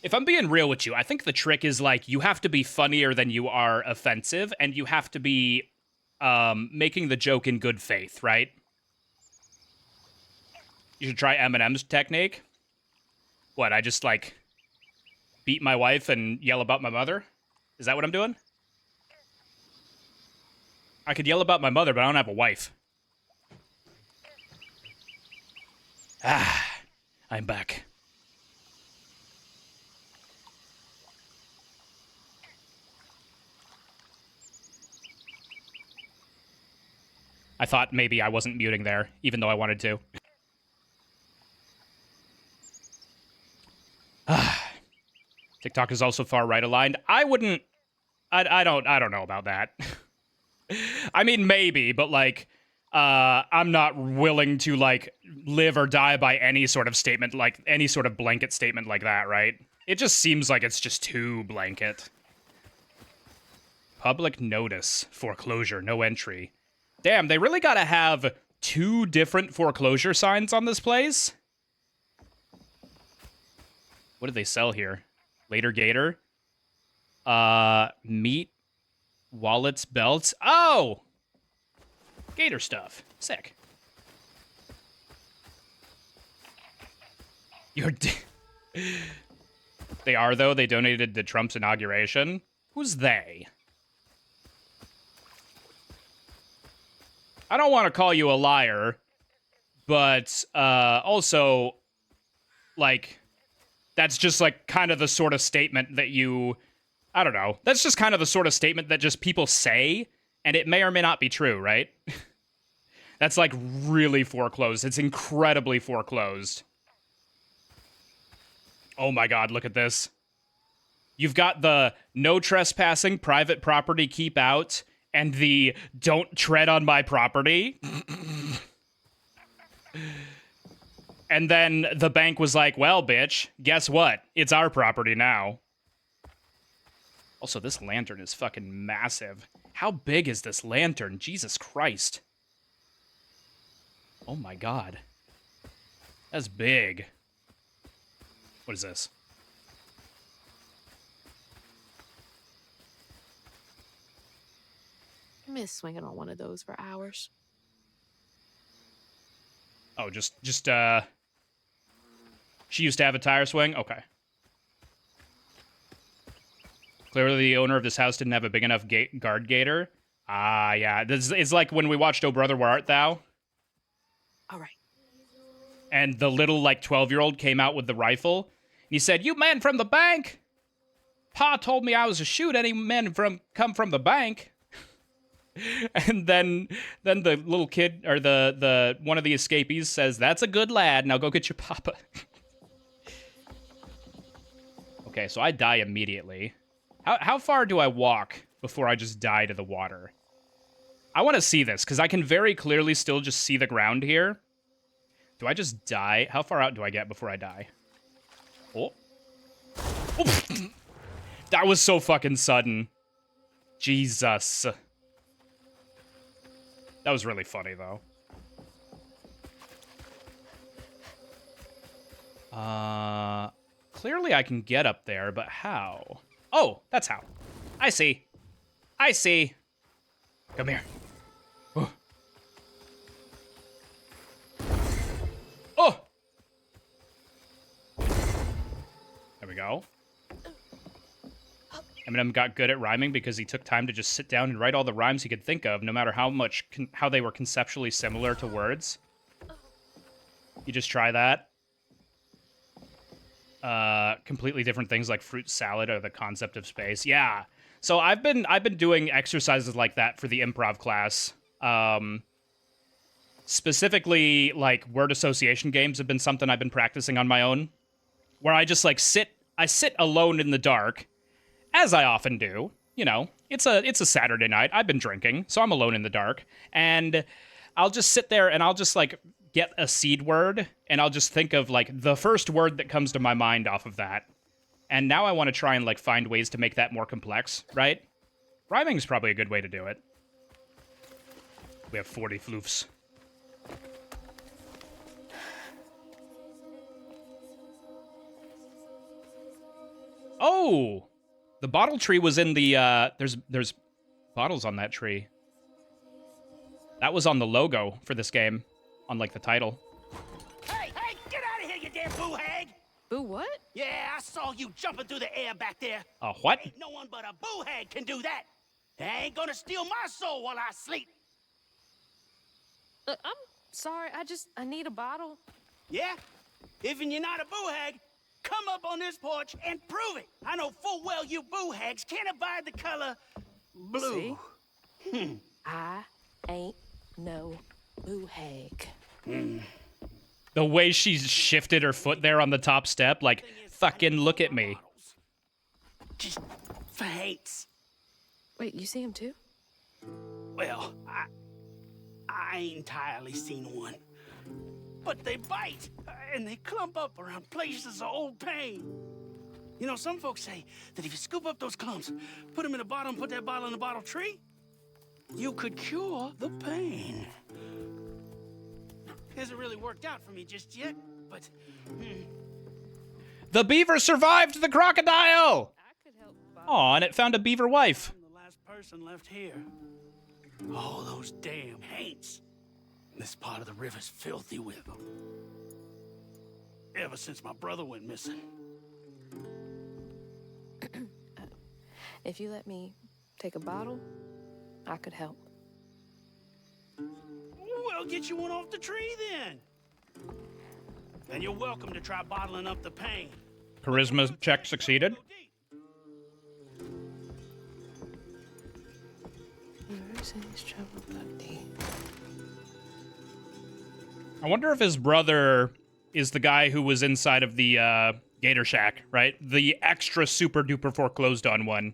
Speaker 1: if I'm being real with you, I think the trick is, like, you have to be funnier than you are offensive, and you have to be making the joke in good faith, right? You should try Eminem's technique. What, I just, like, beat my wife and yell about my mother? Is that what I'm doing? I could yell about my mother, but I don't have a wife. Ah, I'm back. I thought maybe I wasn't muting there, even though I wanted to. TikTok is also far right aligned. I don't know about that. I mean, maybe, but, like, I'm not willing to, like, live or die by any sort of statement, like, any sort of blanket statement like that, right? It just seems like it's just too blanket. Public notice. Foreclosure. No entry. Damn, they really gotta have 2 different foreclosure signs on this place? What did they sell here? Later Gator? Meat, wallets, belts. Oh! Gator stuff. Sick. They are, though. They donated to Trump's inauguration. Who's they? I don't want to call you a liar, but also, like, that's just, like, kind of the sort of statement that you, I don't know. That's just kind of the sort of statement that just people say, and it may or may not be true, right? That's, like, really foreclosed. It's incredibly foreclosed. Oh my god, look at this. You've got the no trespassing, private property, keep out, and the don't tread on my property. And then the bank was like, well, bitch, guess what? It's our property now. Also, this lantern is fucking massive. How big is this lantern? Jesus Christ. Oh my god. That's big. What is this?
Speaker 11: I miss swinging on one of those for hours.
Speaker 1: Oh, just she used to have a tire swing? Okay. Clearly the owner of this house didn't have a big enough guard gator. Ah, yeah. It's like when we watched Oh Brother, Where Art Thou?
Speaker 6: All right.
Speaker 1: And the little, like, 12-year-old came out with the rifle. And he said, "You men from the bank! Pa told me I was to shoot any men come from the bank." And then the little kid, or the one of the escapees says, "That's a good lad. Now go get your papa." Okay, so I die immediately. How far do I walk before I just die to the water? I want to see this, because I can very clearly still just see the ground here. Do I just die? How far out do I get before I die? Oh. That was so fucking sudden. Jesus. That was really funny, though. Clearly I can get up there, but how? Oh, that's how. I see. I see. Come here. Oh. Oh! There we go. Eminem got good at rhyming because he took time to just sit down and write all the rhymes he could think of, no matter how they were conceptually similar to words. You just try that. Completely different things like fruit salad or the concept of space. Yeah. So I've been doing exercises like that for the improv class. Specifically, like, word association games have been something I've been practicing on my own, where I just like sit alone in the dark, as I often do. You know, it's a Saturday night. I've been drinking, so I'm alone in the dark, and I'll just sit there and I'll just like get a seed word, and I'll just think of like the first word that comes to my mind off of that. And now I want to try and like find ways to make that more complex, right? Rhyming is probably a good way to do it. We have 40 floofs. Oh! The bottle tree was in the, there's bottles on that tree. That was on the logo for this game, on, like, the title.
Speaker 6: Hey, get out of here, you damn boo hag!
Speaker 5: Boo what?
Speaker 6: Yeah, I saw you jumping through the air back there.
Speaker 1: What?
Speaker 6: Ain't no one but a boo hag can do that. They ain't gonna steal my soul while I sleep.
Speaker 5: I'm sorry, I need a bottle.
Speaker 6: Yeah? Even you're not a boo hag, come up on this porch and prove it. I know full well you boo hags can't abide the color blue.
Speaker 5: See? I ain't no boo hag.
Speaker 1: The way she's shifted her foot there on the top step, like, fucking look at me.
Speaker 6: Just for hates.
Speaker 5: Wait, you see him too?
Speaker 6: Well, I ain't entirely seen one. But they bite, and they clump up around places of old pain. You know, some folks say that if you scoop up those clumps, put them in a bottle and put that bottle in a bottle tree, you could cure the pain. Hasn't really worked out for me just yet, but...
Speaker 1: The beaver survived the crocodile!
Speaker 5: I could help.
Speaker 1: Aw, and it found a beaver wife.
Speaker 6: I'm the last person left here. All those damn haints. This part of the river's filthy with them. Ever since my brother went missing.
Speaker 5: If you let me take a bottle, I could help.
Speaker 6: Well, get you one off the tree then. And you're welcome to try bottling up the pain.
Speaker 1: Charisma check succeeded. I wonder if his brother is the guy who was inside of the Gator Shack, right? The extra super duper foreclosed on one.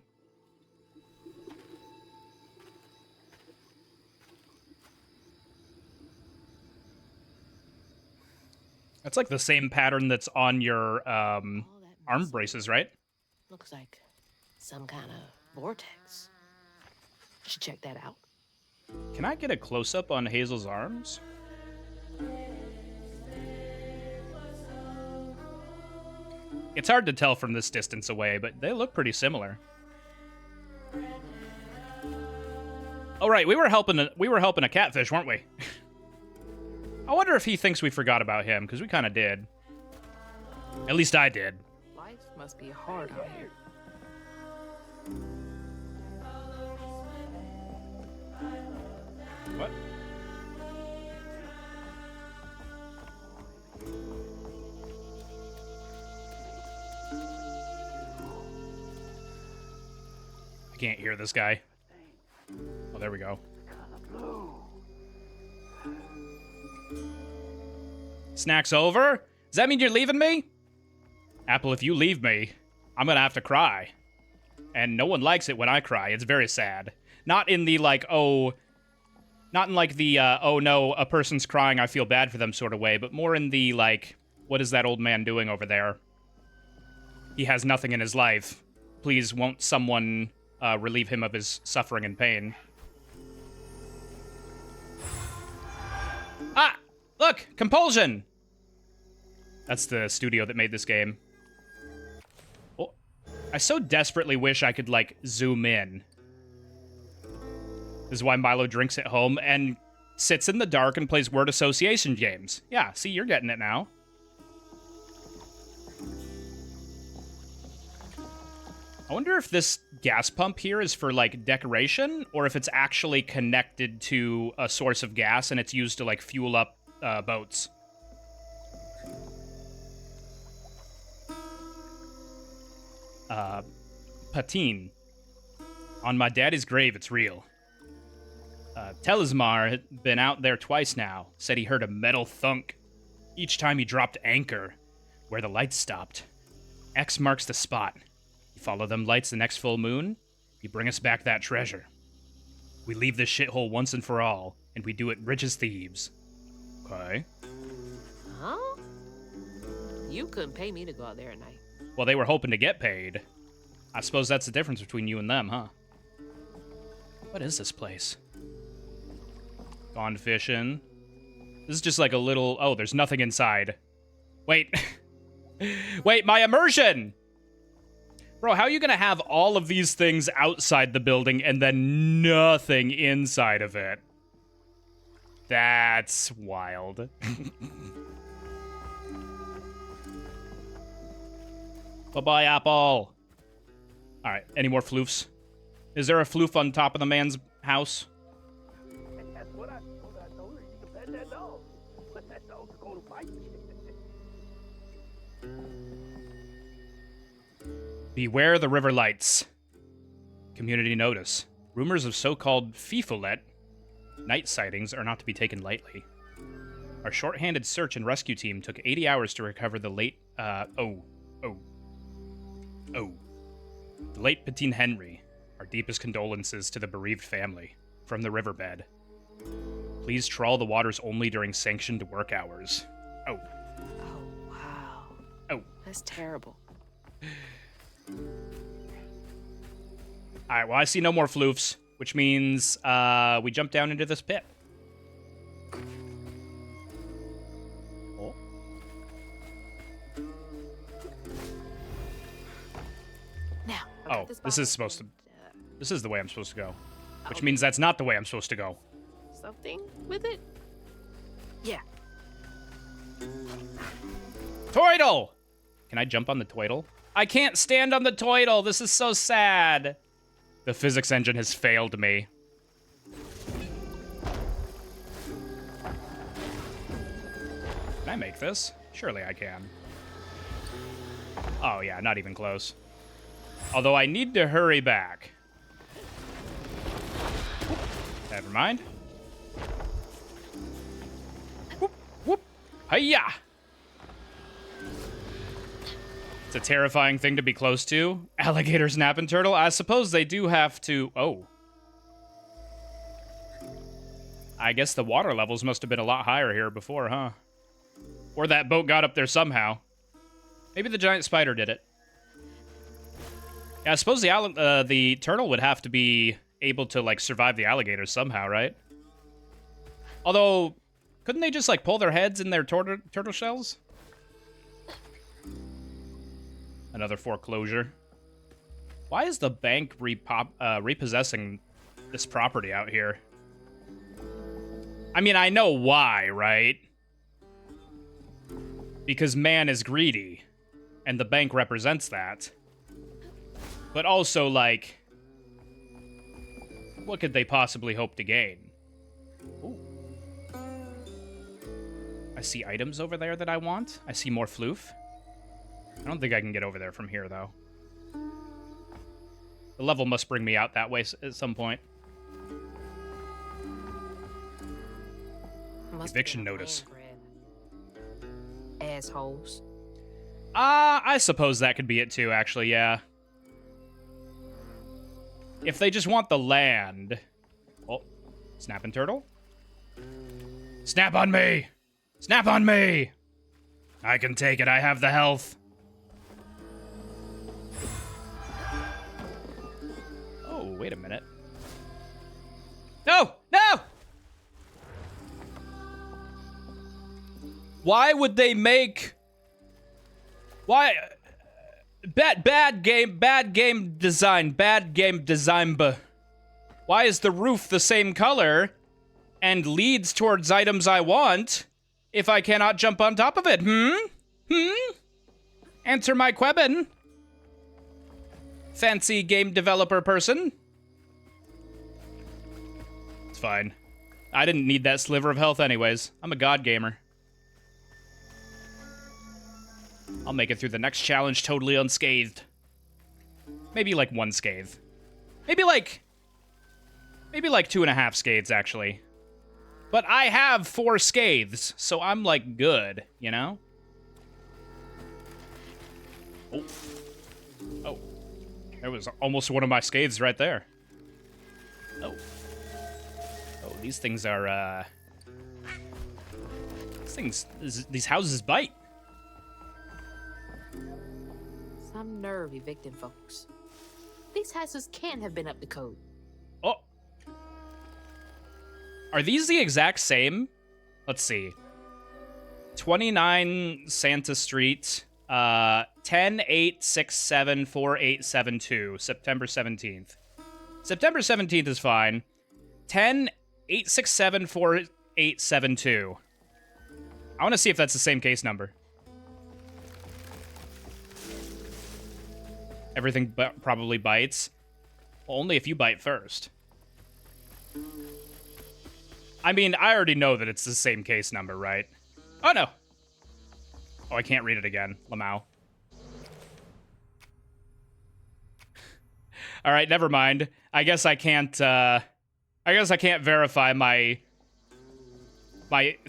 Speaker 1: That's like the same pattern that's on your arm braces, right?
Speaker 5: Looks like some kind of vortex. Should check that out.
Speaker 1: Can I get a close-up on Hazel's arms? It's hard to tell from this distance away, but they look pretty similar. Oh right, we were helping a catfish, weren't we? I wonder if he thinks we forgot about him, because we kind of did. At least I did.
Speaker 5: Life must be hard out here.
Speaker 1: What? I can't hear this guy. Oh, there we go. Snack's over? Does that mean you're leaving me? Apple, if you leave me, I'm gonna have to cry. And no one likes it when I cry. It's very sad. Not in the, like, oh... Not in, like, the, oh no, a person's crying, I feel bad for them sort of way, but more in the, like, what is that old man doing over there? He has nothing in his life. Please, won't someone relieve him of his suffering and pain? Ah! Look! Compulsion! That's the studio that made this game. Oh, I so desperately wish I could, like, zoom in. This is why Milo drinks at home and sits in the dark and plays word association games. Yeah, see, you're getting it now. I wonder if this gas pump here is for, like, decoration, or if it's actually connected to a source of gas and it's used to, like, fuel up boats. Patine. On my daddy's grave, it's real. Telesmar had been out there twice now. Said he heard a metal thunk each time he dropped anchor, where the lights stopped. X marks the spot. You follow them lights the next full moon, you bring us back that treasure. We leave this shithole once and for all, and we do it rich as thieves. Okay.
Speaker 11: Huh? You couldn't pay me to go out there at night.
Speaker 1: Well, they were hoping to get paid. I suppose that's the difference between you and them, huh? What is this place? Gone fishing. This is just like a little... Oh, there's nothing inside. Wait. Wait, my immersion! Bro, how are you gonna have all of these things outside the building and then nothing inside of it? That's wild. Bye-bye, Apple. Alright, any more floofs? Is there a floof on top of the man's house?
Speaker 12: That's what I told her. You can pet that dog. But that dog's going to bite you.
Speaker 1: Beware the river lights. Community notice. Rumors of so-called FIFOLET night sightings are not to be taken lightly. Our short-handed search and rescue team took 80 hours to recover the late, the late Patine Henry. Our deepest condolences to the bereaved family. From the riverbed. Please trawl the waters only during sanctioned work hours. Oh.
Speaker 11: Oh, wow.
Speaker 1: Oh.
Speaker 11: That's terrible.
Speaker 1: Alright, well, I see no more floofs, which means we jump down into this pit. Oh.
Speaker 11: Now.
Speaker 1: Oh, this is supposed to... This is the way I'm supposed to go. Which means that's not the way I'm supposed to go.
Speaker 11: Something with it? Yeah.
Speaker 1: Toidle! Can I jump on the Toidle? I can't stand on the Toidle! This is so sad! The physics engine has failed me. Can I make this? Surely I can. Oh yeah, not even close. Although I need to hurry back. Never mind. Whoop, whoop. Hiya! It's a terrifying thing to be close to. Alligator, snap, and turtle. I suppose they do have to... Oh. I guess the water levels must have been a lot higher here before, huh? Or that boat got up there somehow. Maybe the giant spider did it. Yeah, I suppose the turtle would have to be able to, like, survive the alligators somehow, right? Although, couldn't they just, like, pull their heads in their turtle shells? Another foreclosure. Why is the bank repossessing this property out here? I mean, I know why, right? Because man is greedy, and the bank represents that. But also, like, what could they possibly hope to gain? Ooh. I see items over there that I want. I see more floof. I don't think I can get over there from here, though. The level must bring me out that way at some point. Eviction notice.
Speaker 11: Assholes.
Speaker 1: I suppose that could be it too, actually, yeah. If they just want the land... Oh, snapping turtle? Snap on me! Snap on me! I can take it, I have the health. Oh, wait a minute. No! No! Why would they make... Why... Bad game design. Why is the roof the same color and leads towards items I want if I cannot jump on top of it? Answer my question. Fancy game developer person. It's fine. I didn't need that sliver of health anyways. I'm a god gamer. I'll make it through the next challenge totally unscathed. Maybe like 1 scathe. Maybe like 2.5 scathes, actually. But I have 4 scathes, so I'm like good, you know? Oh. Oh. There was almost one of my scathes right there. Oh. Oh, these things are, these houses bite.
Speaker 11: Some nerve evicting folks. These houses can't have been up to code.
Speaker 1: Oh. Are these the exact same? Let's see. 29 Santa Street, 10-8-6-7-4-8-7-2, September 17th. September 17th is fine. 10-8-6-7-4-8-7-2. I want to see if that's the same case number. Everything probably bites. Well, only if you bite first. I mean, I already know that it's the same case number, right? Oh, no. Oh, I can't read it again. Lamau. All right, never mind. I guess I can't verify my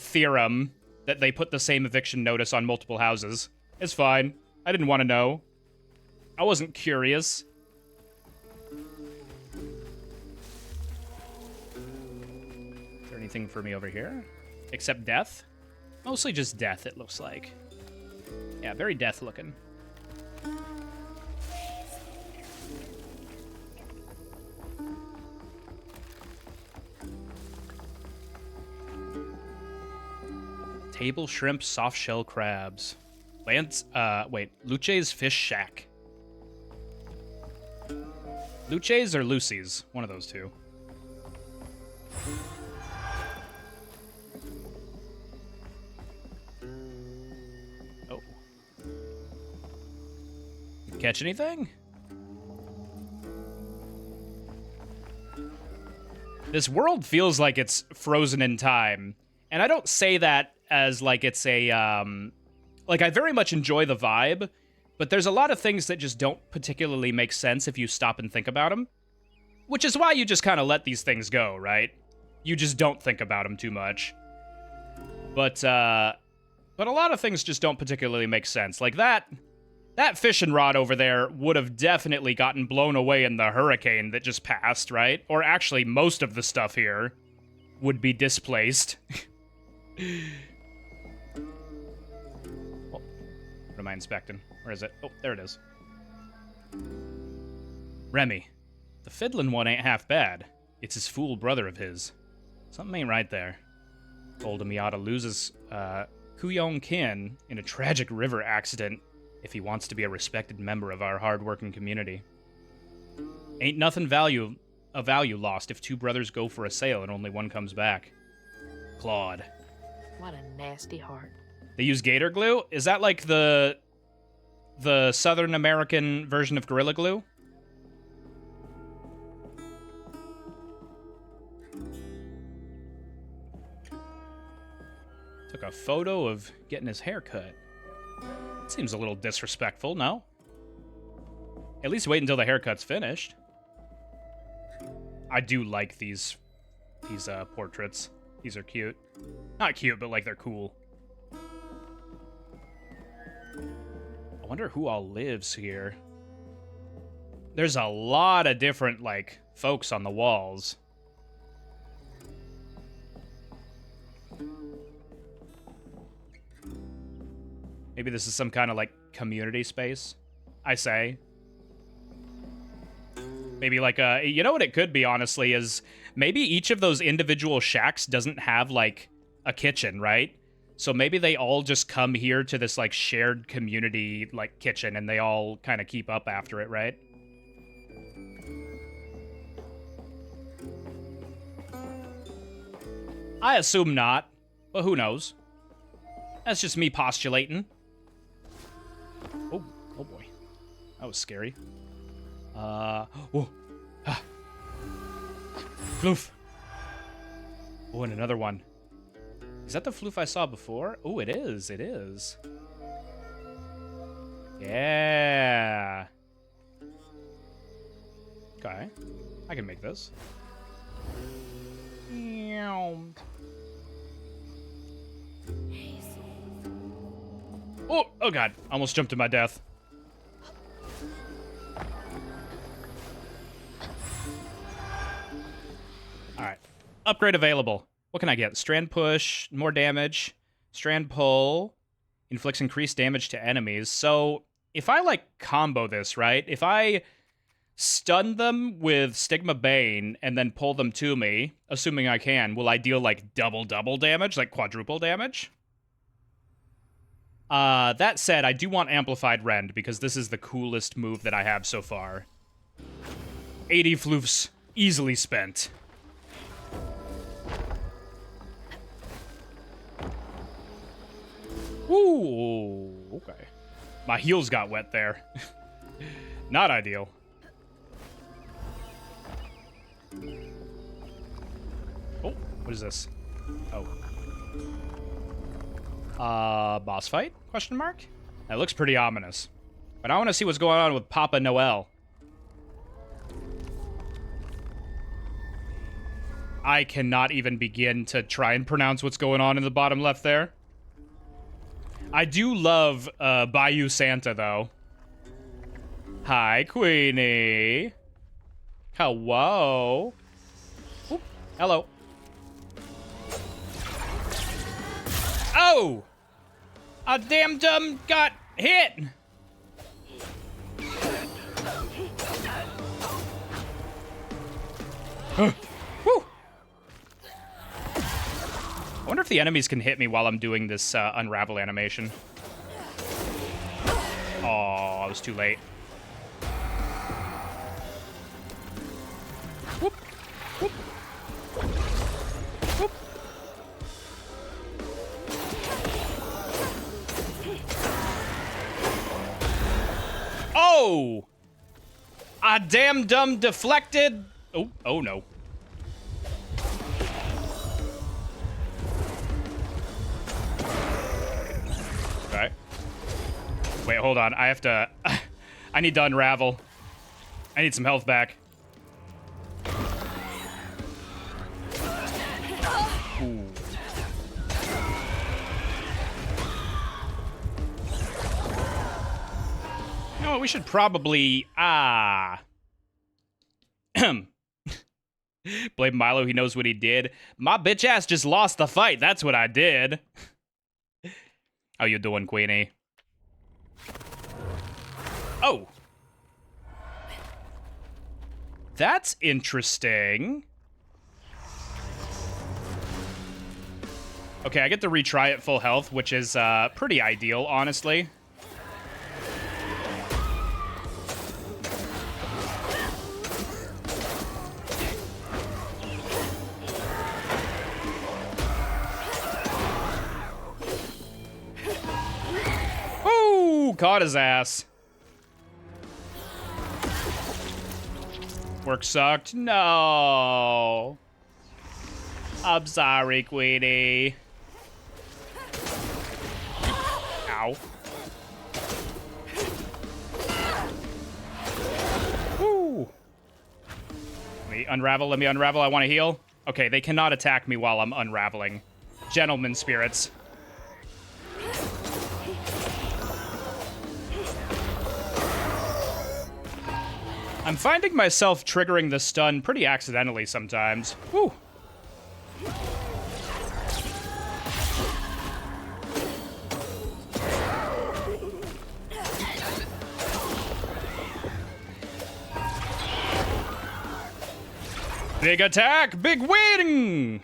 Speaker 1: theorem that they put the same eviction notice on multiple houses. It's fine. I didn't want to know. I wasn't curious. Is there anything for me over here? Except death? Mostly just death, it looks like. Yeah, very death looking. Table shrimp, soft shell crabs. Luce's Fish Shack. Luce's or Lucy's? One of those two. Oh. Catch anything? This world feels like it's frozen in time. And I don't say that as like it's a, like I very much enjoy the vibe, but there's a lot of things that just don't particularly make sense if you stop and think about them. Which is why you just kind of let these things go, right? You just don't think about them too much. But a lot of things just don't particularly make sense. Like that fishing rod over there would have definitely gotten blown away in the hurricane that just passed, right? Or actually, most of the stuff here would be displaced. What am I inspecting? Where is it? Oh, there it is. Remy. The fiddlin' one ain't half bad. It's his fool brother of his. Something ain't right there. Old Miata loses Kuyong Kin in a tragic river accident if he wants to be a respected member of our hard-working community. Ain't nothing of value lost if two brothers go for a sail and only one comes back. Claude.
Speaker 11: What a nasty heart.
Speaker 1: They use gator glue? Is that like the Southern American version of Gorilla Glue? Took a photo of getting his hair cut. Seems a little disrespectful, no? At least wait until the haircut's finished. I do like these portraits. These are cute. Not cute, but like they're cool. A wonder who all lives here. There's a lot of different, like, folks on the walls. Maybe this is some kind of, like, community space, I say. Maybe, like, you know what it could be, honestly, is maybe each of those individual shacks doesn't have, like, a kitchen, right? So maybe they all just come here to this, like, shared community, like, kitchen, and they all kind of keep up after it, right? I assume not, but who knows? That's just me postulating. Oh boy. That was scary. Whoa. Ah. Floof. Oh, and another one. Is that the floof I saw before? Oh, it is. It is. Yeah. Okay. I can make this. Oh god. Almost jumped to my death. Alright. Upgrade available. What can I get? Strand push, more damage. Strand pull inflicts increased damage to enemies. So, if I, like, combo this, right? If I stun them with Stigma Bane and then pull them to me, assuming I can, will I deal, like, double damage? Like, quadruple damage? That said, I do want Amplified Rend, because this is the coolest move that I have so far. 80 floofs easily spent. Ooh, okay. My heels got wet there. Not ideal. Oh, what is this? Oh. Boss fight? Question mark? That looks pretty ominous. But I want to see what's going on with Papa Noel. I cannot even begin to try and pronounce what's going on in the bottom left there. I do love Bayou Santa, though. Hi, Queenie. Hello. Oop, hello. Oh! A damn dumb got hit! Whew. I wonder if the enemies can hit me while I'm doing this unravel animation. Oh, I was too late. Whoop. Whoop. Whoop. Oh! A damn dumb deflected. Oh no. Okay. Wait, hold on. I have to... I need to unravel. I need some health back. Ooh. You know what? We should probably... Blame Milo, he knows what he did. My bitch ass just lost the fight. That's what I did. How you doing, Queenie? Oh. That's interesting. Okay, I get to retry at full health, which is pretty ideal, honestly. Caught his ass. Work sucked. No. I'm sorry, Queenie. Ow. Woo. Let me unravel. Let me unravel. I want to heal. Okay, they cannot attack me while I'm unraveling. Gentlemen spirits. I'm finding myself triggering the stun pretty accidentally sometimes. Whew. Big attack, big win!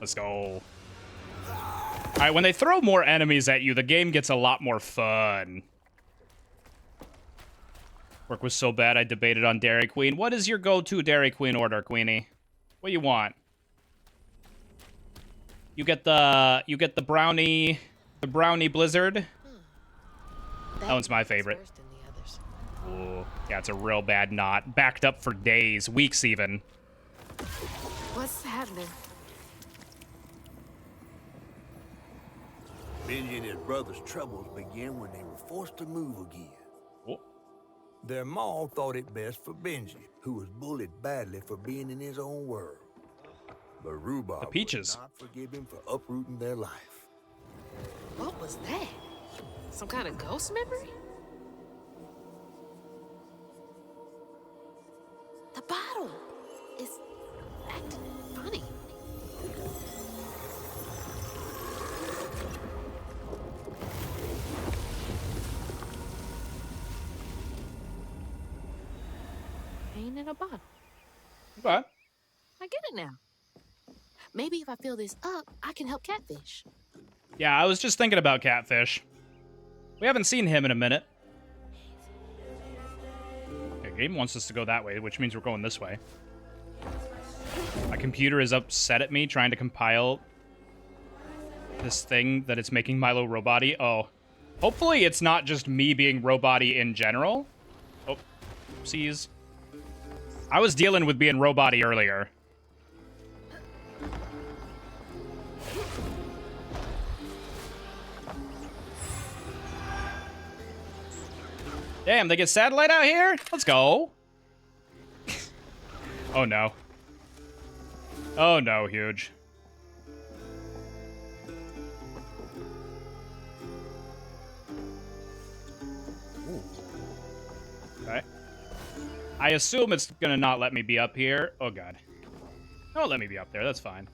Speaker 1: Let's go. Alright, when they throw more enemies at you, the game gets a lot more fun. Work was so bad I debated on Dairy Queen. What is your go-to Dairy Queen order, Queenie? What do you want? You get the brownie blizzard. That one's my favorite. Ooh, yeah, it's a real bad knot. Backed up for days, weeks even.
Speaker 11: What's happening?
Speaker 4: Benji and his brother's troubles began when they were forced to move again.
Speaker 1: Oh.
Speaker 4: Their mom thought it best for Benji, who was bullied badly for being in his own world. But Rhubarb
Speaker 1: the Peaches
Speaker 4: would not forgive him for uprooting their life.
Speaker 11: What was that? Some kind of ghost memory? The bottle is acting funny. Ain't in a bottle.
Speaker 1: Okay.
Speaker 11: I get it now. Maybe if I fill this up, I can help Catfish.
Speaker 1: Yeah, I was just thinking about Catfish. We haven't seen him in a minute. The game wants us to go that way, which means we're going this way. My computer is upset at me trying to compile this thing that it's making Milo robot-y. Oh. Hopefully it's not just me being robot-y in general. Oh, oopsies. I was dealing with being robot-y earlier. Damn, they get satellite out here? Let's go. Oh no. Oh no, huge. Okay. I assume it's gonna not let me be up here. Oh god. Don't let me be up there, that's fine.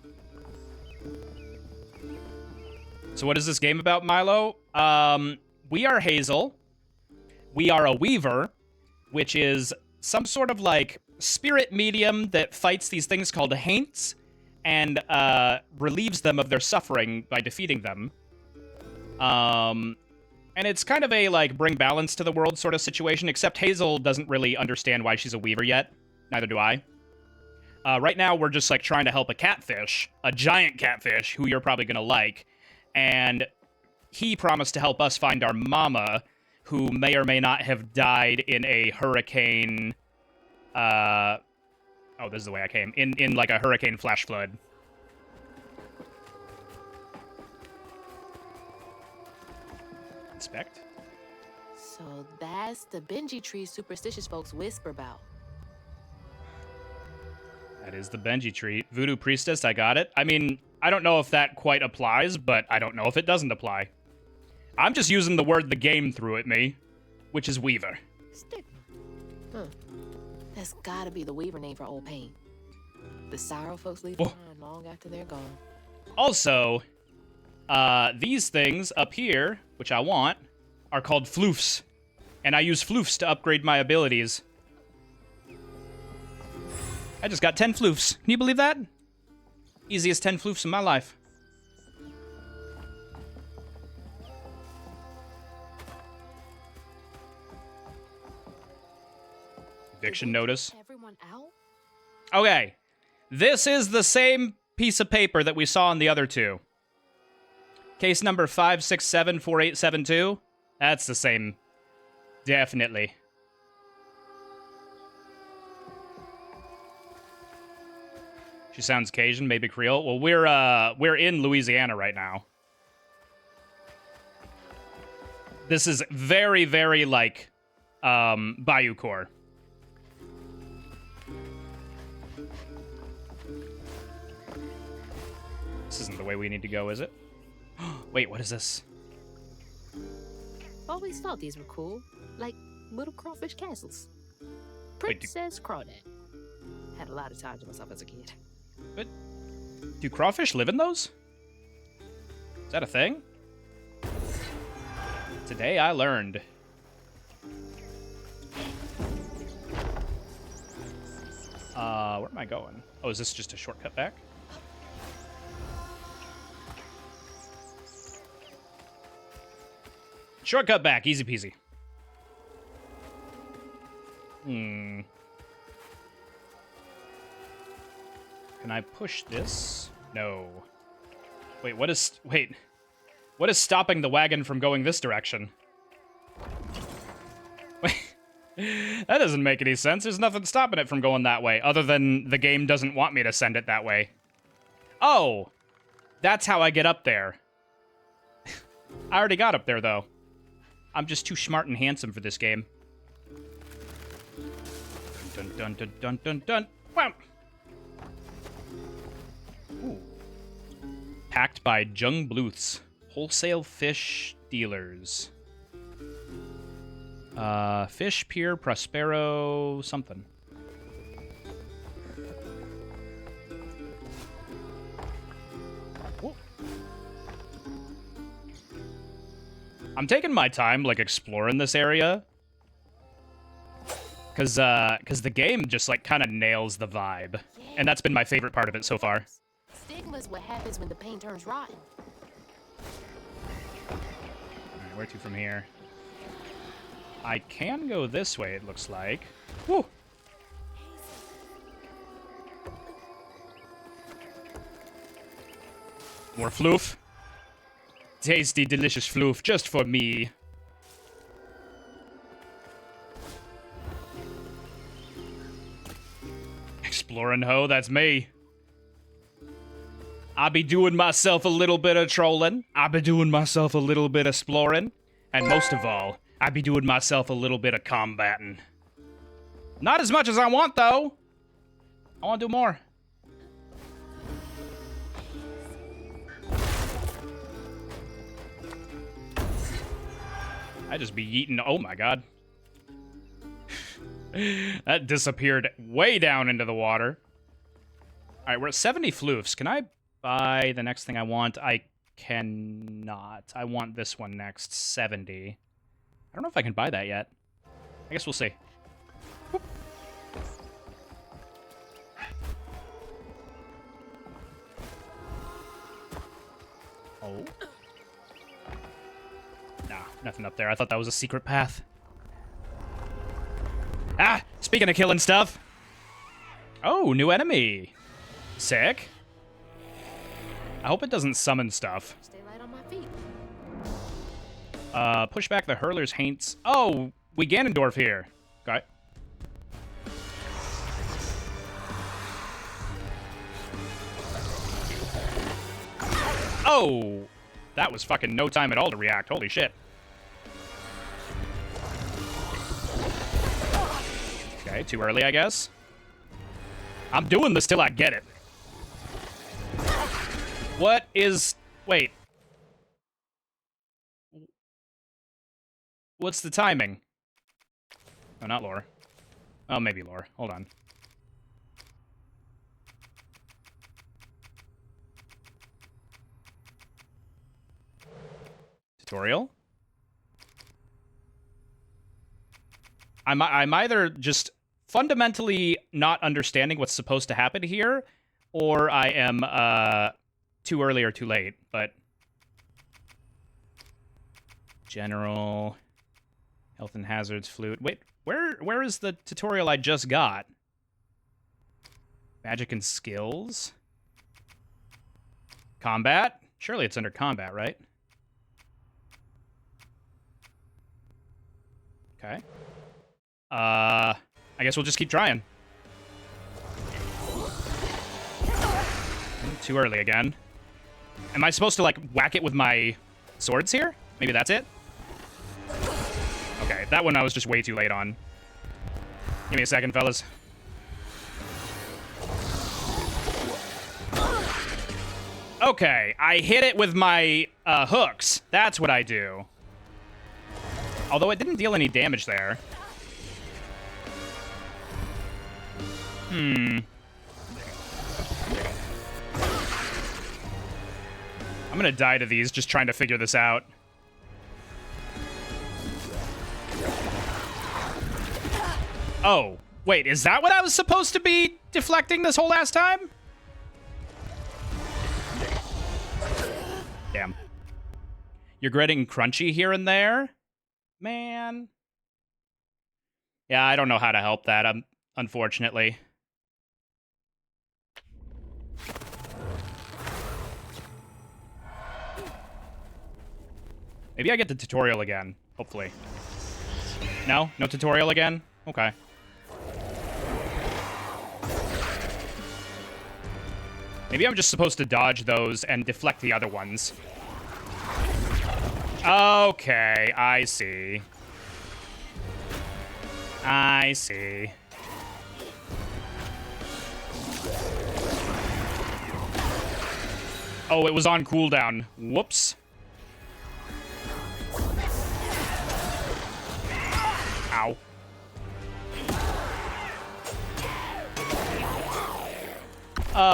Speaker 1: So what is this game about, Milo? We are Hazel. We are a weaver, which is some sort of like spirit medium that fights these things called haints and relieves them of their suffering by defeating them. And it's kind of a like bring balance to the world sort of situation, except Hazel doesn't really understand why she's a weaver yet. Neither do I. Right now we're just like trying to help a catfish, a giant catfish who you're probably gonna like, and he promised to help us find our mama, who may or may not have died in a hurricane, oh, this is the way I came. In like a hurricane flash flood. Inspect.
Speaker 11: So that's the Benji tree superstitious folks whisper about.
Speaker 1: That is the Benji tree. Voodoo Priestess, I got it. I mean, I don't know if that quite applies, but I don't know if it doesn't apply. I'm just using the word the game threw at me, which is Weaver.
Speaker 11: Huh. That's gotta be the Weaver name for old pain. The sorrow folks leave behind long after they're gone.
Speaker 1: Also, these things up here, which I want, are called floofs. And I use floofs to upgrade my abilities. I just got 10 floofs. Can you believe that? Easiest 10 floofs in my life. Eviction notice.
Speaker 11: Everyone out?
Speaker 1: Okay. This is the same piece of paper that we saw in the other two. Case number 5674872. That's the same. Definitely. She sounds Cajun, maybe Creole. Well, we're in Louisiana right now. This is very, very like Bayou Core. This isn't the way we need to go, is it? Wait, what is this?
Speaker 11: Always thought these were cool, like little crawfish castles. Princess Crawdad. Had a lot of time to myself as a kid.
Speaker 1: But do crawfish live in those? Is that a thing? Today I learned. Where am I going? Oh, is this just a shortcut back? Shortcut back, easy peasy. Can I push this? No. Wait, what is stopping the wagon from going this direction? Wait, that doesn't make any sense. There's nothing stopping it from going that way, other than the game doesn't want me to send it that way. Oh, that's how I get up there. I already got up there, though. I'm just too smart and handsome for this game. Dun dun dun dun dun dun. Wow. Ooh. Packed by Jung Bluths, wholesale fish dealers. Fish Pier Prospero something. Ooh. I'm taking my time, like, exploring this area. Cause the game just, like, kind of nails the vibe. And that's been my favorite part of it so far.
Speaker 11: Stigma's what happens when the paint turns rotten.
Speaker 1: Alright, where to from here? I can go this way, it looks like. Woo! More floof. Tasty, delicious floof, just for me. Exploring ho, that's me. I be doing myself a little bit of trolling. I be doing myself a little bit of exploring. And most of all, I be doing myself a little bit of combating. Not as much as I want, though. I want to do more. I just be yeeting. Oh my god. That disappeared way down into the water. Alright, we're at 70 floofs. Can I buy the next thing I want? I cannot. I want this one next. 70. I don't know if I can buy that yet. I guess we'll see. Whoop. Oh. Nah, nothing up there. I thought that was a secret path. Ah! Speaking of killing stuff. Oh, new enemy. Sick. I hope it doesn't summon stuff.
Speaker 11: Stay light on my feet.
Speaker 1: Push back the hurler's haints. Oh, we Ganondorf here. Okay. Oh! That was fucking no time at all to react. Holy shit. Okay, too early, I guess. I'm doing this till I get it. What is... Wait. What's the timing? Oh, not lore. Oh, maybe lore. Hold on. Tutorial? I'm either just fundamentally not understanding what's supposed to happen here, or I am too early or too late, but... General... Health and hazards, flute. Wait, where is the tutorial I just got? Magic and skills? Combat? Surely it's under combat, right? Okay. I guess we'll just keep trying. Too early again. Am I supposed to, like, whack it with my swords here? Maybe that's it? Okay, that one I was just way too late on. Give me a second, fellas. Okay, I hit it with my hooks. That's what I do. Although it didn't deal any damage there. I'm gonna die to these just trying to figure this out. Oh, wait, is that what I was supposed to be deflecting this whole last time? Damn. You're getting crunchy here and there? Man. Yeah, I don't know how to help that, unfortunately. Maybe I get the tutorial again, hopefully. No? No tutorial again? Okay. Maybe I'm just supposed to dodge those and deflect the other ones. Okay, I see. I see. Oh, it was on cooldown. Whoops. Ow.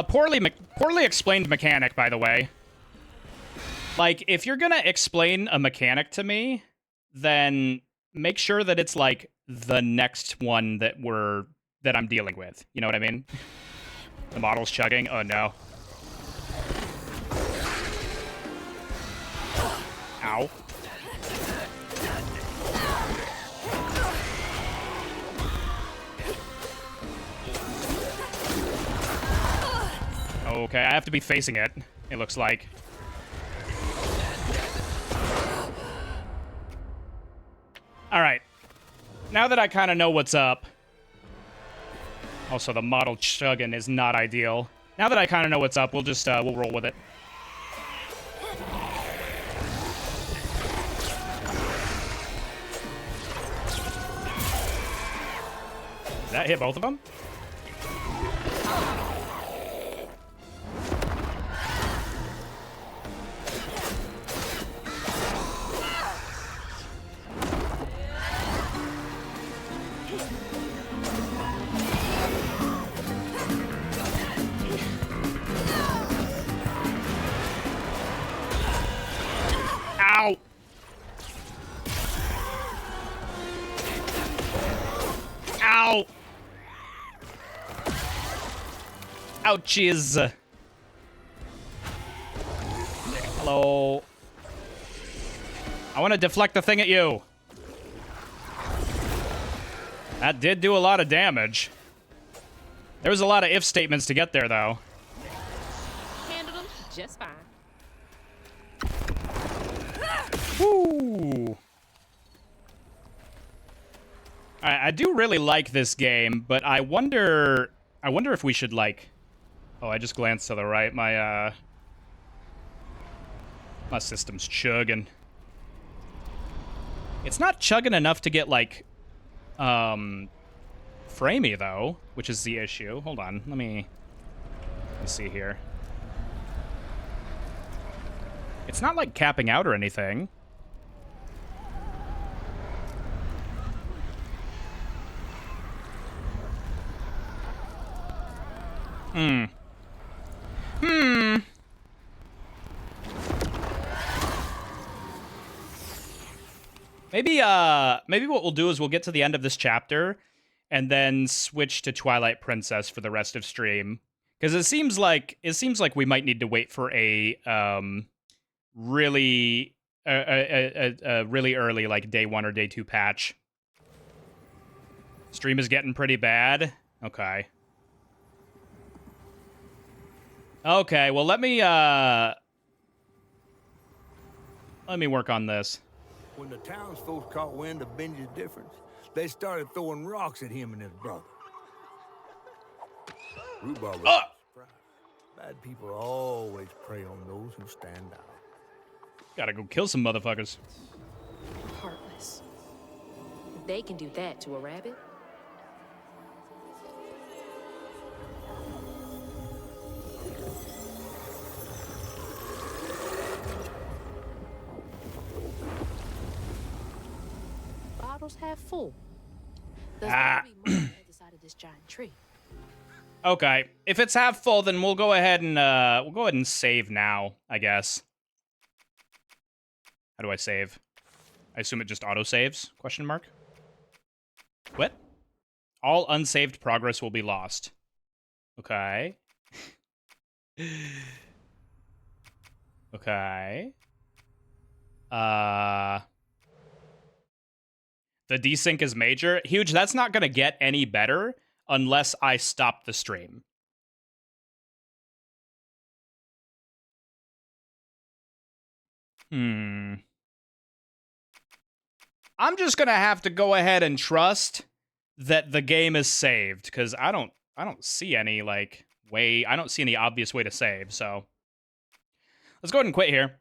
Speaker 1: Poorly explained mechanic, by the way. Like, if you're gonna explain a mechanic to me, then make sure that it's like the next one that I'm dealing with. You know what I mean? The model's chugging. Oh no. Ow. Okay, I have to be facing it, it looks like. Alright. Now that I kind of know what's up. Also, the model chugging is not ideal. Now that I kind of know what's up, we'll just, we'll roll with it. Did that hit both of them? Ow! Ow! Ouchies! Hello. I want to deflect the thing at you. That did do a lot of damage. There was a lot of if statements to get there, though.
Speaker 11: Handled them just fine.
Speaker 1: Woo! Alright, I do really like this game, but I wonder if we should, like... Oh, I just glanced to the right. My system's chugging. It's not chugging enough to get, like, framey, though, which is the issue. Hold on, let me see here. It's not, like, capping out or anything. Maybe what we'll do is we'll get to the end of this chapter and then switch to Twilight Princess for the rest of stream. Because it seems like we might need to wait for a really early, like day 1 or day 2 patch. Stream is getting pretty bad. Okay. Okay, well let me work on this.
Speaker 4: When the townsfolk caught wind of Benji's difference, they started throwing rocks at him and his brother. Rhubarb was surprised. Bad people always prey on those who stand out.
Speaker 1: Gotta go kill some motherfuckers.
Speaker 11: Heartless. They can do that to a rabbit. Bottles half full. There's gotta be more on the other side of this giant tree.
Speaker 1: Okay, if it's half full, then we'll go ahead and save now, I guess. How do I save? I assume it just auto-saves, question mark? What? All unsaved progress will be lost. Okay. Okay. The desync is major. Huge, that's not gonna get any better unless I stop the stream. I'm just gonna have to go ahead and trust that the game is saved, because I don't see any like way, I don't see any obvious way to save, so let's go ahead and quit here.